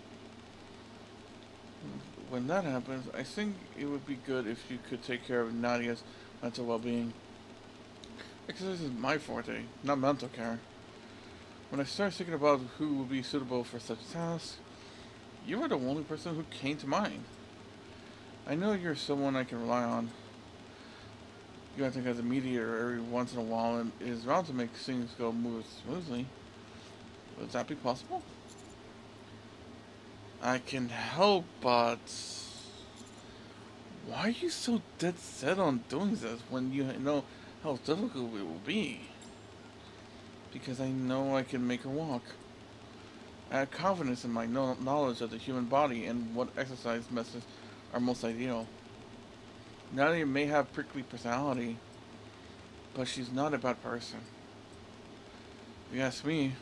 When that happens, I think it would be good if you could take care of Nadia's mental well-being. Because this is my forte, not mental care. When I started thinking about who would be suitable for such tasks, you were the only person who came to mind. I know you're someone I can rely on. You acting as a mediator every once in a while and is bound to make things go move smoothly. Would that be possible? I can help, but why are you so dead set on doing this when you know how difficult it will be? Because I know I can make her walk. I have confidence in my knowledge of the human body and what exercise methods are most ideal. Nadia may have prickly personality, but she's not a bad person. If you ask me,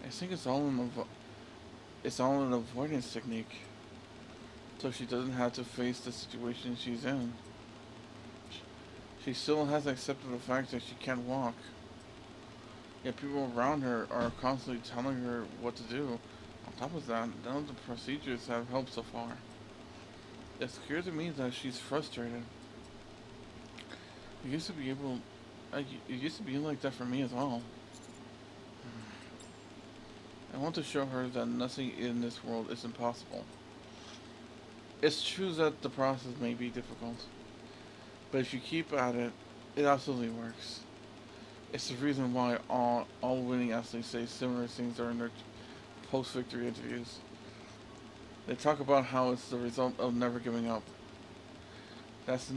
I think it's all an avoidance technique, so she doesn't have to face the situation she's in. She still has accepted the fact that she can't walk. Yet people around her are constantly telling her what to do. On top of that, none of the procedures have helped so far. It's clear to me that she's frustrated. We used to be able it used to be like that for me as well. I want to show her that nothing in this world is impossible. It's true that the process may be difficult, but if you keep at it, it absolutely works. It's the reason why all winning athletes say similar things during their post-victory interviews. They talk about how it's the result of never giving up. That's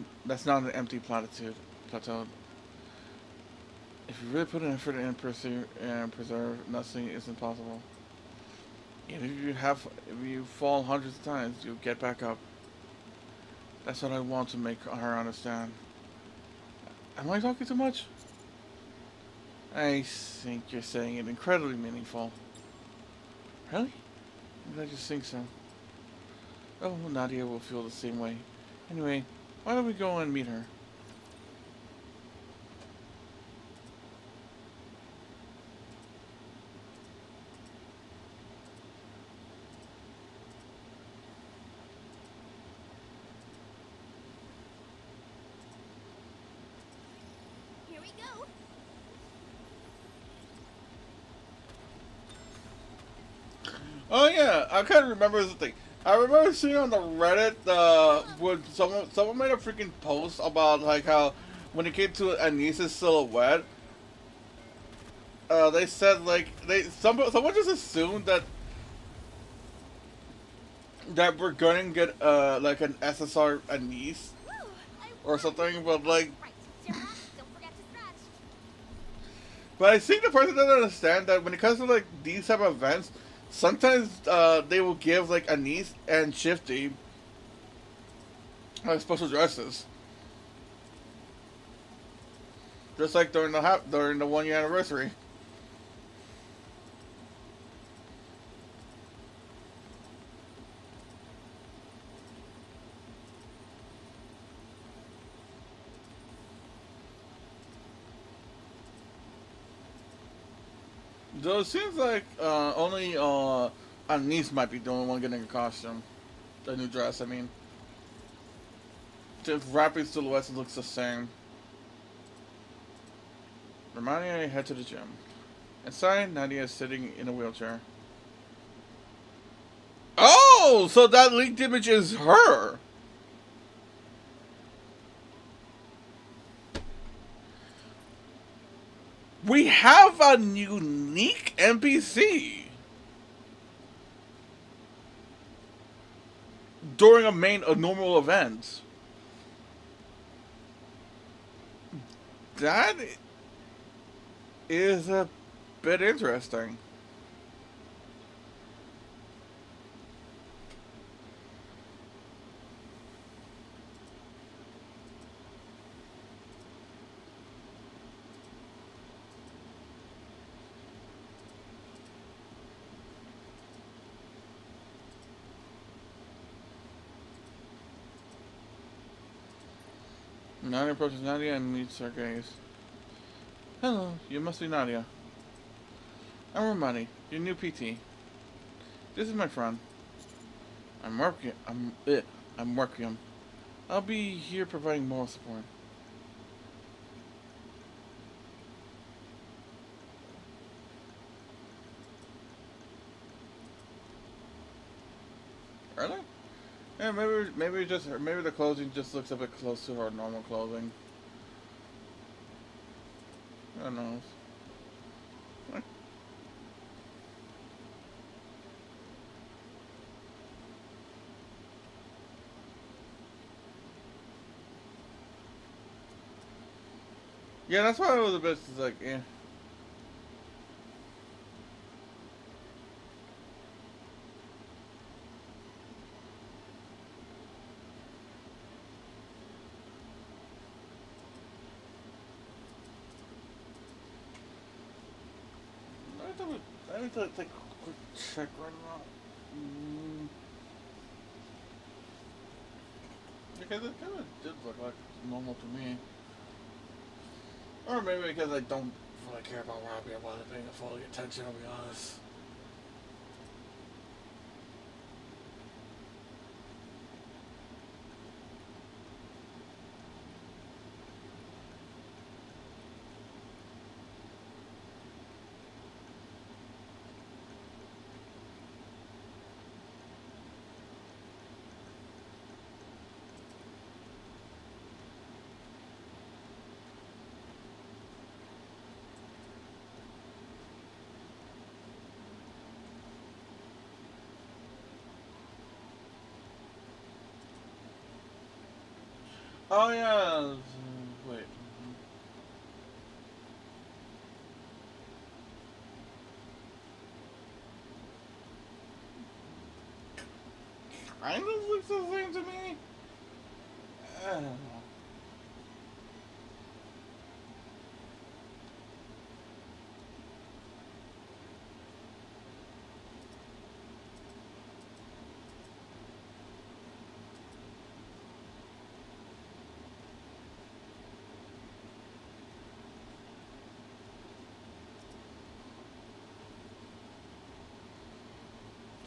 not an empty platitude. Plateau. If you really put an effort in and preserve, nothing is impossible. And if you fall hundreds of times, you'll get back up. That's what I want to make her understand. Am I talking too much? I think you're saying it incredibly meaningful. Really? I just think so. Oh, Nadia will feel the same way. Anyway, why don't we go and meet her? Here we go. Oh yeah, I kind of remember the thing. I remember seeing on the Reddit when someone made a freaking post about like how when it came to Anis's silhouette, they said like someone just assumed that we're gonna get like an SSR Anis Woo! I or won! something, but like, Right, Tara, don't forget to stretch. but I think the person doesn't understand that when it comes to like these type of events, sometimes they will give like Anis and Shifty special dresses. Just like during the 1 year anniversary. Though it seems like only Anise might be the only one getting a costume, a new dress. I mean, since Rapid silhouettes looks the same. Reminding I head to the gym. Inside, Nadia is sitting in a wheelchair. Oh, so that leaked image is her. We have a unique NPC during a normal event. That is a bit interesting. Nadia approaches Nadia and meets her gaze. Hello, you must be Nadia. I'm Romani, your new PT. This is my friend. I'm working. I'm working. I'll be here providing moral support. Really? Yeah, maybe the clothing just looks a bit close to her normal clothing. Who knows? Yeah, that's why I was a bit like, eh. Let me take a quick check right now. Because it kind of did look like normal to me. Or maybe because I don't really care about Robbie or about it paying full attention, I'll be honest. Oh yeah. Wait. Kind of looks the same to me. I don't know.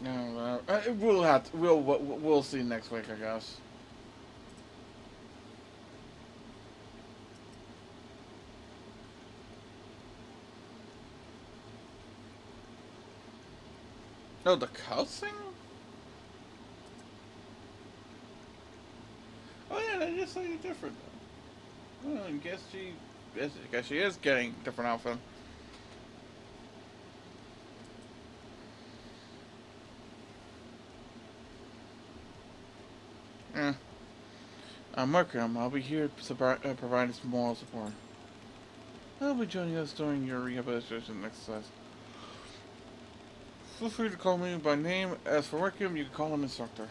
No, we'll have to, we'll see next week, I guess. No, the cussing? Oh yeah, they just say different. Well, I guess she is getting different outfit. Eh. Markham, I'll be here providing some moral support. I'll be joining us during your rehabilitation exercise. Feel free to call me by name. As for Markham, you can call him Instructor.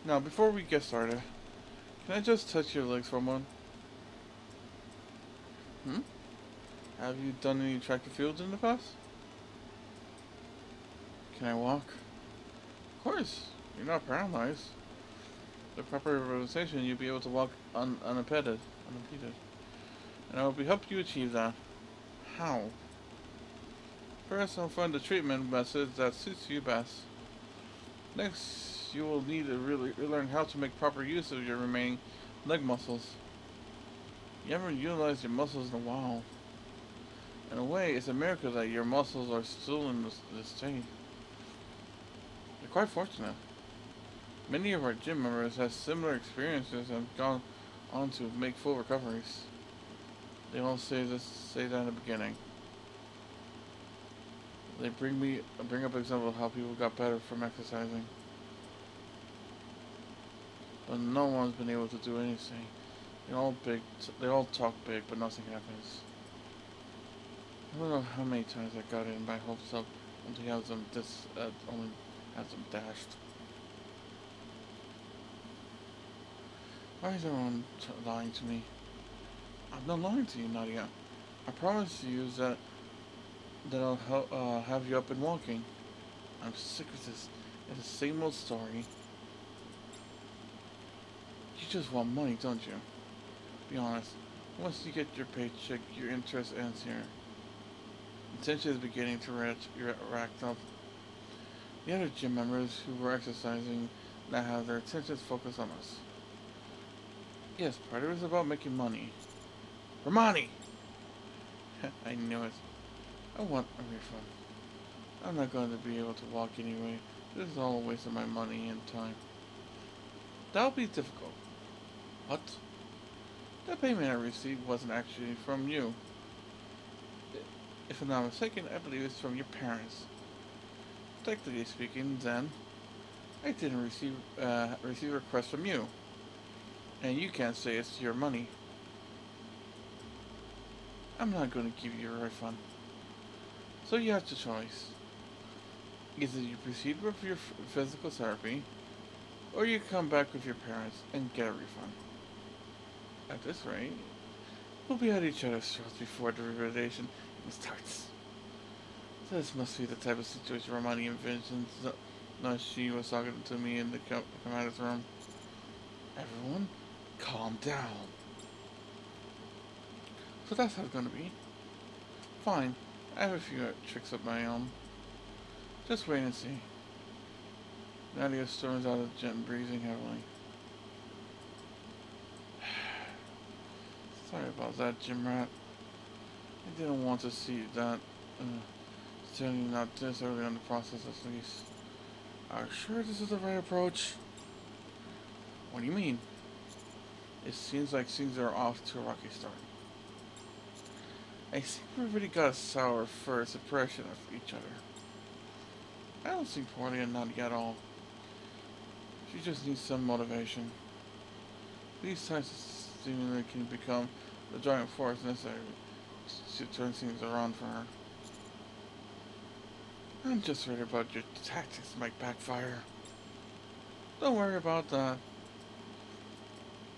Now, before we get started, can I just touch your legs for a moment? Hmm? Have you done any track and fields in the past? Can I walk? Of course. You're not paralyzed. With proper rehabilitation, you'll be able to walk unimpeded. And I will be helping you achieve that. How? First, I'll find the treatment method that suits you best. Next, you will need to really learn how to make proper use of your remaining leg muscles. You haven't utilized your muscles in a while. In a way, it's a miracle that your muscles are still in this state. You're quite fortunate. Many of our gym members have similar experiences and have gone on to make full recoveries. They all say that in the beginning. They bring up example of how people got better from exercising. But no one's been able to do anything. They all talk big, but nothing happens. I don't know how many times I got in my hopes up only has them dashed. Why is everyone lying to me? I'm not lying to you, Nadia. I promise you that I'll have you up and walking. I'm sick of this. It's the same old story. You just want money, don't you? Be honest. Once you get your paycheck, your interest ends here. The tension is beginning to rack up. The other gym members who were exercising now have their attentions focused on us. Yes, part of it is about making money. Romani! I knew it. I want a refund. I'm not going to be able to walk anyway. This is all a waste of my money and time. That'll be difficult. What? That payment I received wasn't actually from you. If I'm not mistaken, I believe it's from your parents. Technically speaking, then, I didn't receive a request from you. And you can't say it's your money. I'm not going to give you a refund. So you have the choice. Either you proceed with your physical therapy, or you come back with your parents and get a refund. At this rate, we'll be at each other's throats before the rehabilitation even starts. This must be the type of situation Romani envisions. No, she was talking to me in the commander's room. Everyone, calm down. So that's how it's gonna be. Fine, I have a few tricks of my own. Just wait and see. Nadia storms out of the gym, breathing heavily. Sorry about that, gym rat. I didn't want to see that. Certainly not this early in the process, at least. Are you sure this is the right approach? What do you mean? It seems like things are off to a rocky start. I think we really got a sour first impression of each other. I don't think poorly of Nadia at all. She just needs some motivation. These types seemingly can become the driving force necessary to turn things around for her. I'm just worried about your tactics might backfire. Don't worry about that.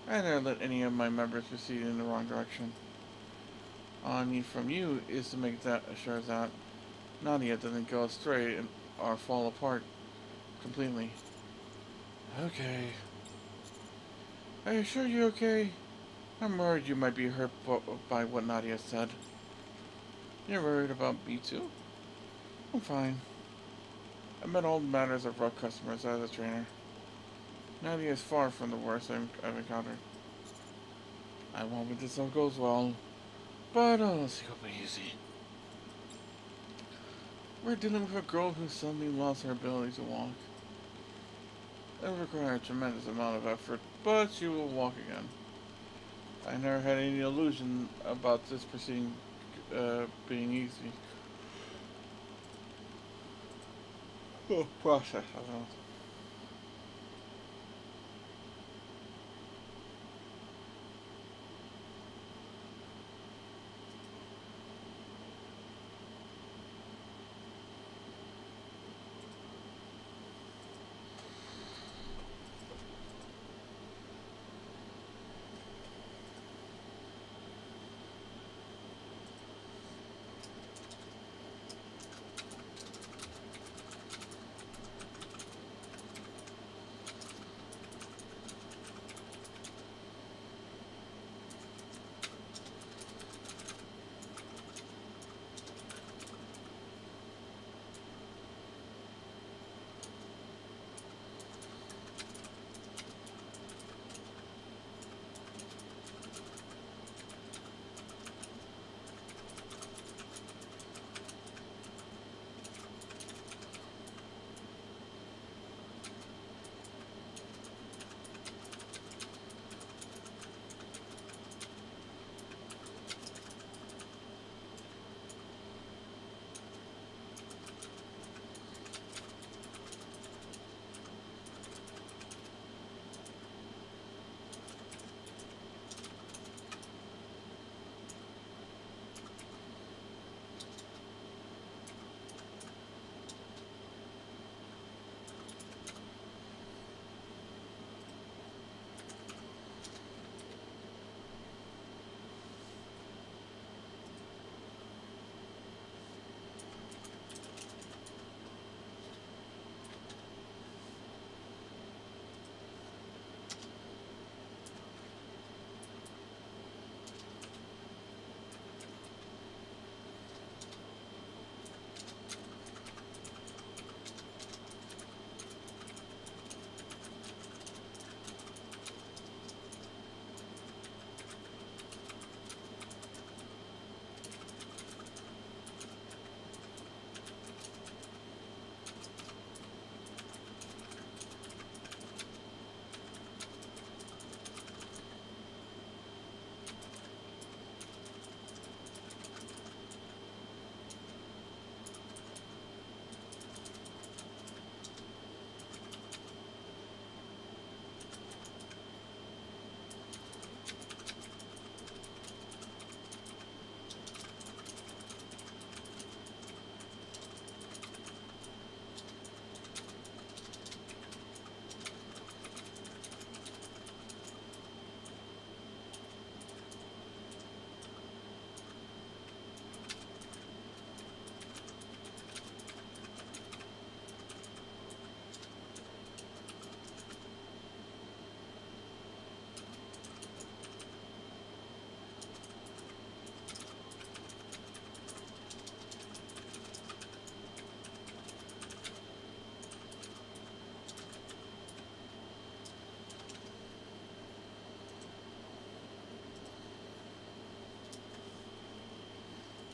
I never let any of my members proceed in the wrong direction. All I need from you is to make that sure that Nadia doesn't go astray or fall apart completely. Okay. Are you sure you're okay? I'm worried you might be hurt by what Nadia said. You're worried about me too? I'm fine. I met all matters of rough customers as a trainer. Nadia is far from the worst I've encountered. I hope this all goes well, but let's go easy. We're dealing with a girl who suddenly lost her ability to walk. It required a tremendous amount of effort, but she will walk again. I never had any illusion about this proceeding being easy. Oh, process, I don't know.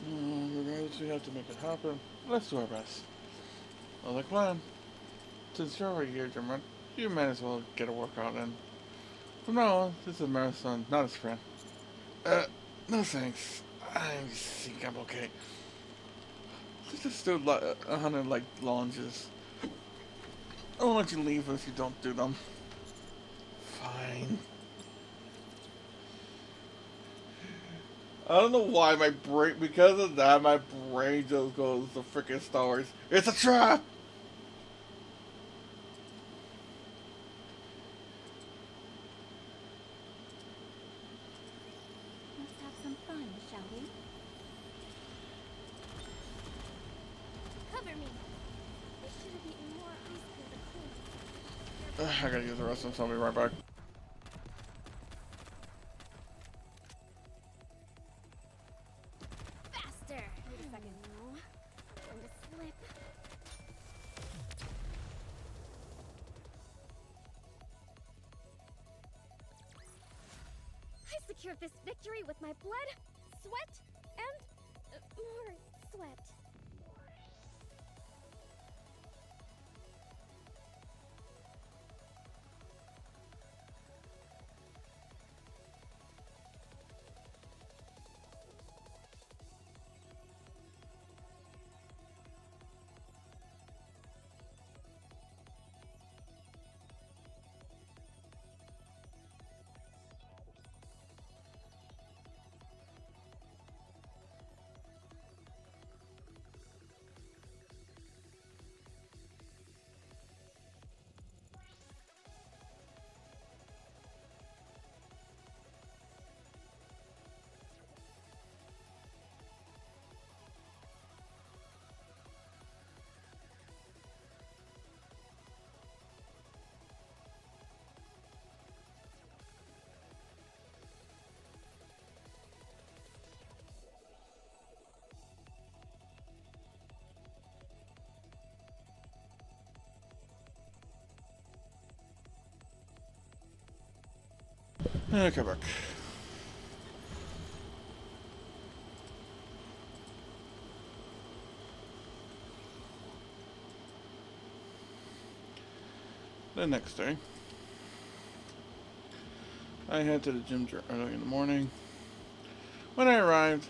Regardless, we have to make it happen. Let's do our best. Well, like plan. Since you're already here, German, you might as well get a workout in. From now on, this is a marathon, not a sprint. Uh, no thanks. I think I'm okay. Let's just do 100 like lunges. I won't let you leave if you don't do them. Fine. I don't know why my brain, because of that, my brain just goes to freaking Star Wars. It's a trap! Let's have some fun, shall we? Cover me. I should have eaten more ice cream to cool. I gotta use the restroom, so I'll be right back. Faster! Wait a second. No. Time to slip. I secured this victory with my blood, sweat, and more sweat. Okay, back. The next day, I head to the gym early in the morning. When I arrived,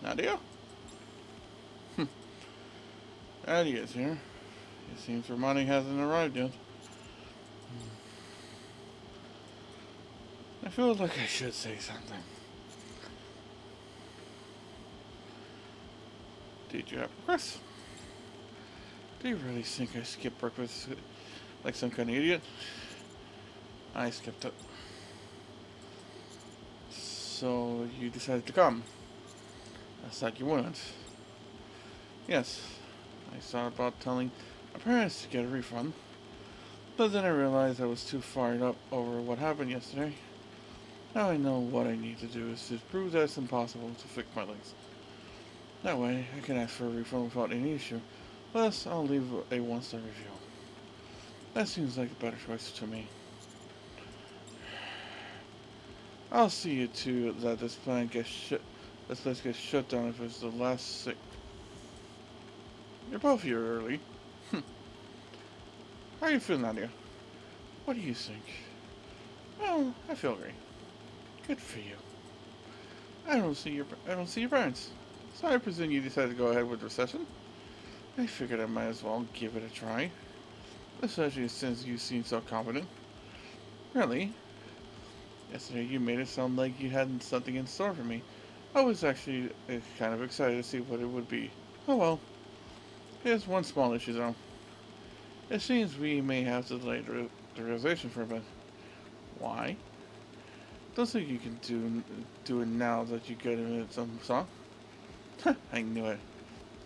Nadia? Nadia's here. It seems her money hasn't arrived yet. I feel like I should say something. Did you have breakfast? Do you really think I skipped breakfast like some kind of idiot? I skipped it. So you decided to come. I thought you wouldn't. Yes, I thought about telling my parents to get a refund, but then I realized I was too fired up over what happened yesterday. Now I know what I need to do is to prove that it's impossible to fix my legs. That way, I can ask for a refund without any issue. Plus, I'll leave a one-star review. That seems like a better choice to me. I'll see to that this place gets shut down if it's the last sick. You're both here early. How are you feeling, Nadia? What do you think? Well, I feel great. Good for you. I don't see your parents. So I presume you decided to go ahead with the session? I figured I might as well give it a try. Especially since you seem so confident. Really? Yesterday you made it sound like you had something in store for me. I was actually kind of excited to see what it would be. Oh well. Here's one small issue though. It seems we may have to delay the realization for a bit. Why? Don't think you can do it now that you get in some song. I knew it.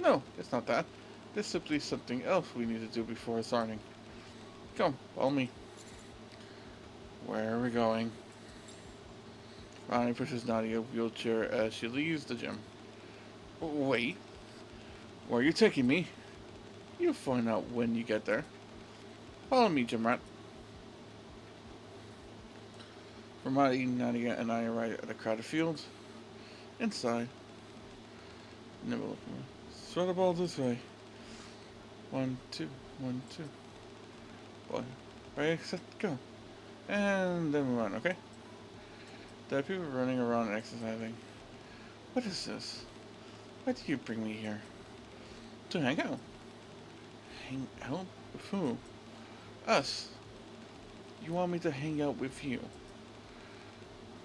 No, it's not that. There's simply something else we need to do before starting. Come, follow me. Where are we going? Ronnie pushes Nadia a wheelchair as she leaves the gym. Wait. Where are you taking me? You'll find out when you get there. Follow me, gym rat. Ramadi, Nadia, and I arrive at a crowded field. Inside. Never look more. Throw the ball this way. 1, 2, 1, 2. One. Ready, set, go. And then we run, okay? There are people running around and exercising. What is this? Why did you bring me here? To hang out. Hang out? With who? Us. You want me to hang out with you?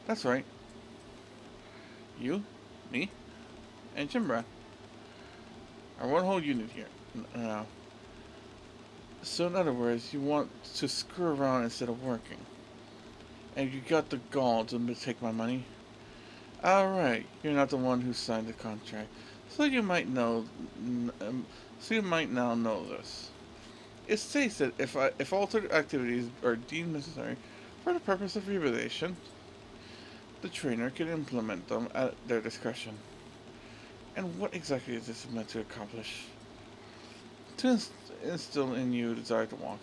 That's right. You, me, and Jimbra are one whole unit here. Now, so in other words, you want to screw around instead of working. And you got the gall to take my money? Alright, you're not the one who signed the contract. So you might know, so you might now know this. It states that if altered activities are deemed necessary for the purpose of rehabilitation, the trainer can implement them at their discretion. And what exactly is this meant to accomplish? To instill in you a desire to walk.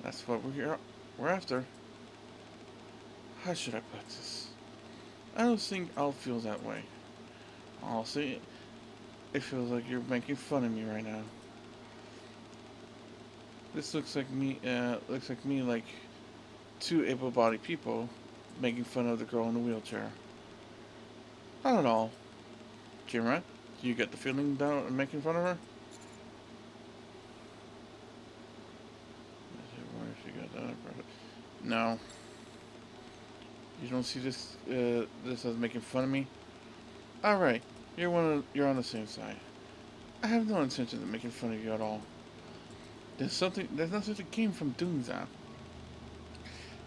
That's what we're after. How should I put this? I don't think I'll feel that way. Honestly, it feels like you're making fun of me right now. This looks like me like two able-bodied people making fun of the girl in the wheelchair. Not at all. Jimra, do you get the feeling that I'm making fun of her? No. You don't see this as making fun of me? Alright, you're on the same side. I have no intention of making fun of you at all. There's nothing that came from doing that.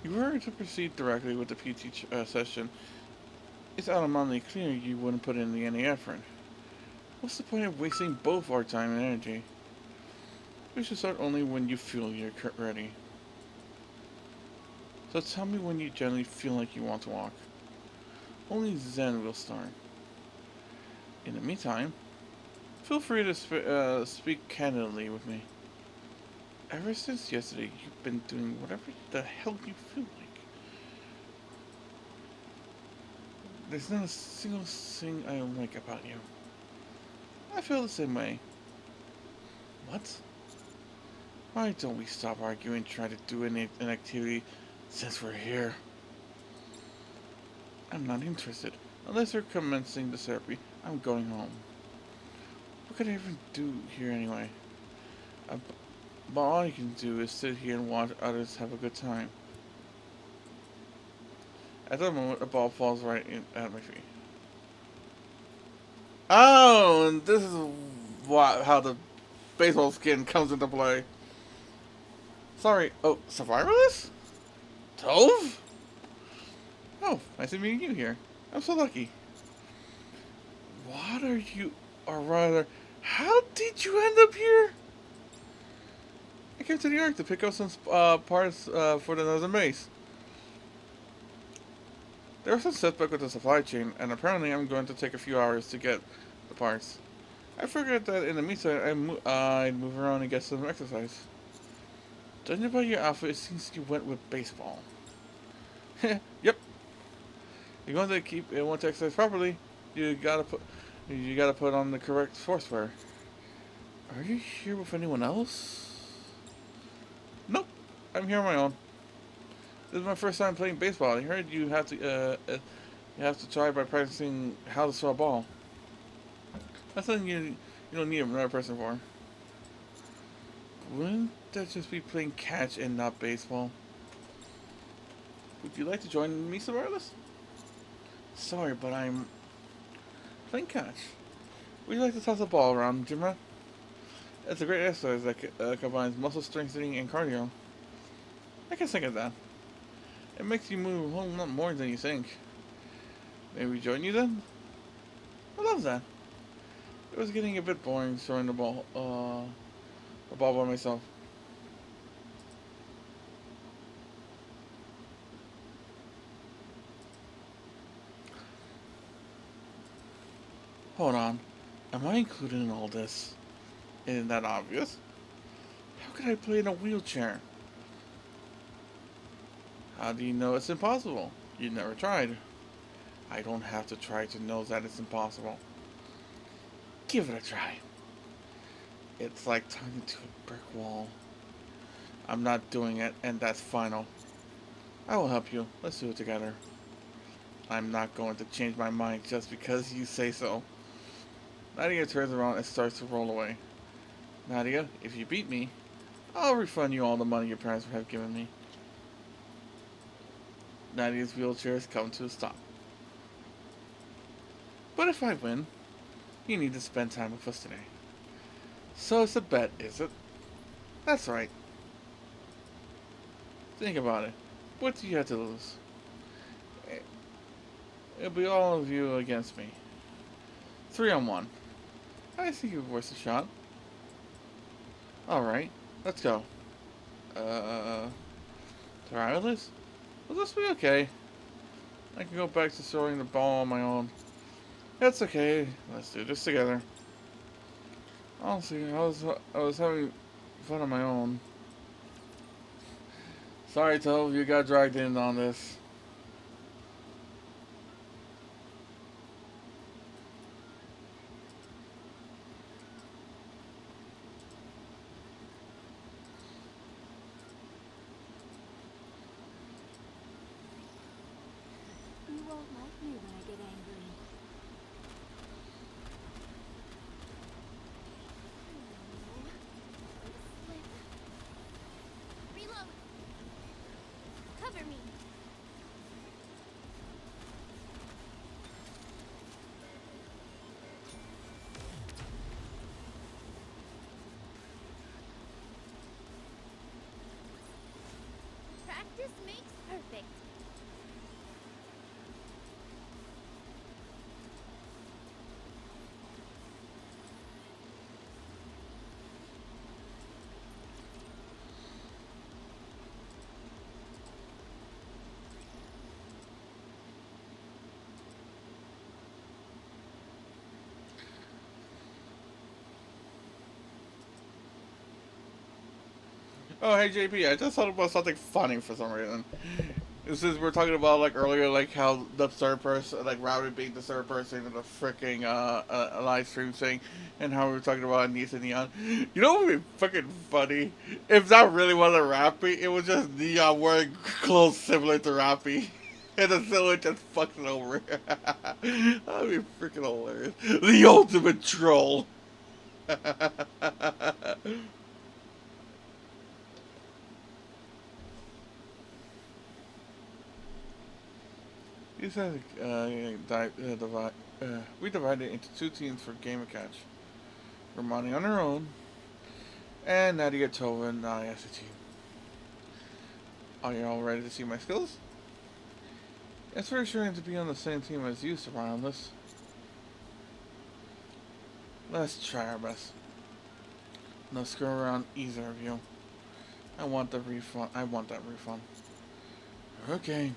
If you were to proceed directly with the PT session, it's automatically clear you wouldn't put in any effort. What's the point of wasting both our time and energy? We should start only when you feel you're ready. So tell me when you generally feel like you want to walk. Only then we'll start. In the meantime, feel free to speak candidly with me. Ever since yesterday, you've been doing whatever the hell you feel like. There's not a single thing I don't like about you. I feel the same way. What? Why don't we stop arguing and try to do an activity since we're here? I'm not interested. Unless you're commencing the therapy, I'm going home. What could I even do here anyway? But all you can do is sit here and watch others have a good time. At that moment, a ball falls right at my feet. Oh, and this is how the baseball skin comes into play. Sorry. Oh, survivalist? Tove? Oh, nice to meet you here. I'm so lucky. What are you, or rather, how did you end up here? I came to New York to pick up some parts for the Northern Base. There was some setback with the supply chain, and apparently I'm going to take a few hours to get the parts. I figured that in the meantime I'd move around and get some exercise. Judging by your outfit, it seems you went with baseball. Yep. You're going to want to exercise properly. You gotta put on the correct sportswear. Are you here with anyone else? Nope. I'm here on my own. This is my first time playing baseball. I heard you have to try by practicing how to throw a ball. That's something you don't need another person for. Wouldn't that just be playing catch and not baseball? Would you like to join me, Savaris? Sorry, but I'm playing catch. Would you like to toss a ball around, Jimra? It's a great exercise that combines muscle strengthening and cardio. I can think of that. It makes you move a whole lot more than you think. Maybe join you then? I love that. It was getting a bit boring throwing the ball by myself. Hold on. Am I included in all this? Isn't that obvious? How could I play in a wheelchair? How do you know it's impossible? You never tried. I don't have to try to know that it's impossible. Give it a try. It's like talking to a brick wall. I'm not doing it, and that's final. I will help you. Let's do it together. I'm not going to change my mind just because you say so. Nadia turns around and starts to roll away. Nadia, if you beat me, I'll refund you all the money your parents have given me. Nadia's wheelchair has come to a stop. But if I win, you need to spend time with us today. So it's a bet, is it? That's right. Think about it. What do you have to lose? It'll be all of you against me. 3-on-1. I think you're worth a shot. Alright, let's go. Tireless? Will this be okay? I can go back to throwing the ball on my own. That's okay. Let's do this together. Honestly, I was having fun on my own. Sorry, Tove, you got dragged in on this. You won't like me when I get angry. Slip. Reload. Cover me. Practice makes perfect. Oh, hey JP, I just thought about something funny for some reason. Since we're talking about like earlier, like how the third person, like Rabbit being the third person in the freaking live stream thing, and how we were talking about Anissa Neon. You know what would be fucking funny? If that really wasn't Rappy, it was just Neon wearing clothes similar to Rappy. And the silhouette just fucking over. That'd be freaking hilarious. The ultimate troll. These are we divided into two teams for Game of Catch. Romani on her own, and Nadia Tova and I as a team. Are you all ready to see my skills? It's reassuring to be on the same team as you, Surroundless. Let's try our best. No screw around either of you. I want the refund. I want that refund. Okay.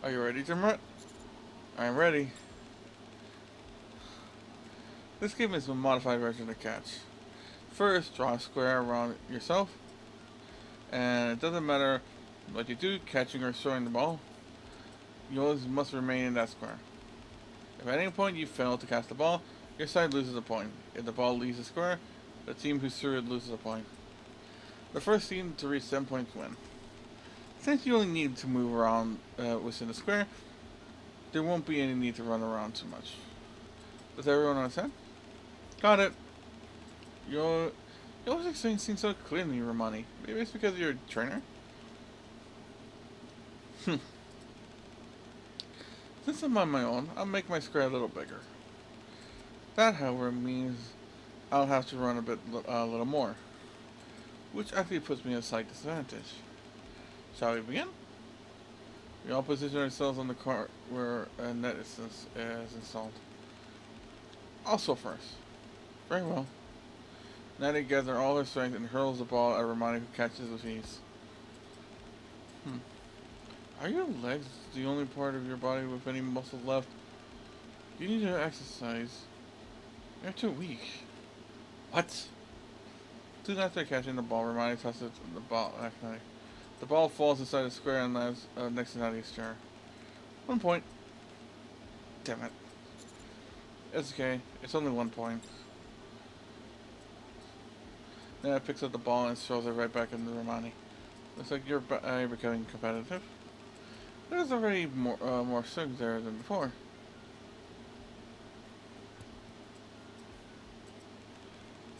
Are you ready, Jimret? I'm ready. This game is a modified version of Catch. First, draw a square around yourself. And it doesn't matter what you do, catching or throwing the ball. You always must remain in that square. If at any point you fail to catch the ball, your side loses a point. If the ball leaves the square, the team who threw it loses a point. The first team to reach 7 points win. Since you only need to move around within the square, there won't be any need to run around too much. Does everyone understand? Got it. You always explain things so clearly, Romani. Maybe it's because you're a trainer? Since I'm on my own, I'll make my square a little bigger. That, however, means I'll have to run a little more, which actually puts me at a slight disadvantage. Shall we begin? We all position ourselves on the cart where a net is installed. Also first. Very well. Natty gathers all her strength and hurls the ball at Romani, who catches with ease. Are your legs the only part of your body with any muscles left? You need to exercise. You're too weak. What? Soon after catching the ball, Romani tosses the ball at Natty. The ball falls inside the square and lands next to Natty's chair. 1 point. Damn it. It's okay. It's only 1 point. Then picks up the ball and throws it right back into Romani. Looks like you're becoming competitive. There's already more swings there than before.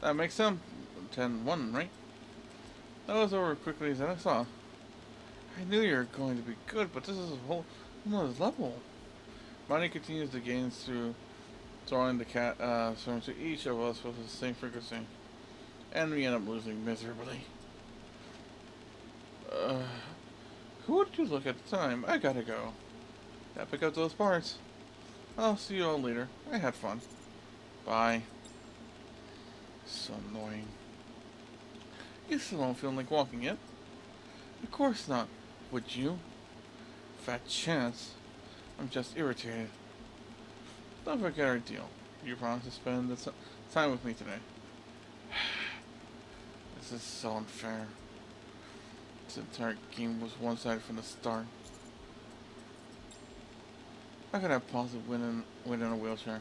That makes them 10-1, right? That was over quickly as I saw. I knew you were going to be good, but this is a whole another level. Money continues to gain through throwing the cat storm to each of us with the same frequency, and we end up losing miserably. Uh, who would you look at the time? I gotta go. Gotta pick up those parts. I'll see you all later. I had fun. Bye. So annoying. You still don't feel like walking yet? Of course not. Would you? Fat chance. I'm just irritated. Don't forget our deal. You promised to spend the time with me today. This is so unfair. This entire game was one-sided from the start. How could I possibly win in a wheelchair?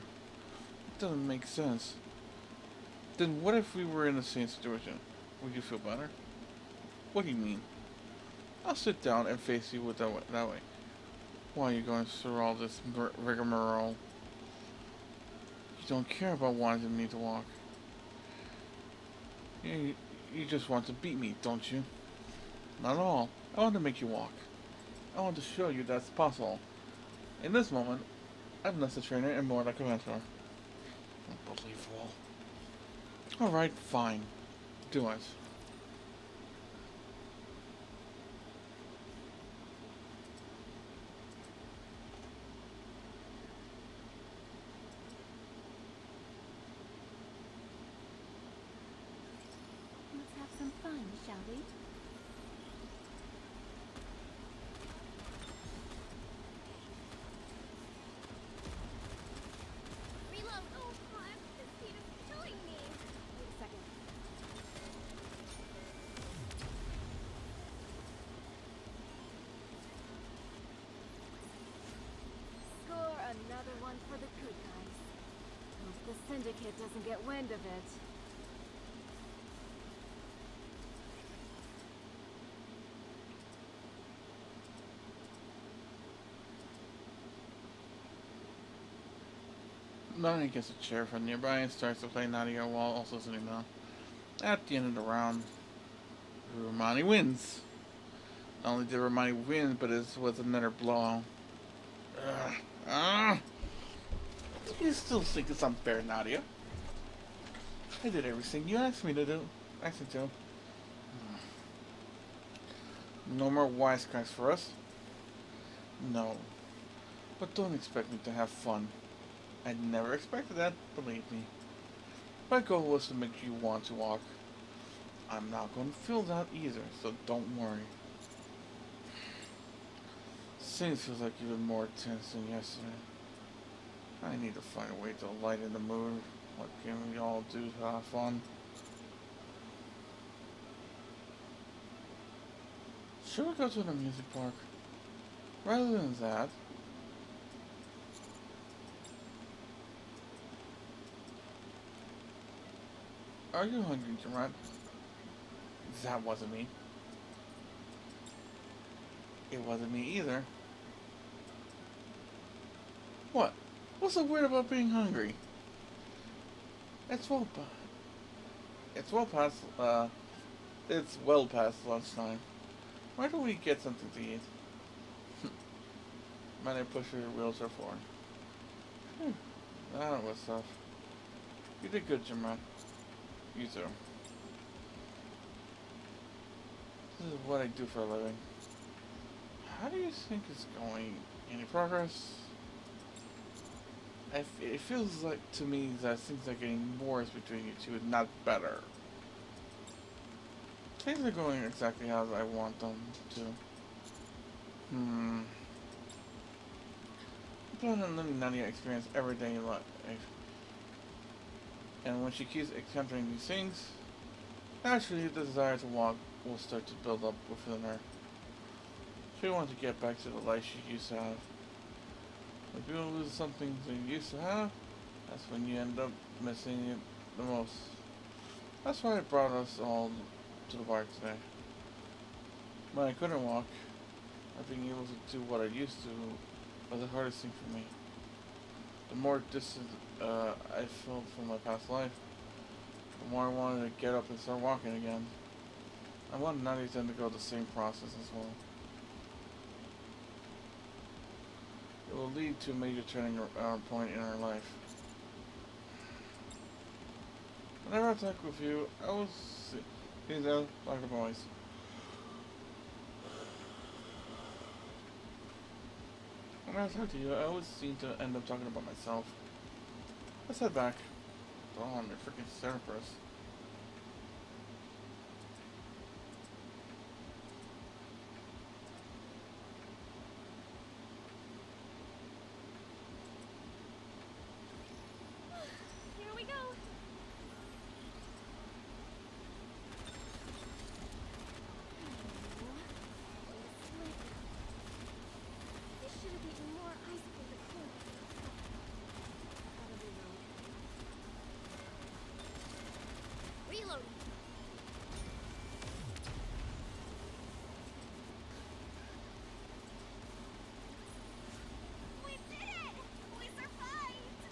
It doesn't make sense. Then what if we were in the same situation? Would you feel better? What do you mean? I'll sit down and face you with that way. Why are you going through all this rigmarole? You don't care about wanting me to walk. You just want to beat me, don't you? Not at all. I want to make you walk. I want to show you that's possible. In this moment, I'm less a trainer and more like a mentor. Unbelievable. Alright, fine. Do it. Let's have some fun, shall we? Reload! Oh god, this heat is killing me! Wait a second. Score another one for the good guys. Hope the Syndicate doesn't get wind of it. Melanie gets a chair from nearby and starts to play Nadia while also sitting down. At the end of the round, Romani wins. Not only did Romani win, but it was another blowout. You still think it's unfair, Nadia? I did everything you asked me to do. Asked me to. No more wisecracks for us. No. But don't expect me to have fun. I never expected that, believe me. My goal was to make you want to walk. I'm not going to feel that either, so don't worry. Things feels like even more tense than yesterday. I need to find a way to lighten the mood. What can we all do to have fun? Should we go to the music park? Rather than that, are you hungry, Jamrat? That wasn't me. It wasn't me either. What? What's so weird about being hungry? It's well, it's well past, it's well past lunchtime. Why don't we get something to eat? Might I push your wheelchair forward? That was tough. You did good, Jamrat. You too. This is what I do for a living. How do you think it's going? Any progress? It feels like to me that things are getting worse between you two, not better. Things are going exactly as I want them to. I plan on letting Nadia experience everyday life. And when she keeps encountering these things, naturally the desire to walk will start to build up within her. She wants to get back to the life she used to have. When people lose something they used to have, that's when you end up missing it the most. That's why it brought us all to the park today. When I couldn't walk, not being able to do what I used to was the hardest thing for me. The more distant I felt from my past life, the more I wanted to get up and start walking again. I wanted Nadia to undergo the same process as well. It will lead to a major turning point in our life. Whenever I talk with you, I will see them like the boys. When I talk to you, I always seem to end up talking about myself. Let's head back. Oh, I'm a freaking Cerberus. Here we go. They should have eaten more ice cream before. Reloading. We did it! We survived!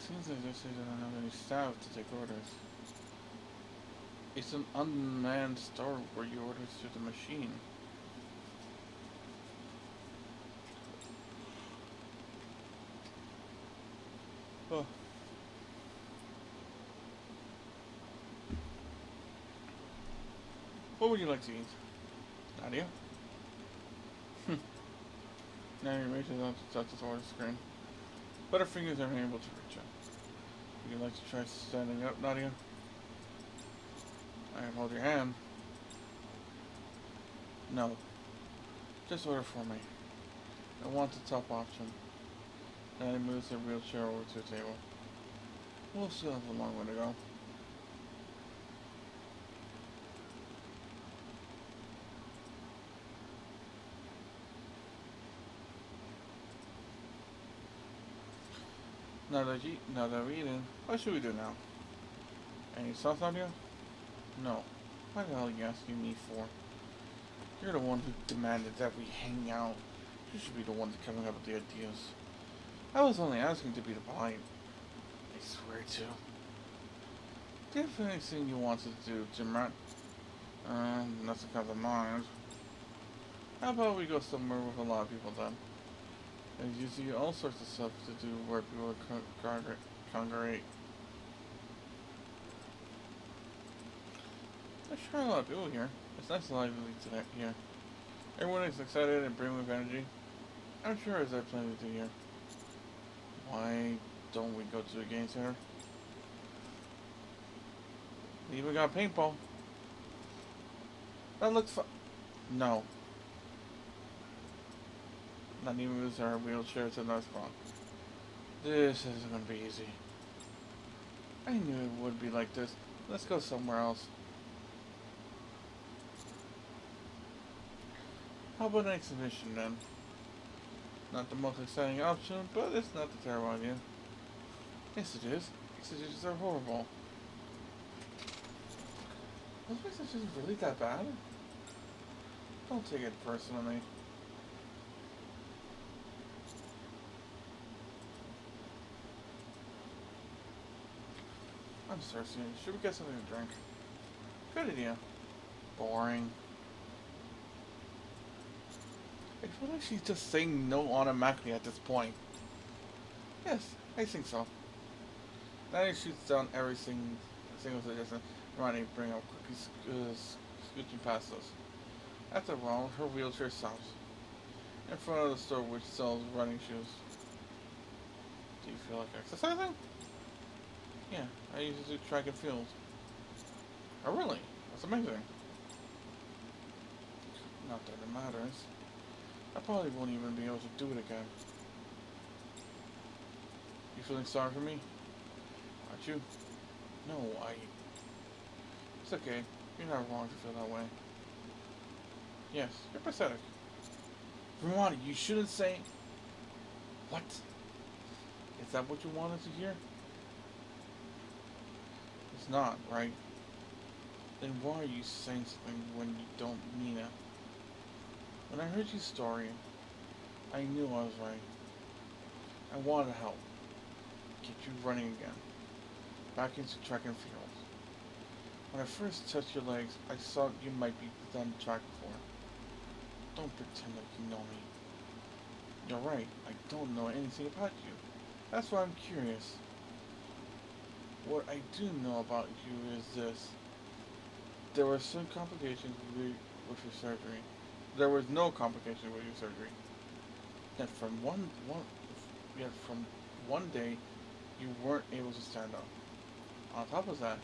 Seems like they say they don't have any staff to take orders. It's an unmanned store where you order through the machine. Oh. What would you like to eat? Nadia? Now you're reaching out to touch the order screen. But her fingers aren't able to reach out. Would you like to try standing up, Nadia? I can hold your hand. No. Just order for me. I want the top option. Nadia moves her wheelchair over to the table. We'll still have a long way to go. Now that we're eating, what should we do now? Any sauce on you? No. What the hell are you asking me for? You're the one who demanded that we hang out. You should be the one coming up with the ideas. I was only asking to be the polite. I swear to. Do you have anything you want to do, Jim Rat? Nothing comes to mind. How about we go somewhere with a lot of people then? There's usually all sorts of stuff to do where people congregate. There's sure a lot of people here. It's nice and lively today here. Everyone is excited and brimming with energy. I'm sure there's plenty to do here. Why don't we go to the game center? We even got paintball. That looks fun. No. Not even use our wheelchair to another spot. This isn't gonna be easy. I knew it would be like this. Let's go somewhere else. How about an exhibition then? Not the most exciting option, but it's not the terrible idea. Yes it is. Exhibitions are horrible. Those exhibitions really that bad? Don't take it personally. I'm thirsty. Should we get something to drink? Good idea. Boring. I feel like she's just saying no automatically at this point. Yes, I think so. Now he shoots down every single suggestion. Ronnie, bring up cookies, scooching past us. After a while, her wheelchair stops. In front of the store which sells running shoes. Do you feel like exercising? Yeah, I usually do track and field. Oh really? That's amazing. Not that it matters. I probably won't even be able to do it again. You feeling sorry for me? Aren't you? No, It's okay. You're not wrong to feel that way. Yes, you're pathetic. Vermont, you shouldn't say... What? Is that what you wanted to hear? It's not, right? Then why are you saying something when you don't mean it? When I heard your story, I knew I was right. I wanted to help, get you running again, back into track and field. When I first touched your legs, I thought you might be done track before. Don't pretend like you know me. You're right, I don't know anything about you. That's why I'm curious. What I do know about you is this. There were some complications with your surgery. There was no complication with your surgery. Yet yet from one day, you weren't able to stand up. On top of that,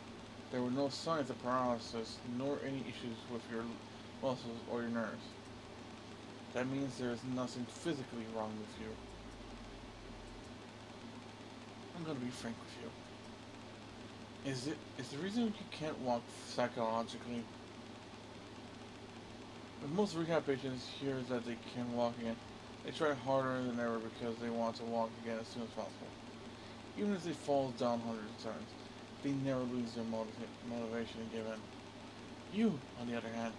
there were no signs of paralysis nor any issues with your muscles or your nerves. That means there is nothing physically wrong with you. I'm gonna be frank with you. Is the reason you can't walk psychologically? With most rehab patients hear that they can walk again, they try harder than ever because they want to walk again as soon as possible. Even if they fall down hundreds of times, they never lose their motivation to give in. You, on the other hand,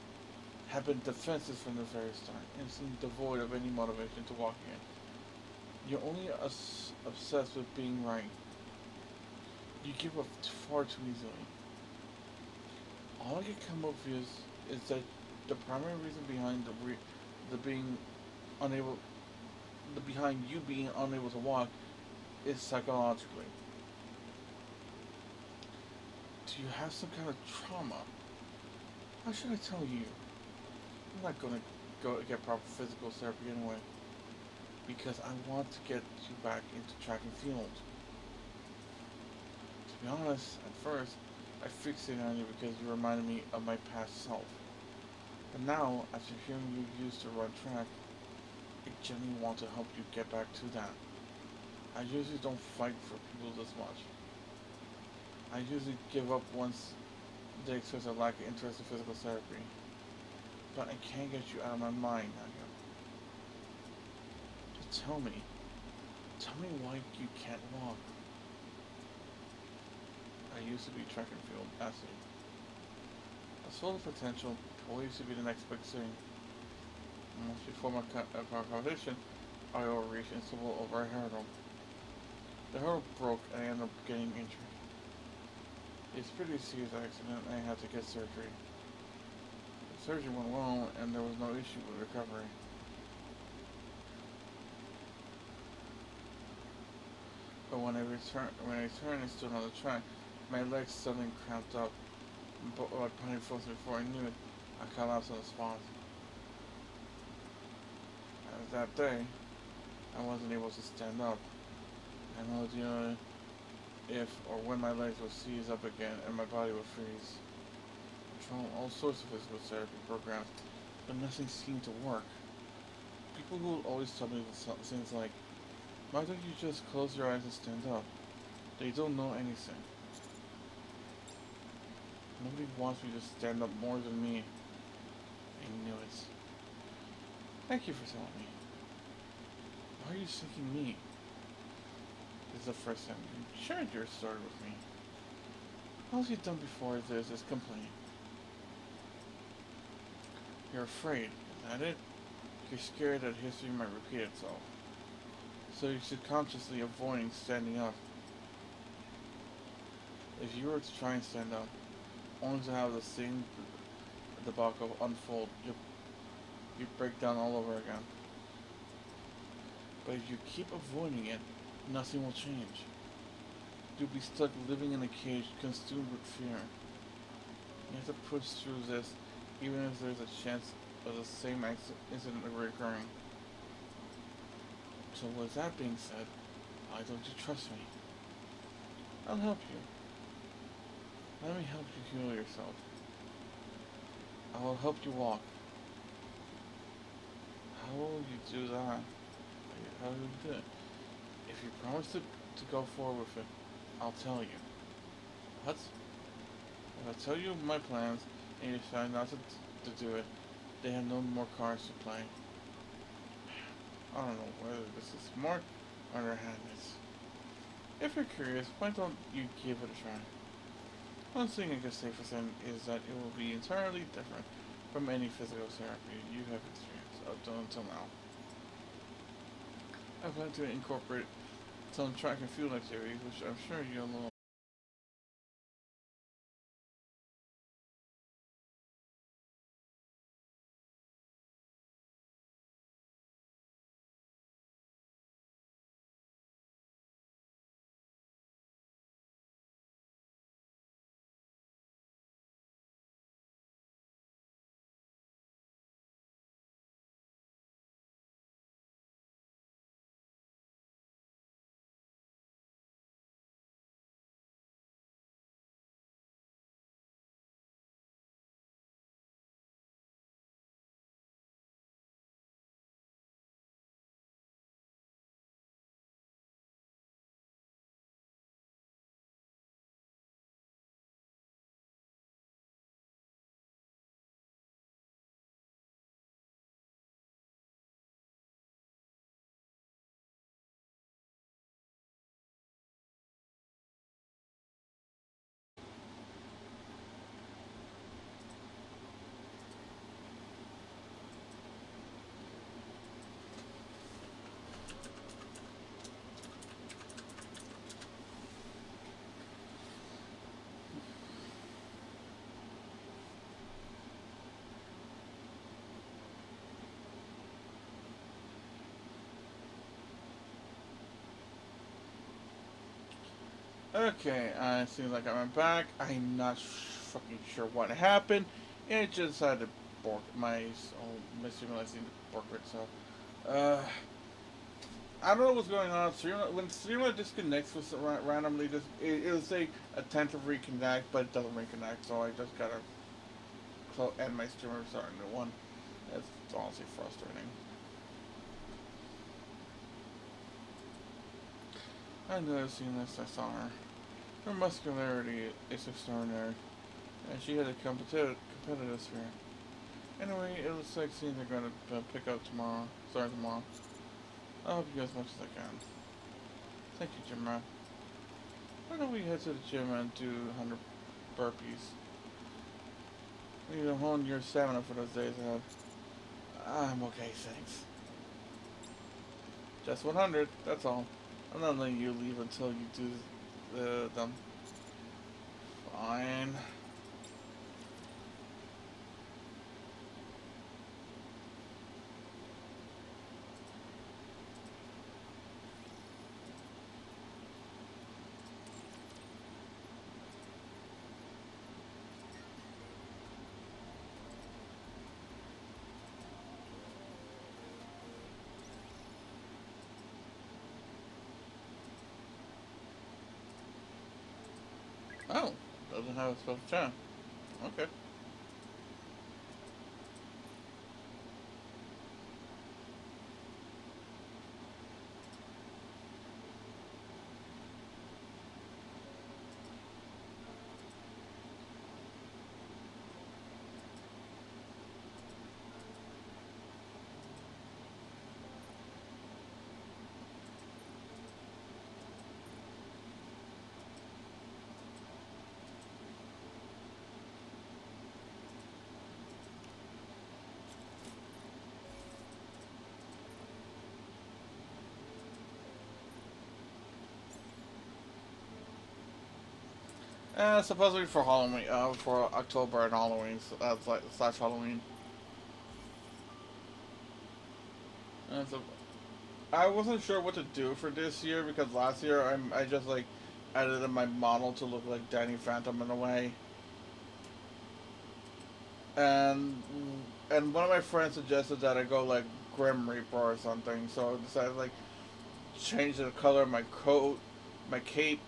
have been defensive from the very start and seem devoid of any motivation to walk again. You're only obsessed with being right. You give up far too easily. All I can come up with is that the primary reason behind the being unable, the behind you being unable to walk is psychologically. Do you have some kind of trauma? How should I tell you? I'm not gonna go get proper physical therapy anyway, because I want to get you back into track and field. To be honest, at first, I fixated on you because you reminded me of my past self. But now, after hearing you used to run track, I genuinely want to help you get back to that. I usually don't fight for people this much. I usually give up once they express a lack of interest in physical therapy. But I can't get you out of my mind, Nadia. Just tell me. Tell me why you can't walk. I used to be track and field athlete. I saw the potential, poised to be the next big thing. Months before my competition, I overreached and stumbled over a hurdle. The hurdle broke and I ended up getting injured. It's a pretty serious accident and I had to get surgery. The surgery went well and there was no issue with recovery. But when I turned and stood on the track, my legs suddenly cramped up. But like putting forth before I knew it, I collapsed on the spot. As that day, I wasn't able to stand up. I had no idea if or when my legs would seize up again and my body would freeze. I tried all sorts of physical therapy programs, but nothing seemed to work. People who would always tell me things like, why don't you just close your eyes and stand up? They don't know anything. Nobody wants me to stand up more than me. I knew it. Thank you for telling me. Why are you seeking me? This is the first time you shared your story with me. All you've done before this is complain. You're afraid, is that it? You're scared that history might repeat itself. So you're subconsciously avoiding standing up. If you were to try and stand up, only to have the same debacle unfold, you break down all over again. But if you keep avoiding it, nothing will change. You'll be stuck living in a cage consumed with fear. You have to push through this even if there's a chance of the same incident recurring. So with that being said, why don't you trust me? I'll help you. Let me help you heal yourself. I will help you walk. How will you do that? How will you do it? If you promise to go forward with it, I'll tell you. What? If I tell you my plans and you decide not to do it, they have no more cards to play. I don't know whether this is smart or underhanded. If you're curious, why don't you give it a try? One thing I can say for certain is that it will be entirely different from any physical therapy you have experienced up until now. I plan to incorporate some track and field activities, which I'm sure you'll know. Okay, I seems like I went back. I'm not fucking sure what happened. It just decided to bork my old simulation bork it. So, I don't know what's going on. When Streamlabs disconnects with randomly, it'll say attempt to reconnect, but it doesn't reconnect. So I just gotta end my stream and start a new one. It's honestly frustrating. I've never seen this. I saw her. Her muscularity is extraordinary, and she had a competitive spirit. Anyway, it looks like scenes are going to pick up tomorrow. Sorry, tomorrow. I'll help you as much as I can. Thank you, Jim Rat. Why don't we head to the gym and do 100 burpees? We need to hone your stamina for those days ahead. I'm okay, thanks. Just 100, that's all. I'm not letting you leave until you do them. Fine. Oh, doesn't have a special channel. Okay. Supposedly for Halloween, for October and Halloween, so that's like slash Halloween. So I wasn't sure what to do for this year because last year I just like edited my model to look like Danny Phantom in a way, and one of my friends suggested that I go like Grim Reaper or something, so I decided like change the color of my coat, my cape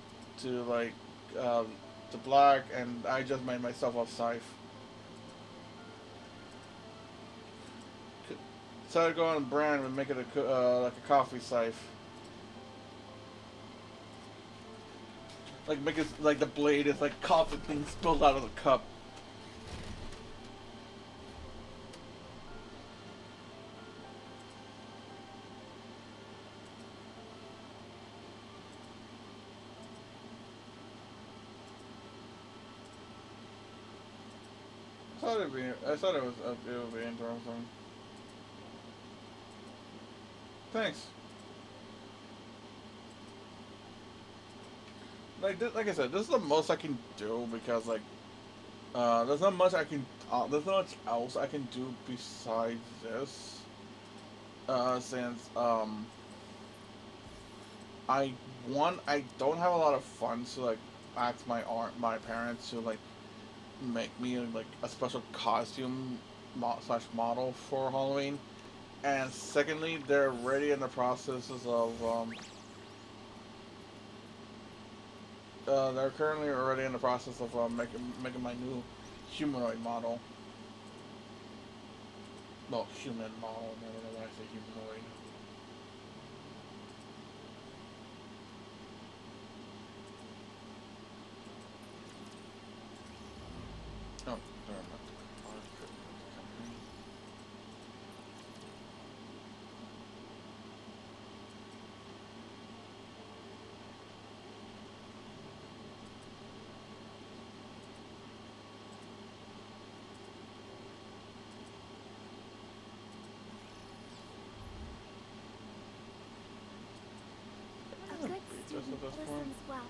to like um, to black, and I just made myself a scythe. So I go on brand and make it like a coffee scythe. Like make it like the blade is like coffee being spilled out of the cup. I thought it would be interesting. Thanks. Like I said, this is the most I can do because there's not much I can there's not much else I can do besides this. Since I don't have a lot of funds to ask my parents to make me a special costume slash model for Halloween, and secondly, they're already in the processes of they're currently already in the process of making my new humanoid model. No, human model. I don't know why I say humanoid. Oh, they're not the car company. A good Just student at this point. listens well.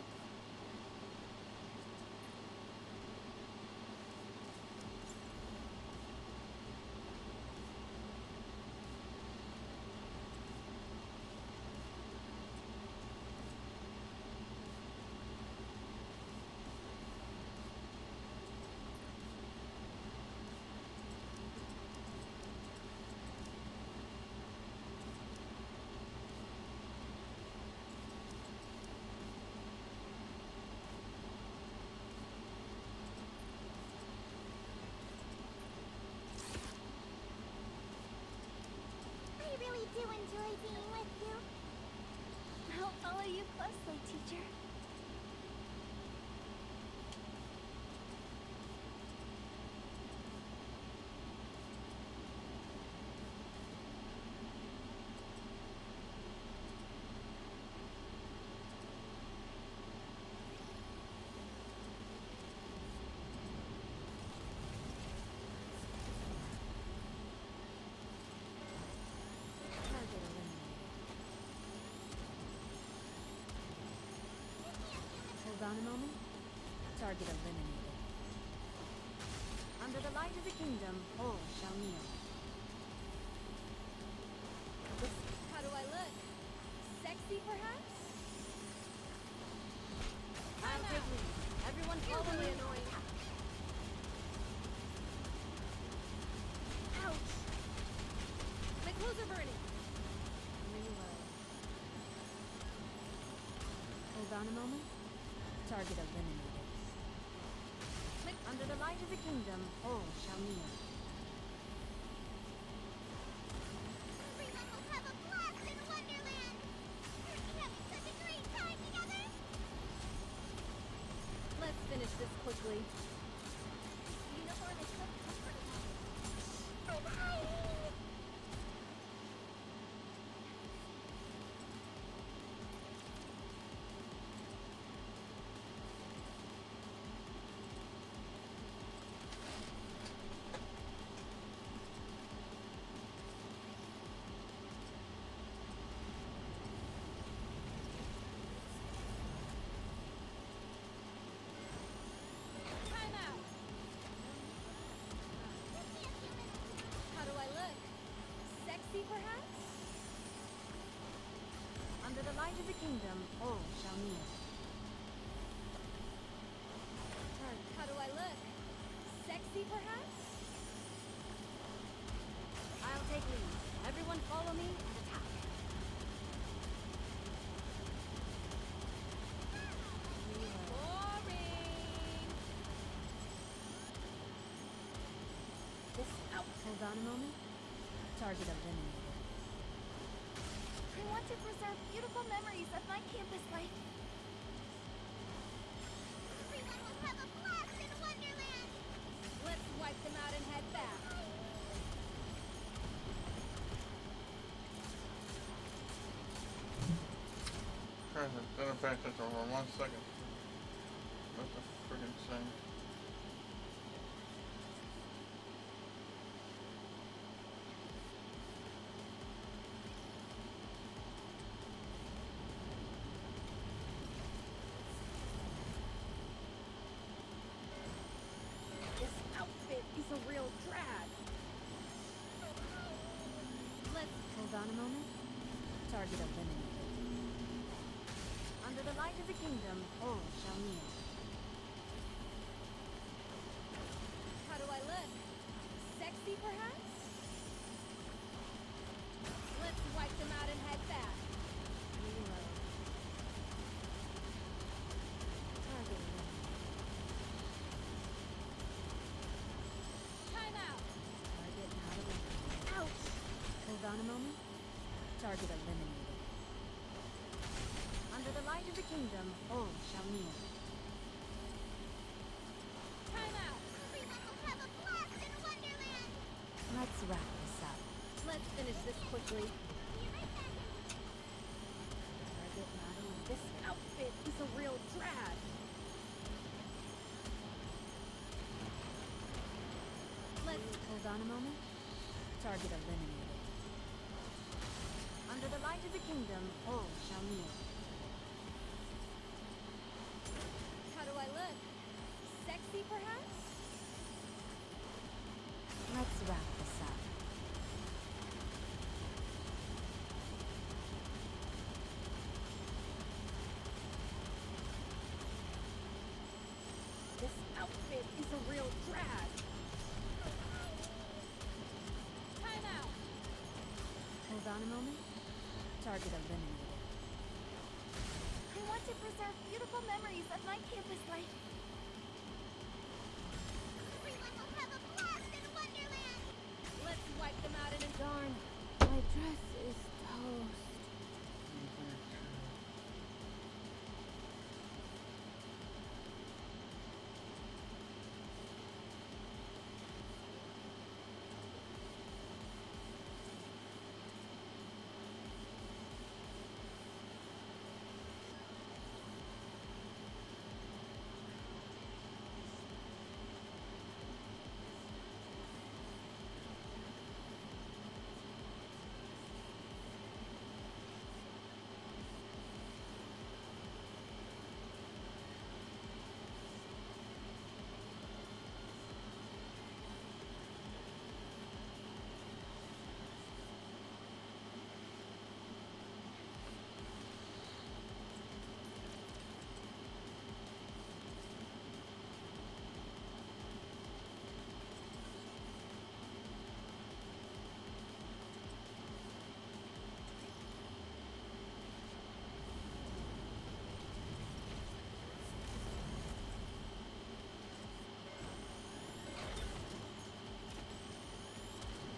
I really do enjoy being with you. I'll follow you closely, teacher. Target eliminated. Hold on a moment. Target eliminated. Under the light of the kingdom, all shall kneel. How do I look? Sexy, perhaps? I'll take lead. Everyone You're follow really me. annoying. Ouch! My clothes are burning. Reload. Hold on a moment. Target eliminated. Under the light of the kingdom, all shall kneel. Everyone will have a blast in Wonderland! Aren't we having such a great time together? Let's finish this quickly. You know where they took I'm hiding! Time out! How do I look? Sexy, perhaps? Under the light of the kingdom, all shall kneel. How do I look? Sexy, perhaps? I'll take lead. Everyone follow me and attack. Boring! This out. Hold on a moment. Target eliminated. I want to preserve beautiful memories of my campus life. Everyone will have a blast in Wonderland! Let's wipe them out and head back. Guys, I didn't pay attention for 1 second. What the friggin' thing? on a moment. Target eliminated. Under the light of the kingdom, all shall kneel. How do I look? Sexy, perhaps? Let's wipe them out and head back. Reload. Target eliminated. Time out. Target not eliminated. Ouch. Hold on a moment. Target eliminated. Under the light of the kingdom, all shall kneel. Time out. Everyone will have a blast in Wonderland! Let's wrap this up. Let's finish this quickly. Be right back. Target not eliminated. This outfit is a real drag. Let's Hold on a moment. Target eliminated. Under the light of the kingdom, all shall kneel. How do I look? Sexy, perhaps? Let's wrap this up. This outfit is a real drag. Time out. Hold on a moment. Target eliminated. I want to preserve beautiful memories of my campus life. Everyone will have a blast in Wonderland! Let's wipe them out in a Darn, my dress is toast.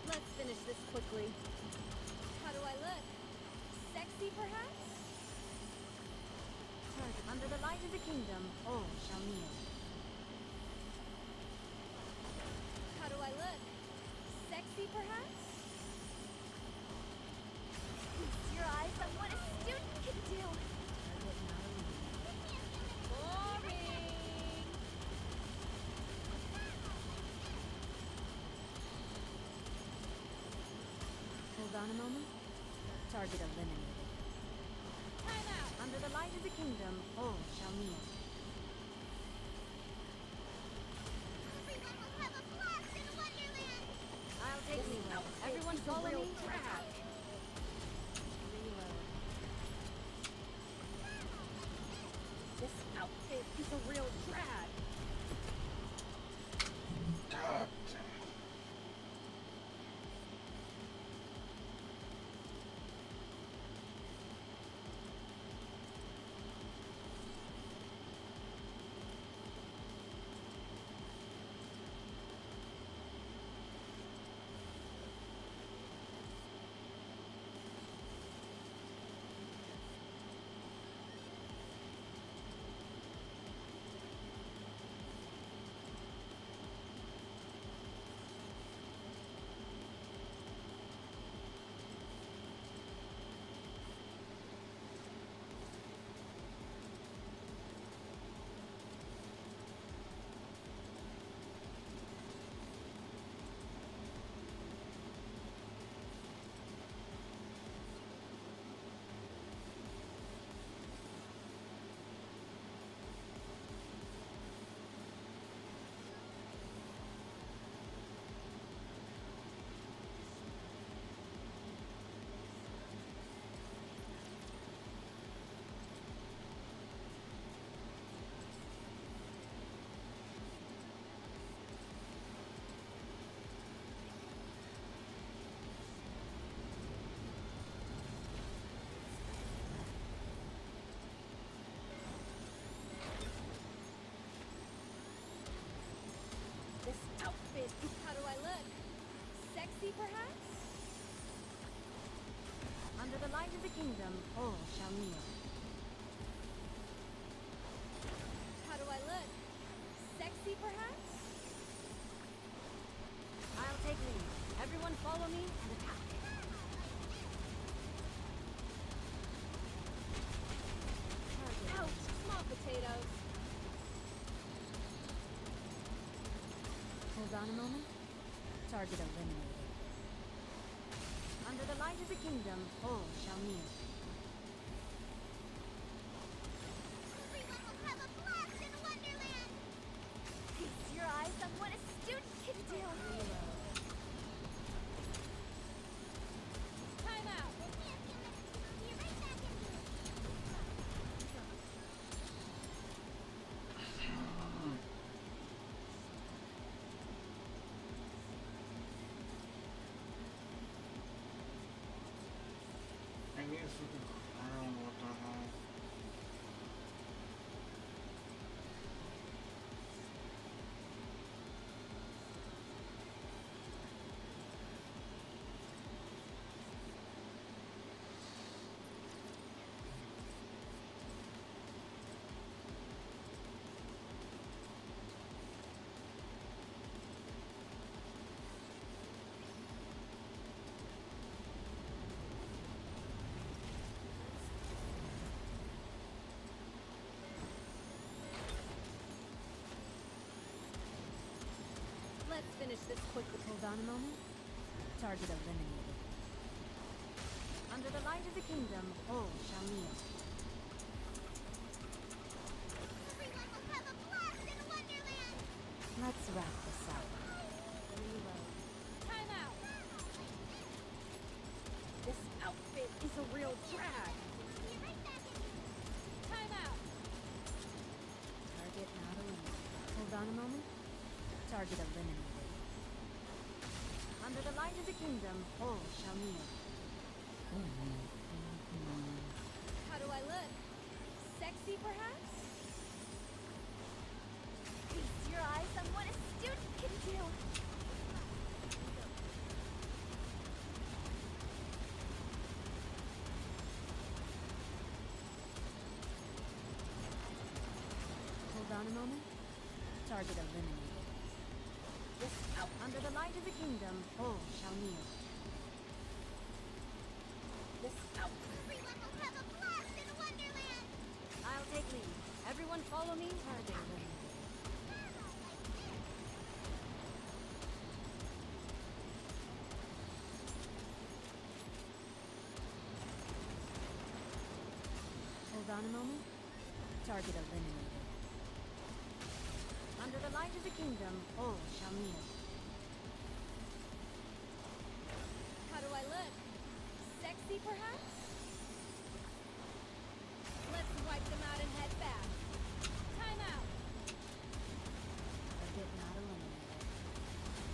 Let's finish this quickly. How do I look? Sexy, perhaps? Target. Under the light of the kingdom, all shall kneel. How do I look? Sexy, perhaps? Feast your eyes on what a student can do! Target not eliminated. Boring. Hold on a moment. Target eliminated. Time out. Under the light of the kingdom, all shall kneel. Everyone will have a blast in Wonderland! I'll take me well. Everyone It's a follow real me. drag. Reload. This outfit is a real drag. God damn. perhaps? Under the light of the kingdom, all shall kneel. How do I look? Sexy, perhaps? I'll take lead. Everyone follow me and attack. Ouch! Small potatoes. Hold on a moment. Target eliminated. Under the light of the kingdom, all shall kneel. Everyone will have a blast in Wonderland! Feast your eyes on what a student can do! Time out! Give me a few minutes. I'll be right back in here. I need a freaking crown, what the hell? Let's finish this quickly. Hold on a moment. Target eliminated. Under the light of the kingdom, all shall kneel. Everyone will have a blast in Wonderland! Let's wrap this up. Reload. Time out! This outfit is a real drag. Be right back in here. Time out! Target not eliminated. Hold on a moment. Target eliminated. Under the light of the kingdom, all shall kneel. How do I look? Sexy, perhaps? Feast your eyes on what a student can do! Hold on a moment. Target eliminated. This out. Under the light of the kingdom, all shall kneel. This out. Everyone will have a blast in Wonderland! I'll take lead. Everyone follow me. Target eliminated. Hold on a moment. Target eliminated. Under the light of the kingdom, all shall kneel. How do I look? Sexy, perhaps? Let's wipe them out and head back. Time out! Target not eliminated.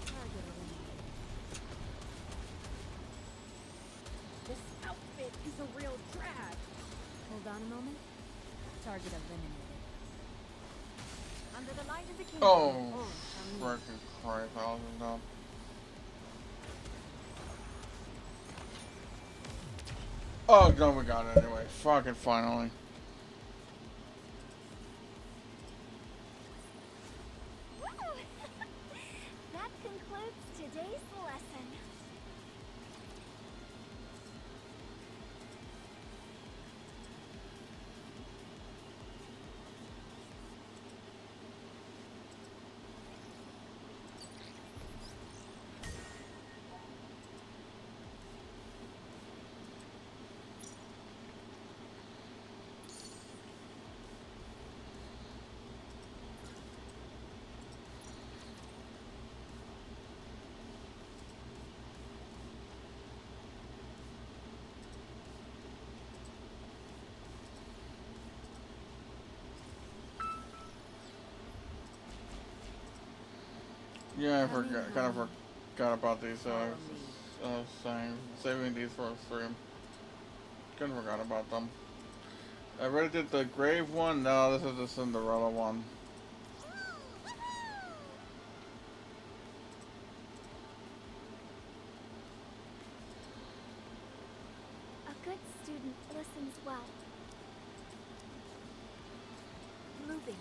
Target eliminated. This outfit is a real drag. Hold on a moment. Target eliminated. Under the light of the kingdom, Oh, all shall kneel. freaking Christ, I was dumb. Oh, no, we got it anyway. Fucking finally. Woo! That concludes today's lesson. Yeah, I forgot, kind of forgot about these, saving these for a stream. Kind of forgot about them. I already did the grave one, no, this is the Cinderella one. Woo! Woohoo! good student listens well. Moving.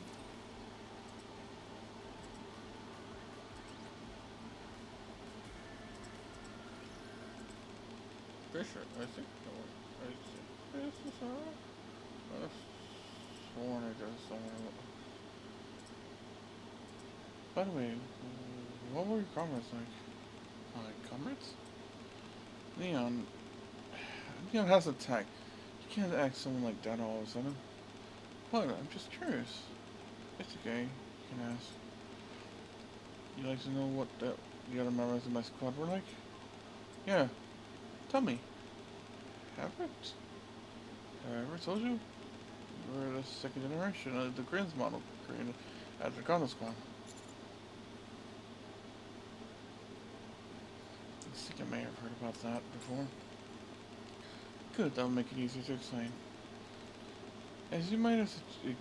Fisher, I think. I think this is her. I sworn I just saw her. By the way, what were your comments like? Comments? Leon. Leon has a tag. You can't ask someone like that all of a sudden. What? I'm just curious. It's okay. You can ask. You like to know what the other members of my squad were like? Yeah. Tell me. Have I ever told you? We're the second generation of the Grins model created at the Gondo Squad. I think I may have heard about that before. Good, that'll make it easier to explain. As you might have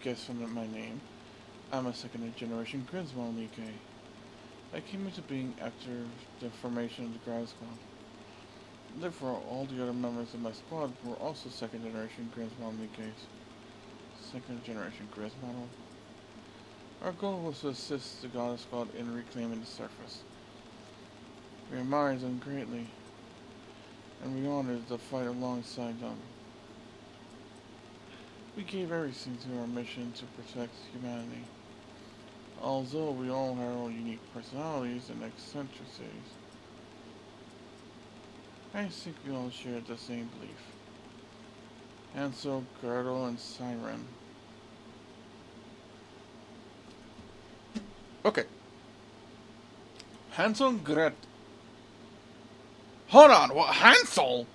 guessed from my name, I'm a second generation Grins model Nikkei. I came into being after the formation of the Ground Squad. Therefore, all the other members of my squad were also second generation Grins model Nikkeis. Second generation Grins model. Our goal was to assist the God Squad in reclaiming the surface. We admired them greatly, and we honored the fight alongside them. We gave everything to our mission to protect humanity. Although we all have our unique personalities and eccentricities, I think we all share the same belief. Hansel, Gretel, and Siren. Okay. Hansel and Gretel. Hold on, what? Hansel?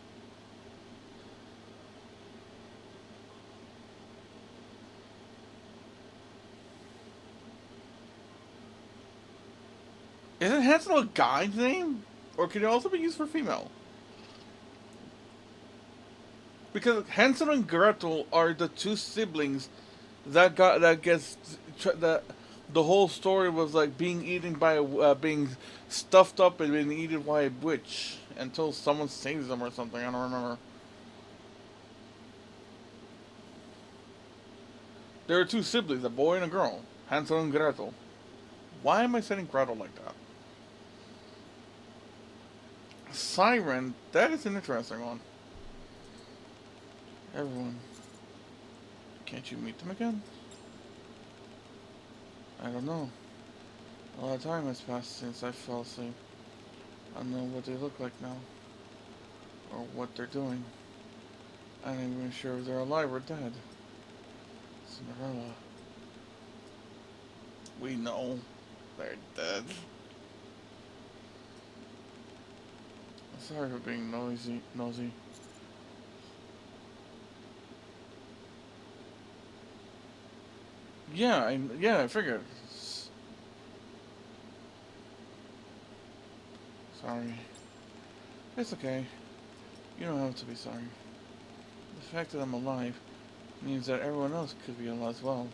Isn't Hansel a guy's name? Or can it also be used for female? Because Hansel and Gretel are the two siblings that the whole story was like being eaten by being stuffed up and being eaten by a witch until someone saves them or something. I don't remember. There are two siblings, a boy and a girl, Hansel and Gretel. Why am I saying Gretel like that? Siren, that is an interesting one. Everyone, can't you meet them again? I don't know. A lot of time has passed since I fell asleep. I don't know what they look like now. Or what they're doing. I'm not even sure if they're alive or dead. Cinderella. We know they're dead. I'm sorry for being nosy. Yeah, I figured. Sorry. It's okay. You don't have to be sorry. The fact that I'm alive means that everyone else could be alive as well.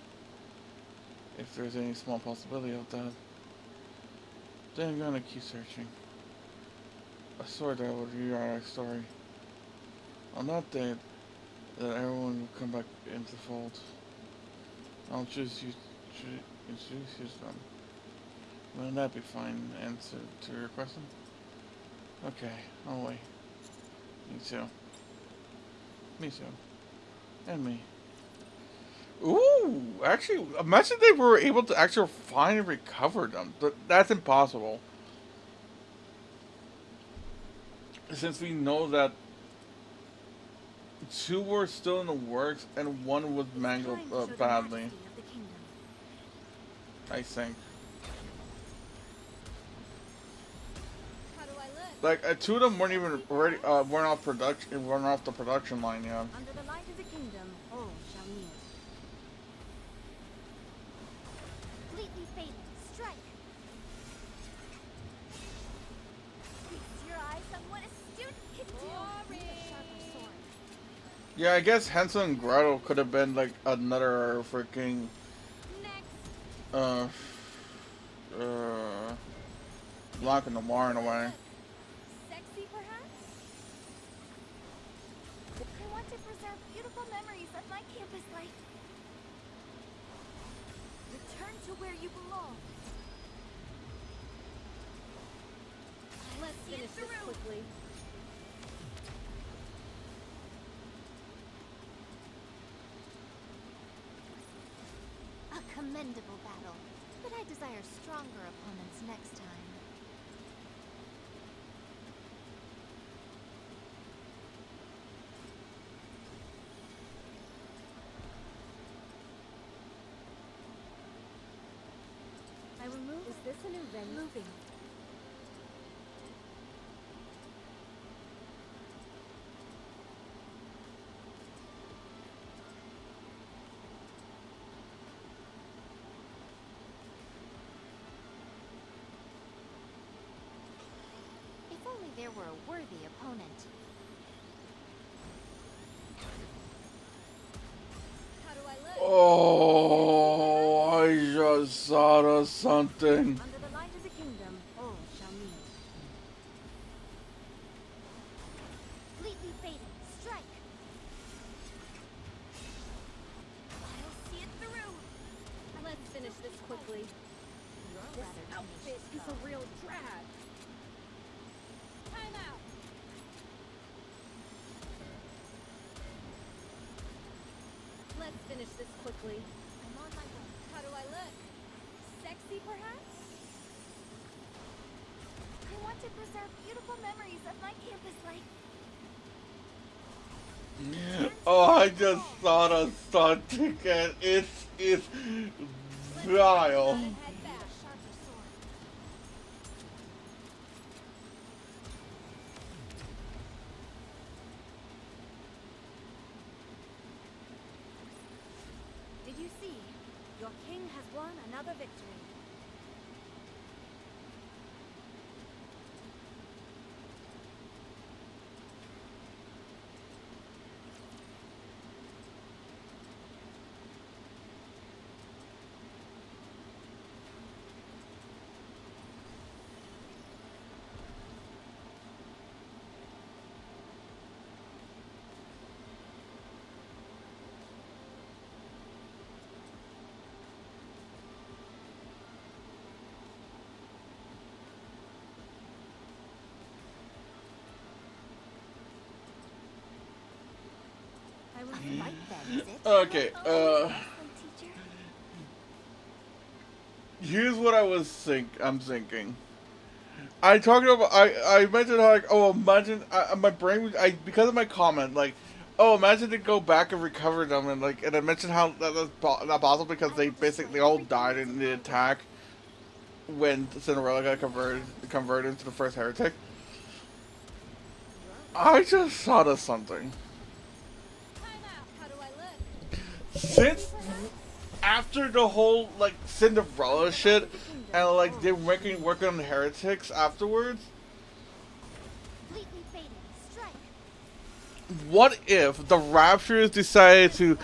If there's any small possibility of that. Then I'm gonna keep searching. I swear that would be our story. On that day, that everyone will come back into the fold. I'll just introduce them. Wouldn't that be fine answer to your question? Okay, I'll wait. Me too. Me too. And me. Ooh, actually, imagine they were able to actually find and recover them. That's impossible. Since we know that two were still in the works and one was mangled badly. I think. How do I look? Like two of them weren't even ready. Weren't off production. Weren't off the production line yet. Under the light of the kingdom, all shall kneel. Completely fatal. Strike. Feast your eyes on what a student can do. With a sharper sword. Yeah, I guess Hansel and Gretel could have been like another freaking Next. Blanc and Noir in a way. Sexy, perhaps? I want to preserve beautiful memories of my campus life. Return to where you belong. Let's finish this quickly. A commendable battle, but I desire stronger opponents next time. I will move. Is this a new venue? Moving. If only there were a worthy opponent. How do I look? Oh, I just thought of something. Under the light of the kingdom, all shall meet. Completely faded. Strike. I'll see it through. Let's finish this quickly. This outfit is a real drag. Time out. Let's finish this quickly. I'm on my way. How do I look? Sexy, perhaps? I want to preserve beautiful memories of my campus life. Oh, I just thought of something, and it's vile. Head back. A sharper sword. Did you see? Your king has won another victory. I was right then, is it? Okay, Excellent teacher. here's what I'm thinking. I talked about I mentioned how like imagine my brain was because of my comment like imagine they go back and recover them and I mentioned how that's not possible because they basically all died in the attack when Cinderella got converted into the first heretic. I just thought of something. Time out. How do I look? Since after the whole like Cinderella shit and like they were working on the heretics afterwards, Completely faded. Strike. what if the Raptures decided to,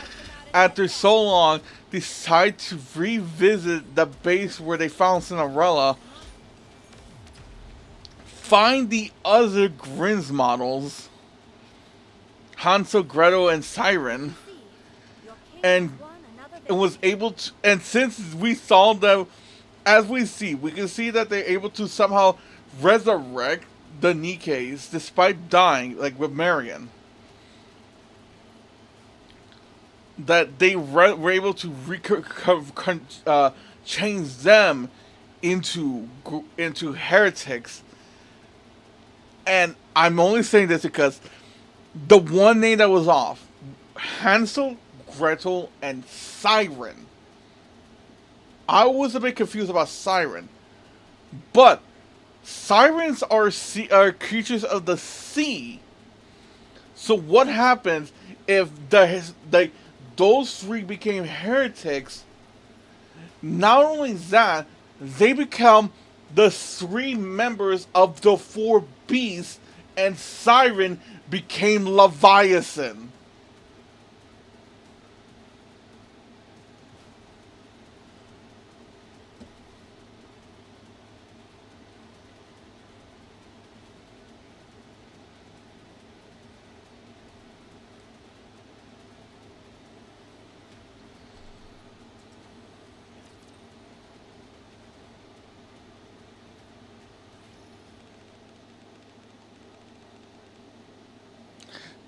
after so long, decide to revisit the base where they found Cinderella, find the other Grins models, Hansel, Gretel, and Siren, See, your king and has won another it victory. was able to, and since we saw them, as we can see that they're able to somehow resurrect the Nikes despite dying, like with Marion. That they were able to change them into heretics, and I'm only saying this because the one name that was off, Hansel, Gretel, and Siren. I was a bit confused about Siren, but sirens are creatures of the sea. So what happens if those three became heretics? Not only that, they become the three members of the four beasts, and Siren became Leviathan.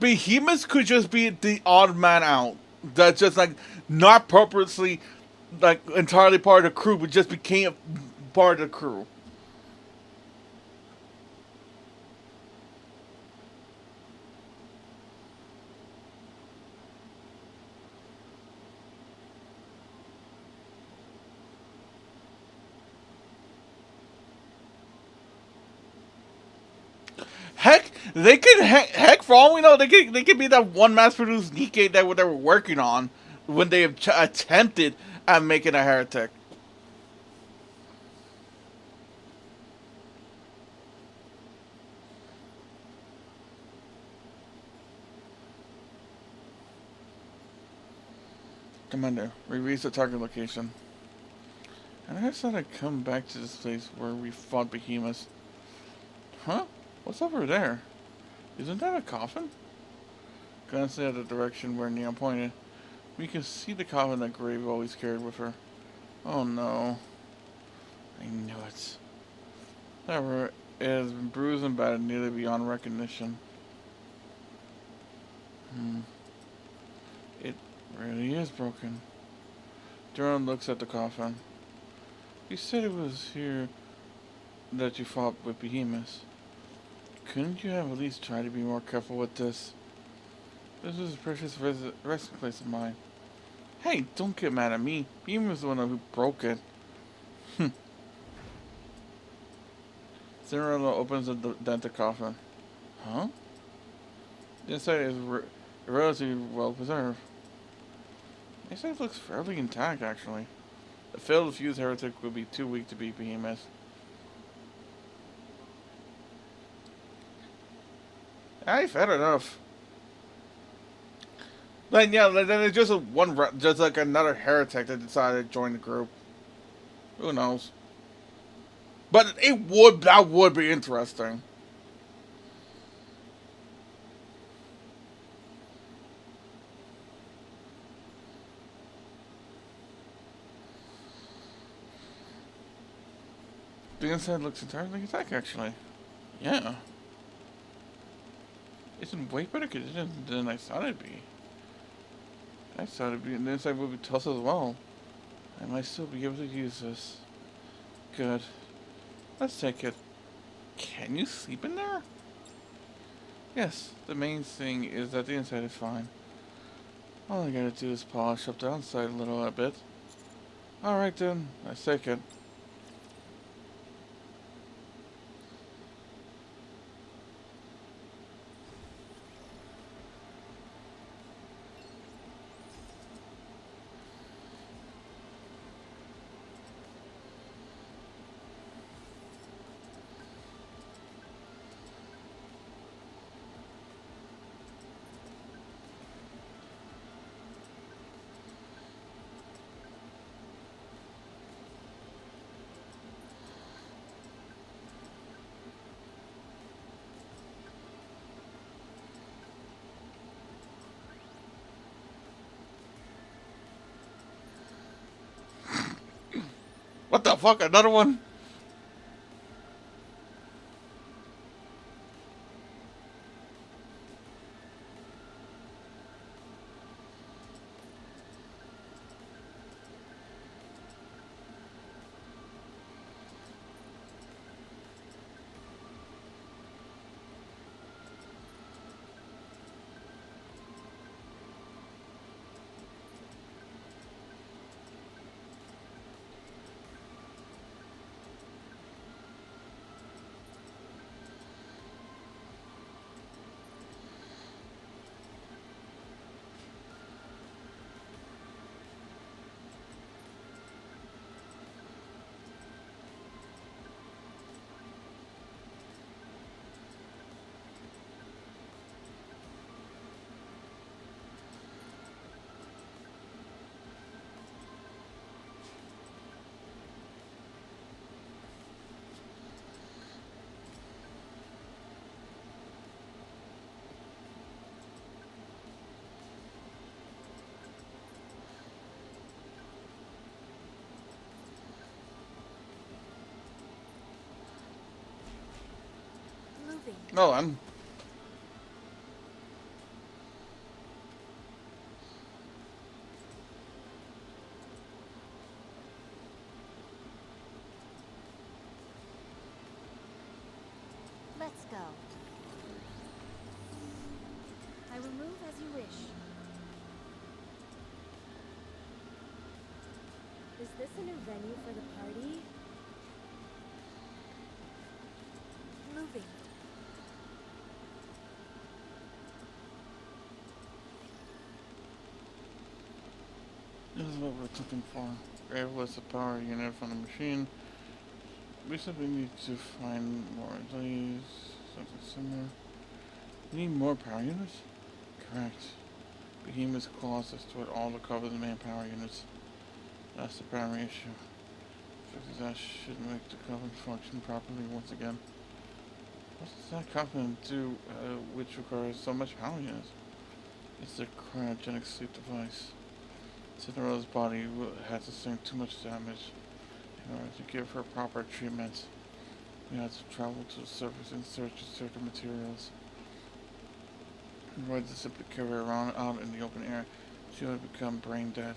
Behemoth could just be the odd man out. That's just like not purposely like entirely part of the crew, but just became part of the crew. Heck, they could heck for all we know, they could be that one mass-produced Nikkei that they were working on when they attempted at making a heretic. Commander, we reached the target location. And I thought I'd come back to this place where we fought behemoths. Huh? What's over there? Isn't that a coffin? Glancing at the direction where Neon pointed, we could see the coffin that Grave always carried with her. Oh no. I knew it. However, it has been bruised and battered nearly beyond recognition. It really is broken. Duran looks at the coffin. You said it was here that you fought with behemoths. Couldn't you have at least tried to be more careful with this? This is a precious resting place of mine. Hey, don't get mad at me. Behemoth was the one who broke it. Cinderella opens the dented coffin. Huh? The inside is relatively well preserved. The inside looks fairly intact, actually. A failed fused heretic would be too weak to beat Behemoth. Aye, fair enough. Then yeah, then it's just just like another heretic that decided to join the group. Who knows? But that would be interesting. The inside looks entirely intact, actually. Yeah. It's in way better condition than I thought it'd be. I thought it'd be, the inside would be tough as well. I might still be able to use this. Good. Let's take it. Can you sleep in there? Yes, the main thing is that the inside is fine. All I gotta do is polish up the outside a little bit. Alright then, let's take it. What the fuck? Another one? Moving. No, I'm... Let's go. I will move as you wish. Is this a new venue for the party? Moving. This is what we're looking for. Graveless, a power unit from the machine. We simply need to find more of these. Something similar. We need more power units? Correct. Behemoth's claws destroyed all the Covenant manpower units. That's the primary issue. Fixing that should make the Covenant function properly once again. What does that Covenant do, which requires so much power units? It's the cryogenic sleep device. Cinderella's body had sustained too much damage. In order to give her proper treatment, we had to travel to the surface in search of certain materials. In order to simply carry her around out in the open air, she would become brain dead.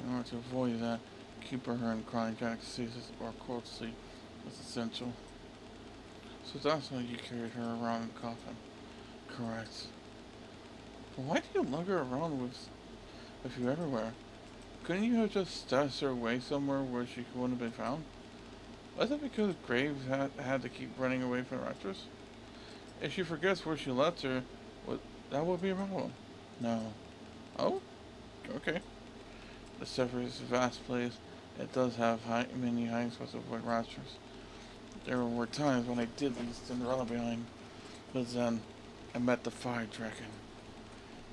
In order to avoid that, keeping her in cryogenic stasis or cold sleep was essential. So that's why you carried her around in a coffin. Correct. But why do you lug her around with you everywhere? Couldn't you have just stashed her away somewhere where she wouldn't have been found? Was it because Graves had to keep running away from the actress? If she forgets where she left her, that would be a problem. No. Oh? Okay. The Sephir is a vast place. It does have many hiding spots to avoid raptors. There were times when I did leave Cinderella behind, but then I met the fire dragon.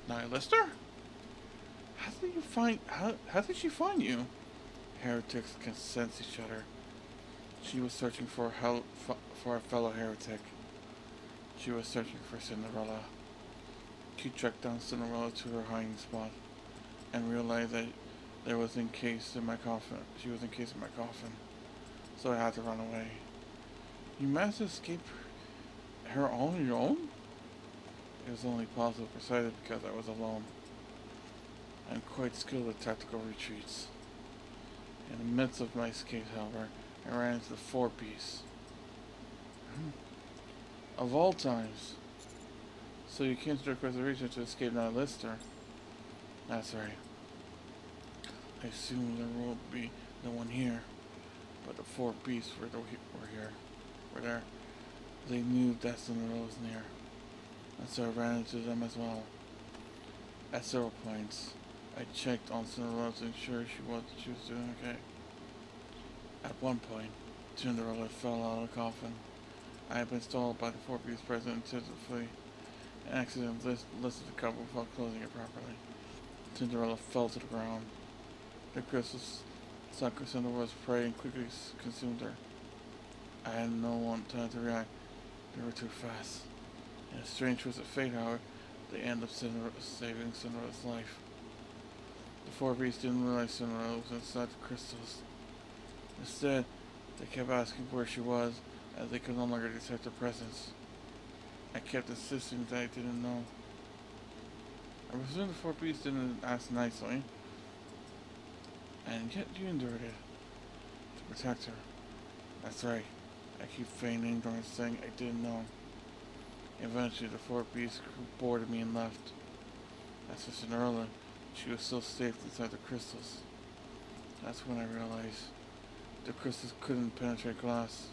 Nihilister? How did she find you? Heretics can sense each other. She was searching for a fellow heretic. She was searching for Cinderella. She tracked down Cinderella to her hiding spot and realized that she was encased in my coffin. So I had to run away. You managed to escape her on your own? It was only possible precisely because I was alone. I'm quite skilled at tactical retreats. In the midst of my escape, however, I ran into the Four Beasts. Of all times. So you came to the reservation to escape Nihilister? That's right. I assumed there will be no one here, but the Four Beasts were there. They knew that Cinderella was near, and so I ran into them as well. At several points, I checked on Cinderella to ensure she was doing okay. At one point, Cinderella fell out of the coffin. I had been stalled by the Four Beasts present attentively, and accidentally lifted the cover without closing it properly. Cinderella fell to the ground. The crystals sucked Cinderella's prey and quickly consumed her. I had no time to react. They were too fast. In a strange twist of fate, however, they ended up saving Cinderella's life. The Four Beasts didn't realize Cinderella was inside the crystals. Instead, they kept asking where she was, as they could no longer detect her presence. I kept insisting that I didn't know. I presume the Four Beasts didn't ask nicely, and yet you endured it to protect her. That's right. I keep feigning ignorance, saying I didn't know. Eventually, the Four Beasts grew bored of me and left. As for Cinderella, she was still safe inside the crystals. That's when I realized the crystals couldn't penetrate glass.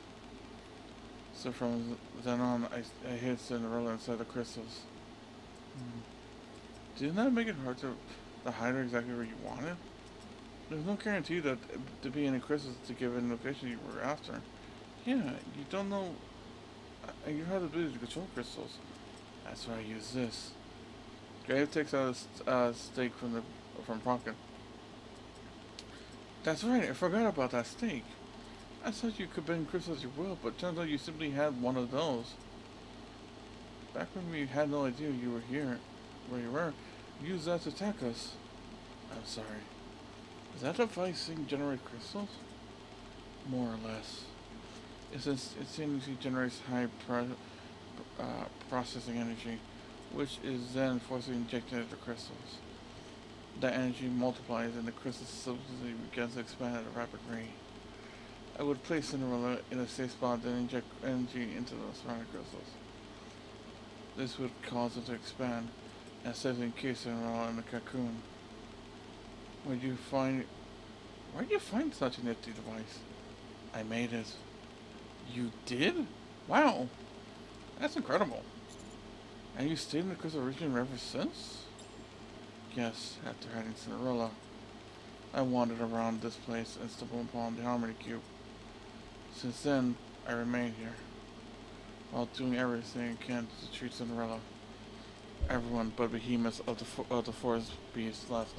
So from then on, I hid Cinderella inside the crystals. Didn't that make it hard to hide her exactly where you wanted? There's no guarantee that to be in the crystals to give an location you were after. Yeah, you don't know. You have the ability to control crystals. That's why I use this. Grave takes out a stake from Pocket. That's right, I forgot about that stake. I thought you could bend crystals as you will, but turns out you simply had one of those. Back when we had no idea you were here, where you were, you used that to attack us. I'm sorry. Is that device thing generate crystals? More or less. It essentially generates high processing energy, which is then forcibly injected into crystals. That energy multiplies and the crystal subsequently begins to expand at a rapid rate. I would place Cinderella in a safe spot, then inject energy into the surrounding crystals. This would cause it to expand and safely encase Cinderella in the cocoon. Where'd you find such a nifty device? I made it. You did? Wow, that's incredible. And you stayed in the crystal region ever since? Yes, after hiding Cinderella, I wandered around this place and stumbled upon the Harmony Cube. Since then, I remained here, while doing everything I can to treat Cinderella. Everyone but behemoths of the forest beasts left.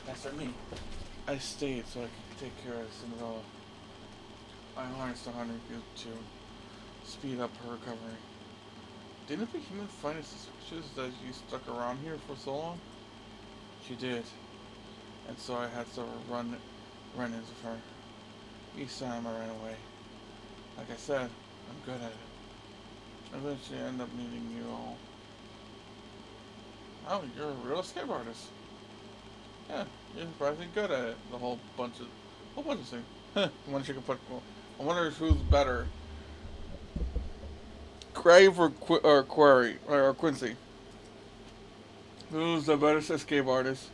As for me, I stayed so I could take care of Cinderella. I harnessed the Harmony Cube to speed up her recovery. Didn't the behemoth find it suspicious that you stuck around here for so long? She did, and so I had several run-ins with her. Each time I ran away. Like I said, I'm good at it. Eventually I end up meeting you all. Oh, you're a real escape artist. Yeah, you're surprisingly good at it. The whole bunch of things. I wonder who's better, Crave or Query or Quincy. Who's the better escape artist?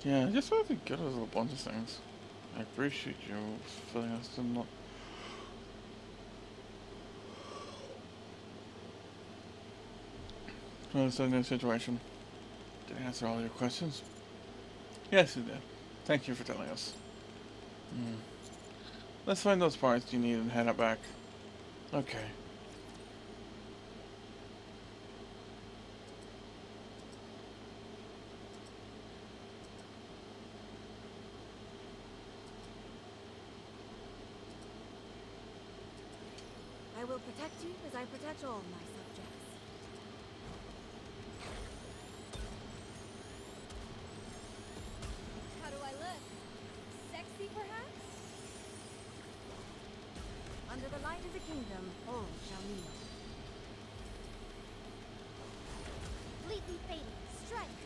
Yeah, I just want to get us a bunch of things. I appreciate you filling us in. Understand the situation. Did I answer all your questions? Yes, you did. Thank you for telling us. Let's find those parts you need and head it back. Okay. I will protect you as I protect all my subjects. How do I look? Sexy, perhaps? Under the light of the kingdom, all shall kneel. Completely fading. Strike.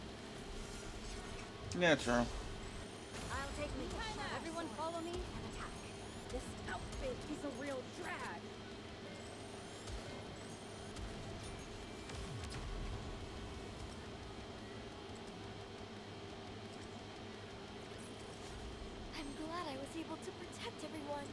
Yeah, true. I'll take me. Everyone follow me and attack. This outfit is a real drag. I'm glad I was able to protect everyone.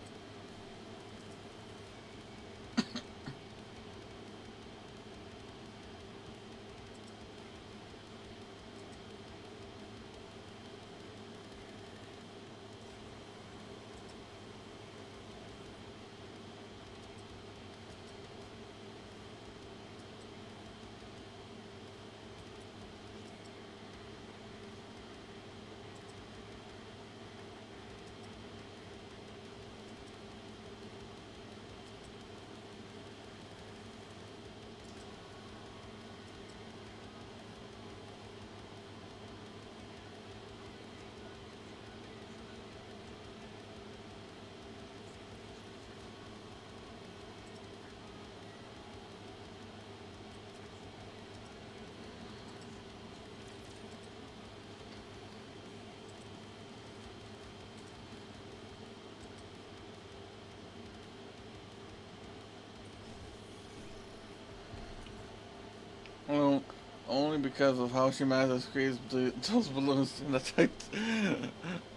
Well, only because of how she managed to squeeze those balloons in the tight.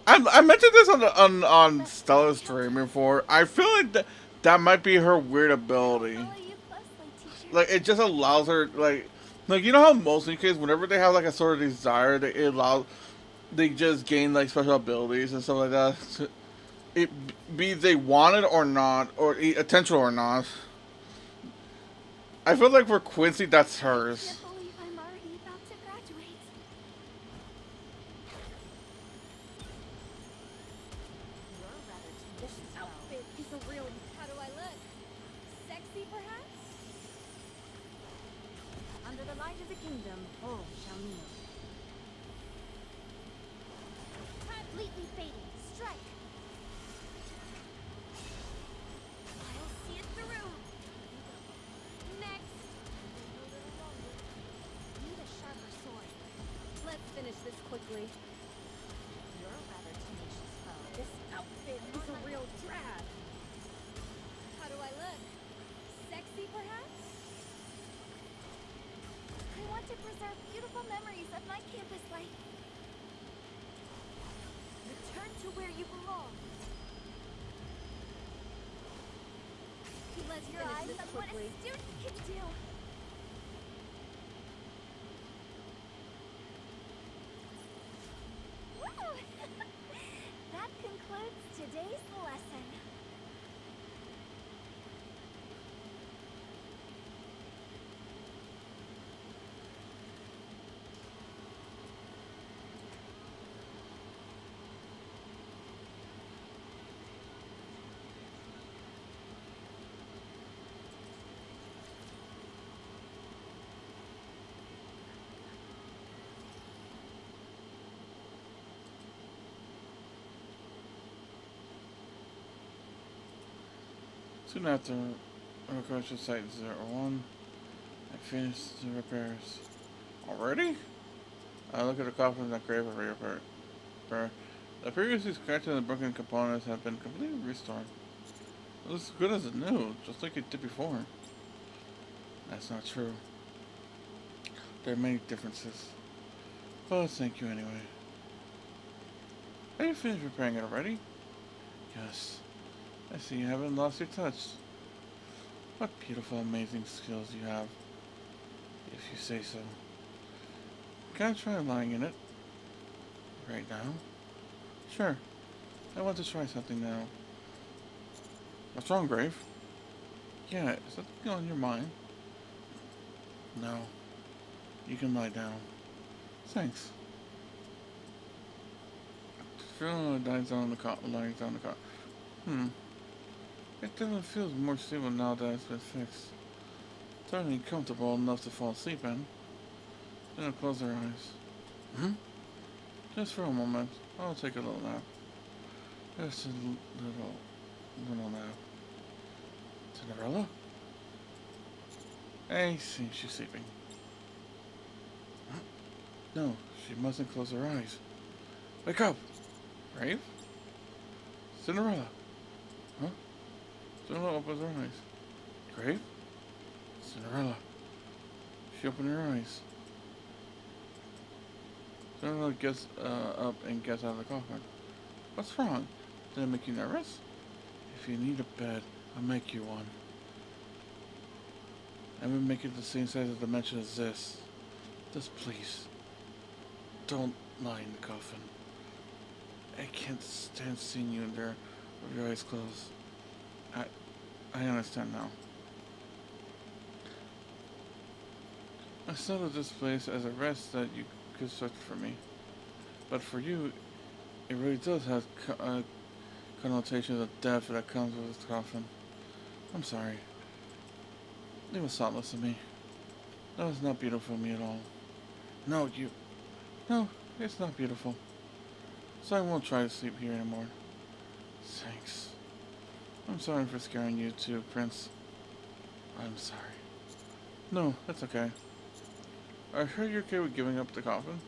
I mentioned this on Stella's stream before. I feel like that might be her weird ability. Follow you closely, teacher. Like it just allows her like you know how most kids whenever they have like a sort of desire they just gain like special abilities and stuff like that. So it be they want it or not or attention or not. I feel like for Quincy that's hers. Can't believe I'm already about to graduate. You're rather too. This outfit is a real. How do I look? Sexy, perhaps? Under the light of the kingdom, all shall kneel. Completely fading. Strike. finish this quickly. You're a rather tenacious foe. This outfit is a real drag. How do I look? Sexy, perhaps? I want to preserve beautiful memories of my campus life. Return to where you belong. Close your Finish eyes this on what a quickly. student can do. Woo! That concludes today's lesson. Soon after approach to Site 01, I finished the repairs. Already? I look at the coffin that grave of repair. The previously scratched and broken components have been completely restored. It looks as good as new, just like it did before. That's not true. There are many differences. But thank you anyway. Are you finished repairing it already? Yes. I see you haven't lost your touch. What beautiful, amazing skills you have. If you say so. Can I try lying in it? Right now? Sure. I want to try something now. What's wrong, Grave? Yeah, is something on your mind? No. You can lie down. Thanks. Feeling lying down on the cot. It definitely feels more stable now that it's been fixed. Certainly comfortable enough to fall asleep in. Then I'll close her eyes. Just for a moment. I'll take a little nap. Just a little nap. Cinderella? I see she's sleeping. Huh? No, she mustn't close her eyes. Wake up! Brave? Cinderella? Huh? Cinderella opens her eyes. Grave? Cinderella. She opened her eyes. Cinderella gets up and gets out of the coffin. What's wrong? Did it make you nervous? If you need a bed, I'll make you one. I will make it the same size of dimension as this. Just please. Don't lie in the coffin. I can't stand seeing you in there with your eyes closed. I understand now. I settled this place as a rest that you could search for me. But for you, it really does have connotations of death that comes with this coffin. I'm sorry. It was thoughtless of me. That was not beautiful of me at all. No, it's not beautiful. So I won't try to sleep here anymore. Thanks. I'm sorry for scaring you too, Prince. I'm sorry. No, that's okay. I heard you're okay with giving up the coffin?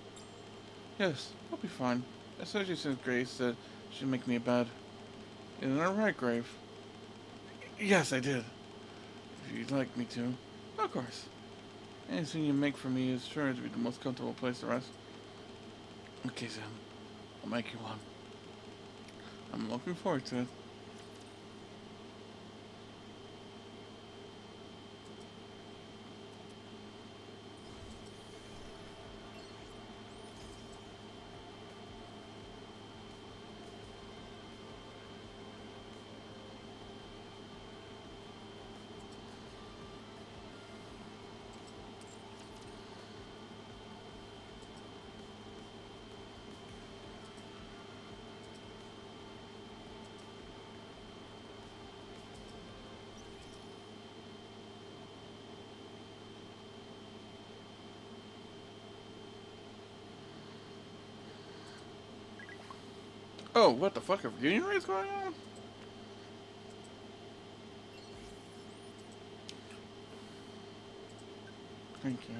Yes, I'll be fine. Especially since Grace said she'd make me a bed. Isn't that right, Grave? Yes, I did. If you'd like me to. Of course. Anything you make for me is sure to be the most comfortable place to rest. Okay, then. I'll make you one. I'm looking forward to it. Oh, what the fuck? A reunion race going on? Thank you.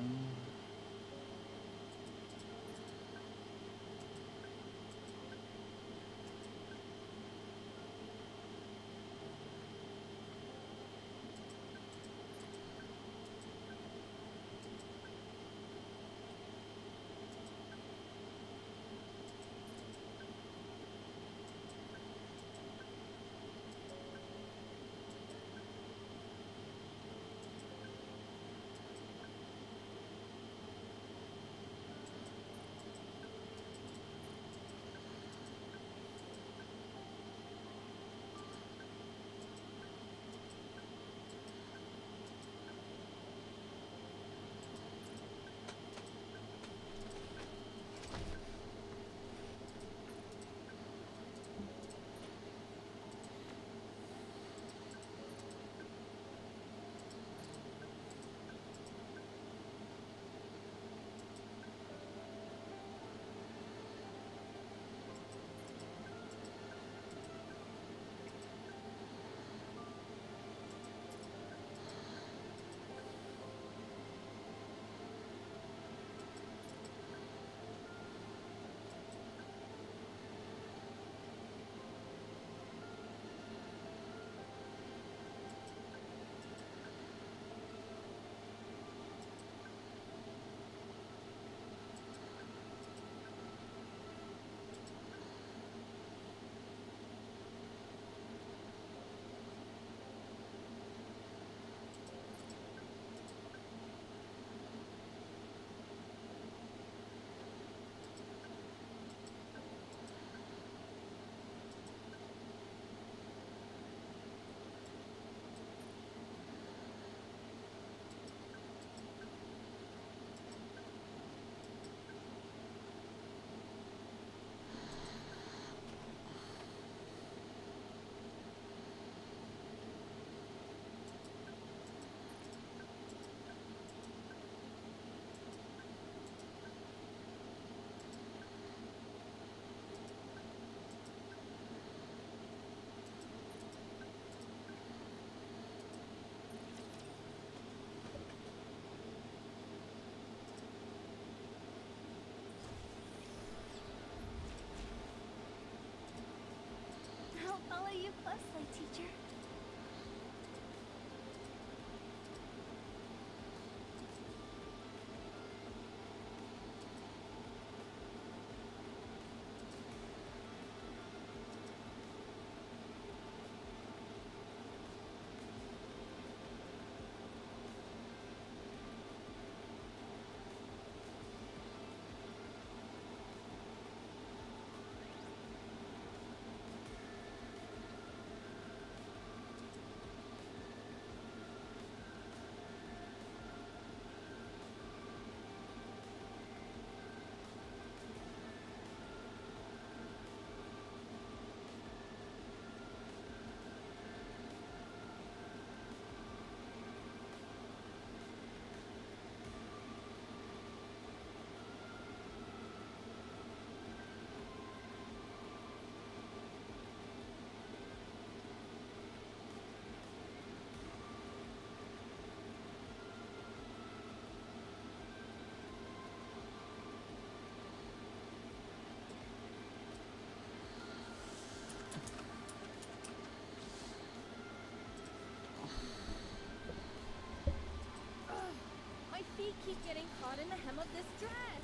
getting caught in the hem of this dress.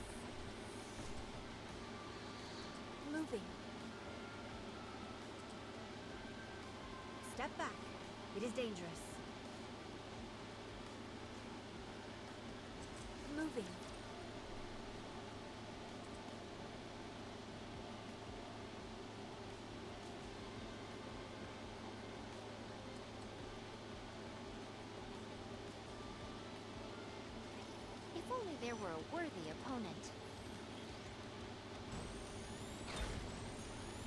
Moving. Step back. It is dangerous. Moving. If only there were a worthy opponent.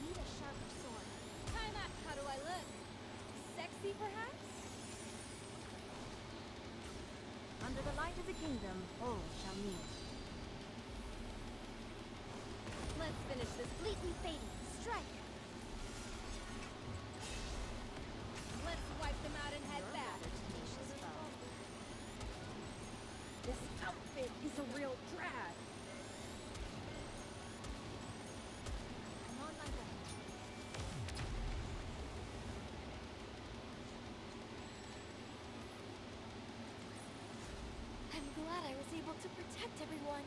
Need a sharper sword. Time out. How do I look? Sexy, perhaps? Under the light of the kingdom, all shall kneel. Let's finish this. Completely fading. Strike. Let's wipe them out and head You're back. rather tenacious foe. This outfit is a real drag. I'm on my way. I'm glad I was able to protect everyone.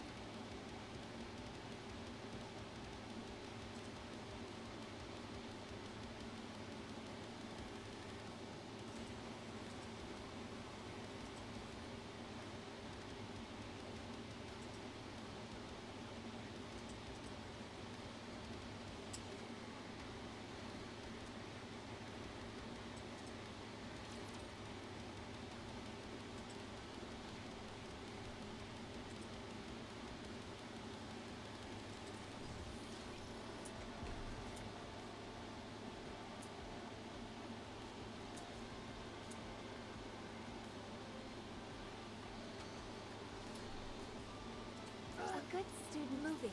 A good student moving.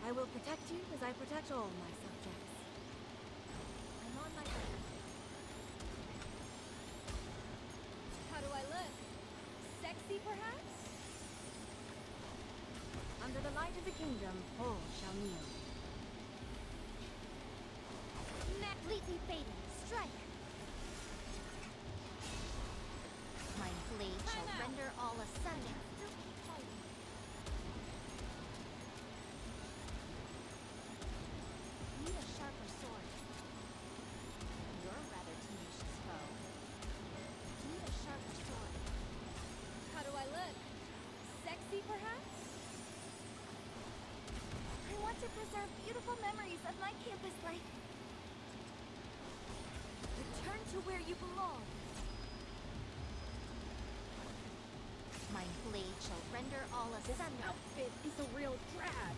I will protect you as I protect all my subjects. I'm on my way. How do I look? Sexy, perhaps? Under the light of the kingdom, all shall kneel. Completely fading. Strike. My blade shall Time out. render all asunder. Need a sharper sword. You're a rather tenacious foe. Need a sharper sword. How do I look? Sexy, perhaps? I want to preserve beautiful memories of my campus life. Return to where you belong. My blade shall render all This asunder. outfit is a real drag.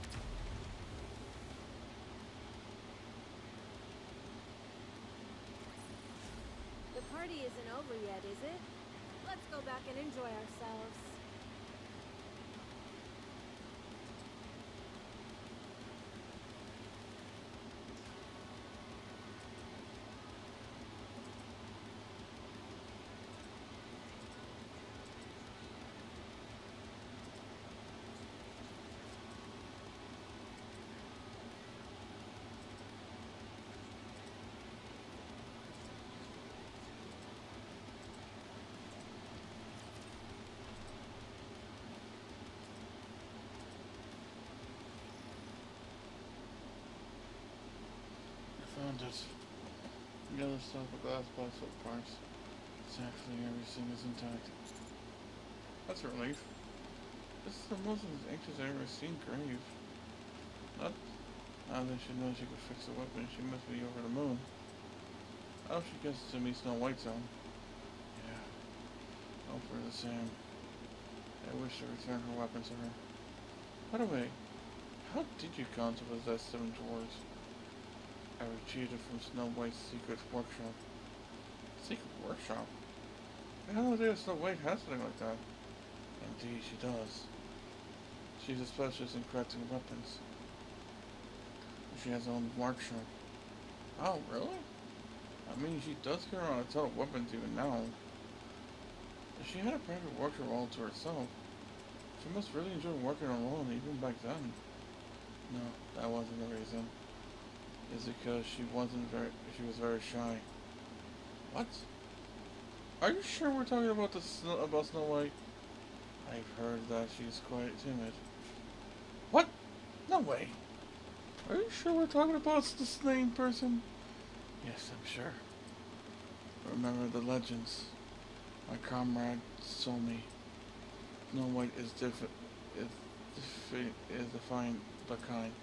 The party isn't over yet, is it? Let's go back and enjoy ourselves. Found it. The other stuff, a glass box with parts. Exactly, everything is intact. That's a relief. This is the most anxious I've ever seen Grave. Not now that she knows she could fix the weapon, she must be over the moon. I hope she gets to meet Snow White soon. Yeah. Hope we're the same. I wish to return her weapon to her. By the way, how did you come to possess 7 dwarves? I retrieved it from Snow White's secret workshop. Secret workshop? I had no idea Snow White has something like that. Indeed, she does. She's a specialist in crafting weapons. She has her own workshop. Oh, really? I mean, she does carry around a ton of weapons even now. She had a private worker all to herself. She must really enjoy working alone, even back then. No, that wasn't the reason. It's because she was very shy. What? Are you sure we're talking about about Snow White? I've heard that she's quite timid. What? No way. Are you sure we're talking about the same person? Yes, I'm sure. Remember the legends. My comrade told me. Snow White is, is defiant but kind.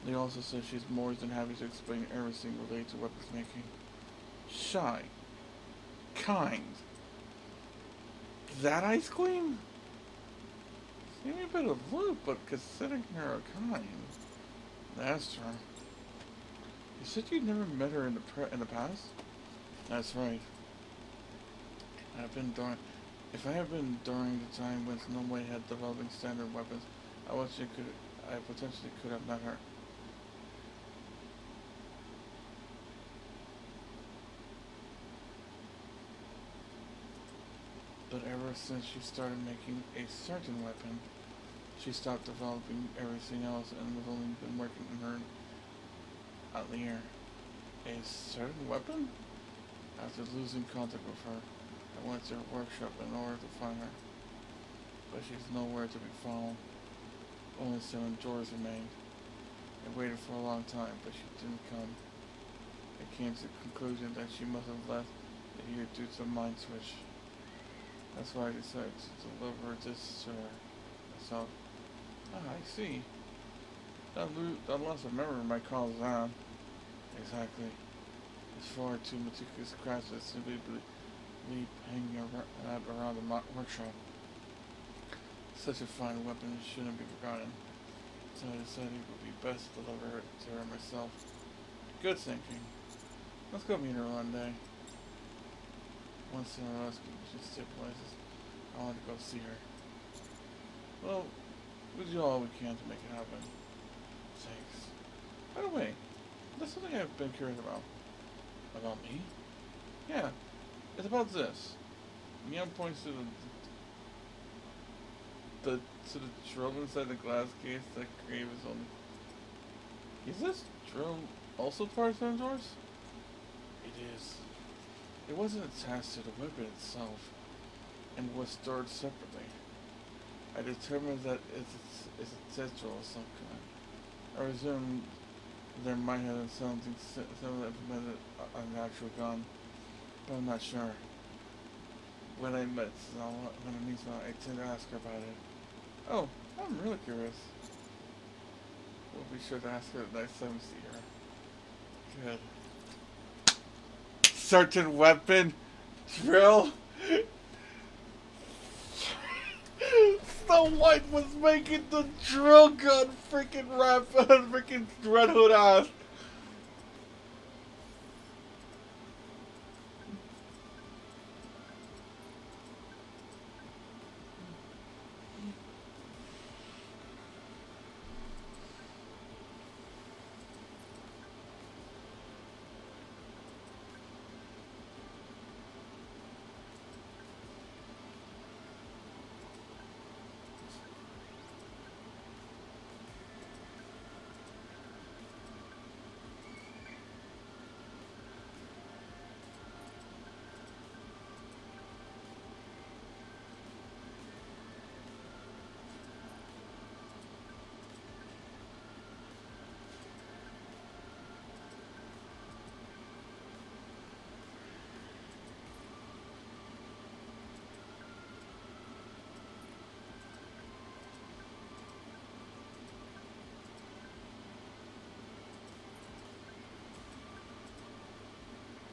They also said she's more than happy to explain everything related to weapons making. Shy. Kind. That Ice Queen? Seemed a bit aloof, but considering her kind. That's true. You said you never met her in the past? That's right. I've been during. If I had been during the time when Snow White had developing standard weapons, I potentially could have met her. But ever since she started making a certain weapon, she stopped developing everything else and was only been working in her atelier. A certain weapon? After losing contact with her, I went to her workshop in order to find her. But she's nowhere to be found. Only 7 drawers remained. I waited for a long time, but she didn't come. I came to the conclusion that she must have left here due to a mind switch. That's why I decided to deliver this to her myself. Ah, I see. That loss of memory might cause that. Exactly. It's far too meticulous crafts that simply leave hanging around the workshop. Such a fine weapon shouldn't be forgotten. So I decided it would be best to deliver it to her myself. Good thinking. Let's go meet her one day. Once in a rescue, she still places. I want to go see her. Well, we do all we can to make it happen. Thanks. By the way, there's something I've been curious about. About me? Yeah, it's about this. Neon points to the drill inside the glass case that Crave is on. Is this drill also part of Sandor's? It is. It wasn't attached to the weapon itself, and was stored separately. I determined that it's a test drill of some kind. I presume there might have been something implemented on the actual gun, but I'm not sure. When I met Sal, I tend to ask her about it. Oh, I'm really curious. We'll be sure to ask her the next time we see her. Good. Certain weapon? Drill? Snow White was making the drill gun freaking freaking Red Hood ass.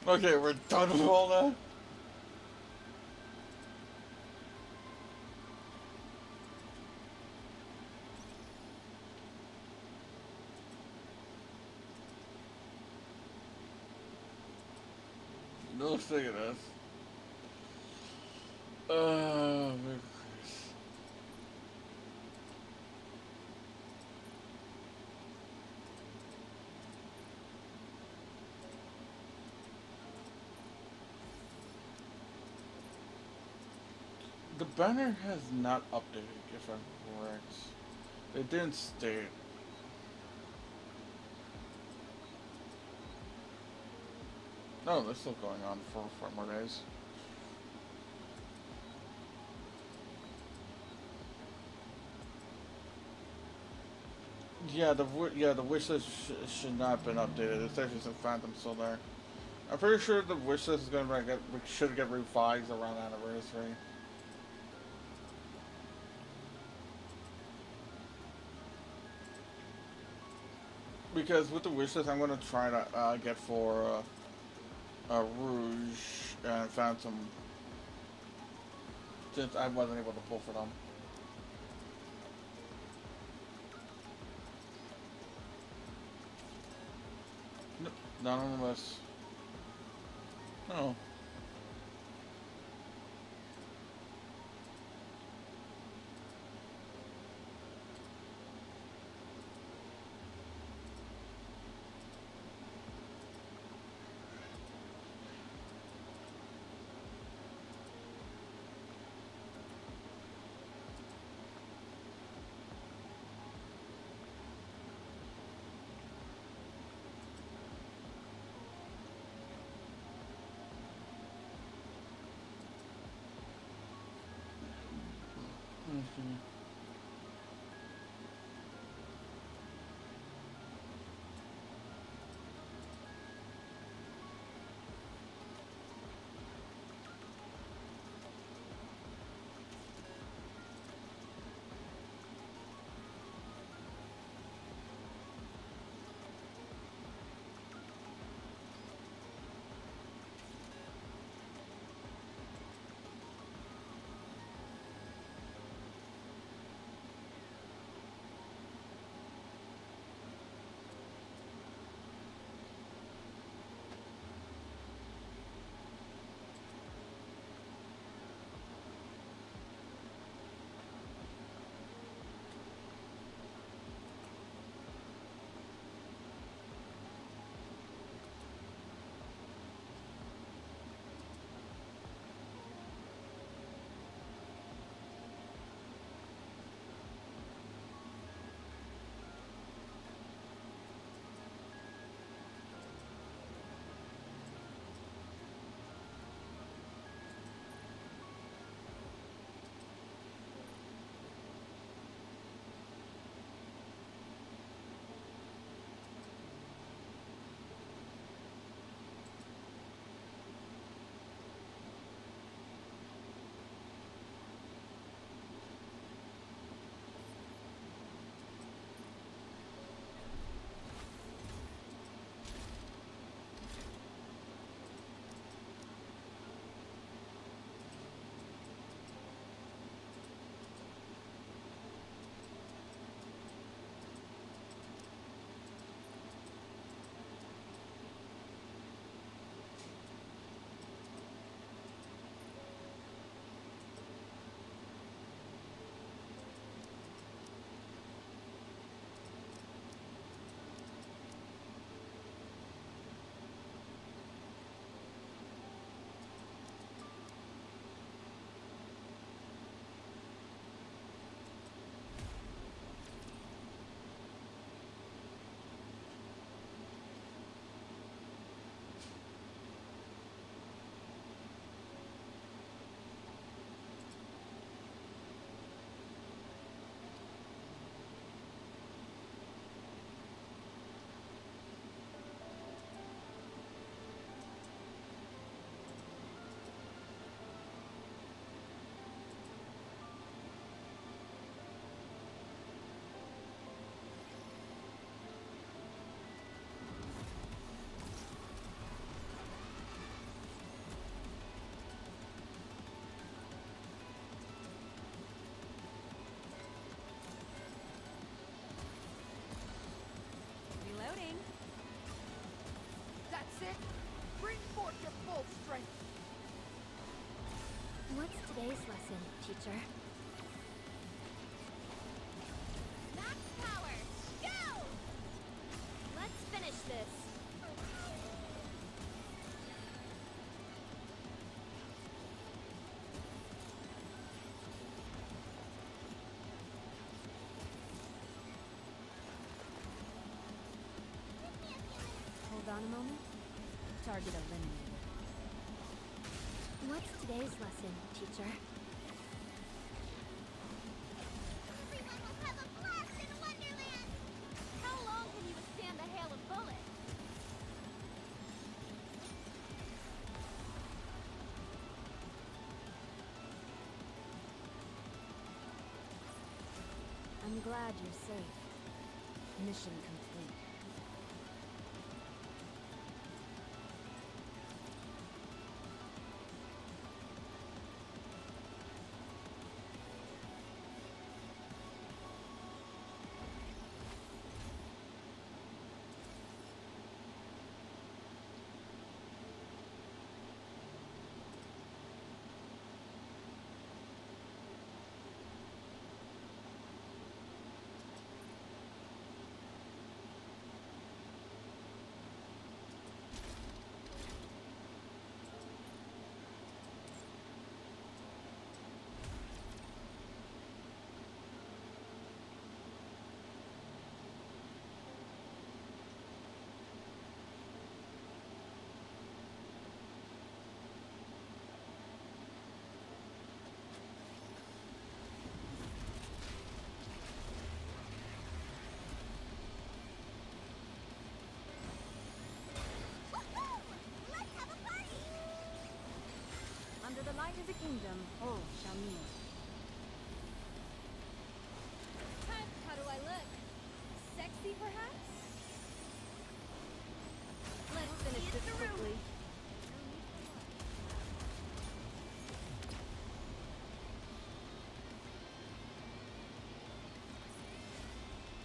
Okay, we're done with all that. No saying us. Very curious. The banner has not updated, if I'm correct. It didn't state. No, they're still going on for 4 more days. The wish list should not have been updated, especially since Phantom's still there. I'm pretty sure the wish list is gonna should get revised around anniversary. Because with the wish list, I'm gonna try to get for Rouge and Phantom, since I wasn't able to pull for them. No, none of them was. No. Mhm. Reloading. That's it. Bring forth your full strength. What's today's lesson, teacher? Max power! Go! Let's finish this. moment. Target eliminated. What's today's lesson, teacher? Everyone will have a blast in Wonderland! How long can you withstand the hail of bullets? I'm glad you're safe. Mission complete. Let's have a party! Under the light of the kingdom, all shall meet. How do I look? Sexy, perhaps? Let's finish this quickly.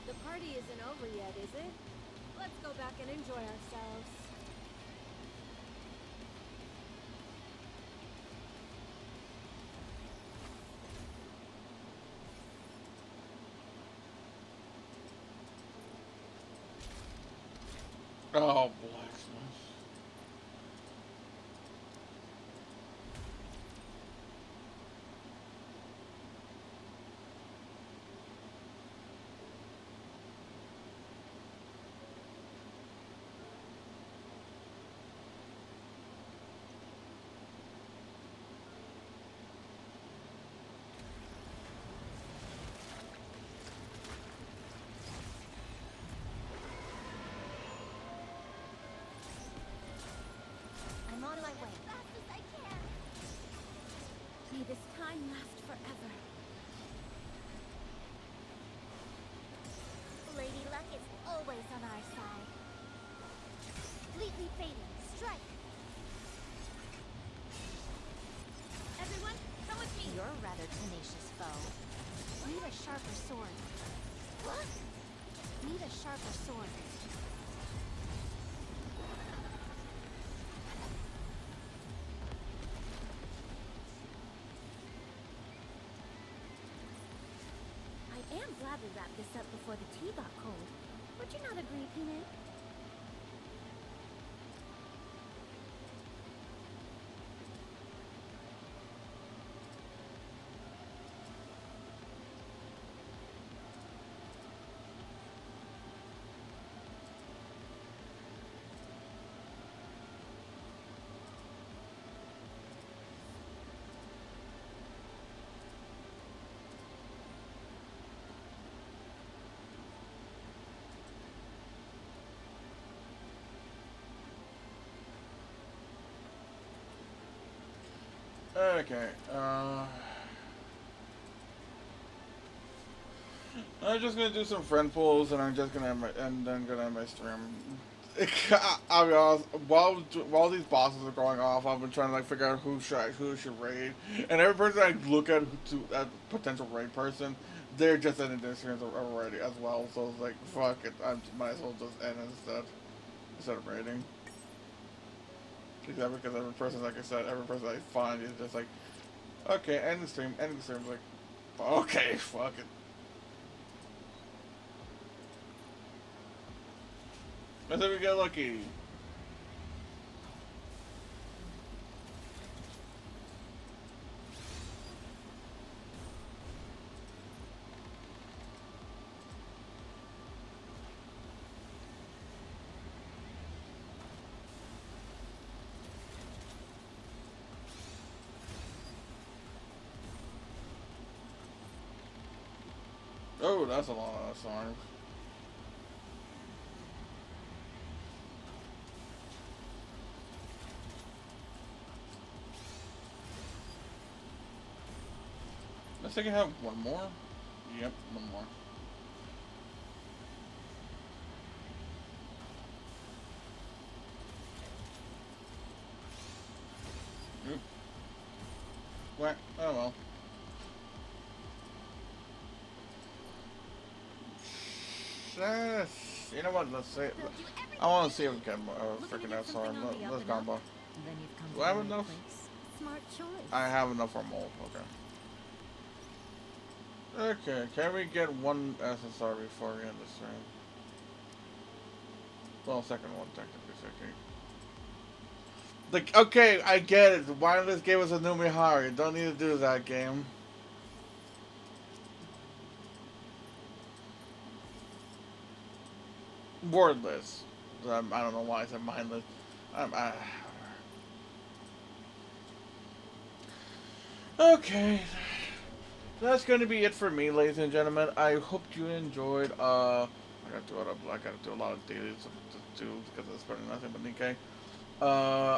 The party isn't over yet, is it? Let's go back and enjoy ourselves. Oh, blacksmith. I'm on my way. As fast as I can! May this time last forever. Lady Luck is always on our side. Completely fading. Strike! Everyone, come with me! You're a rather tenacious foe. Need a sharper sword. What? Need a sharper sword. I am glad we wrapped this up before the tea got cold. Would you not agree, Peanut? Okay, I'm just gonna do some friend pulls, and I'm just gonna and then gonna end my stream. I'll be honest. While these bosses are going off, I've been trying to like figure out who should raid, and every person I look at that potential raid person, they're just ending their streams already as well. So it's like fuck it, I might as well just end instead of raiding. Because every person, like I said, every person I find is just like, okay, end the stream, like, okay, fuck it. Let's see if we get lucky. Oh, that's a lot of songs. Let's think I have one more. Yep, one more. Oop. What? Oh well. You know what? Let's see. I want to see if we can freaking SR. Let's combo. Then you've come Do to I have the right enough? place. Smart choice. I have enough for mold. Okay. Okay. Can we get one SSR before we end this round? Well, second one technically speaking. Like, okay, I get it. Why this gave us a new Mihari? You don't need to do that game. Wordless. I don't know why I said mindless. Okay. That's going to be it for me, ladies and gentlemen. I hope you enjoyed. I gotta do a lot of dailies to do because it's probably nothing but Nikkei.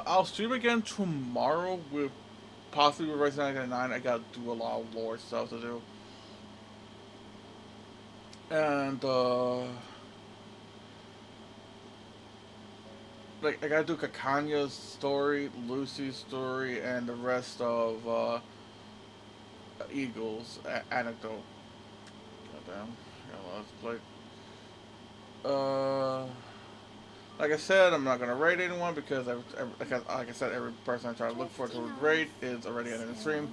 I'll stream again tomorrow with possibly with Resident Evil 9. I gotta do a lot of lore stuff to do. And like I gotta do Kakanya's story, Lucy's story, and the rest of Eagle's anecdote. Goddamn, got a lot to play. Like I said, I'm not gonna rate anyone because like I said, every person I try to look for to rate is already in the stream.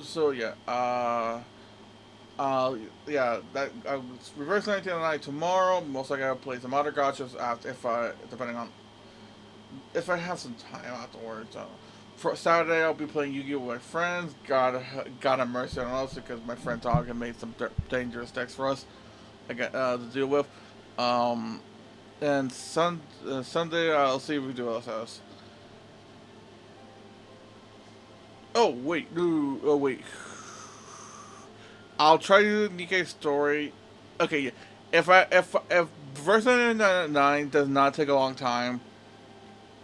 So yeah, yeah, that reverse 1999 tomorrow. Most likely I'll play some other gotchas after depending on if I have some time afterwards. For Saturday I'll be playing Yu-Gi-Oh with my friends. God have mercy on us because my friend Dog had made some dangerous decks for us. I got to deal with. And Sunday I'll see if we do else. Oh wait, no, oh wait. I'll try to do Nikkei's story. Okay, yeah. If verse 9 does not take a long time,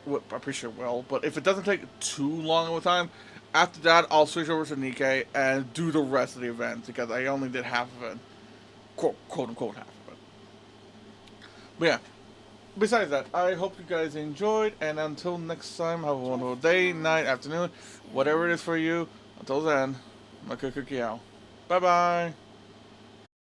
I'm pretty sure it will. But if it doesn't take too long of a time, after that I'll switch over to Nikkei and do the rest of the event because I only did half of it, quote unquote half of it. But yeah. Besides that, I hope you guys enjoyed, and until next time, have a wonderful day, night, afternoon, whatever it is for you. Until then, Makukukiao. Bye bye.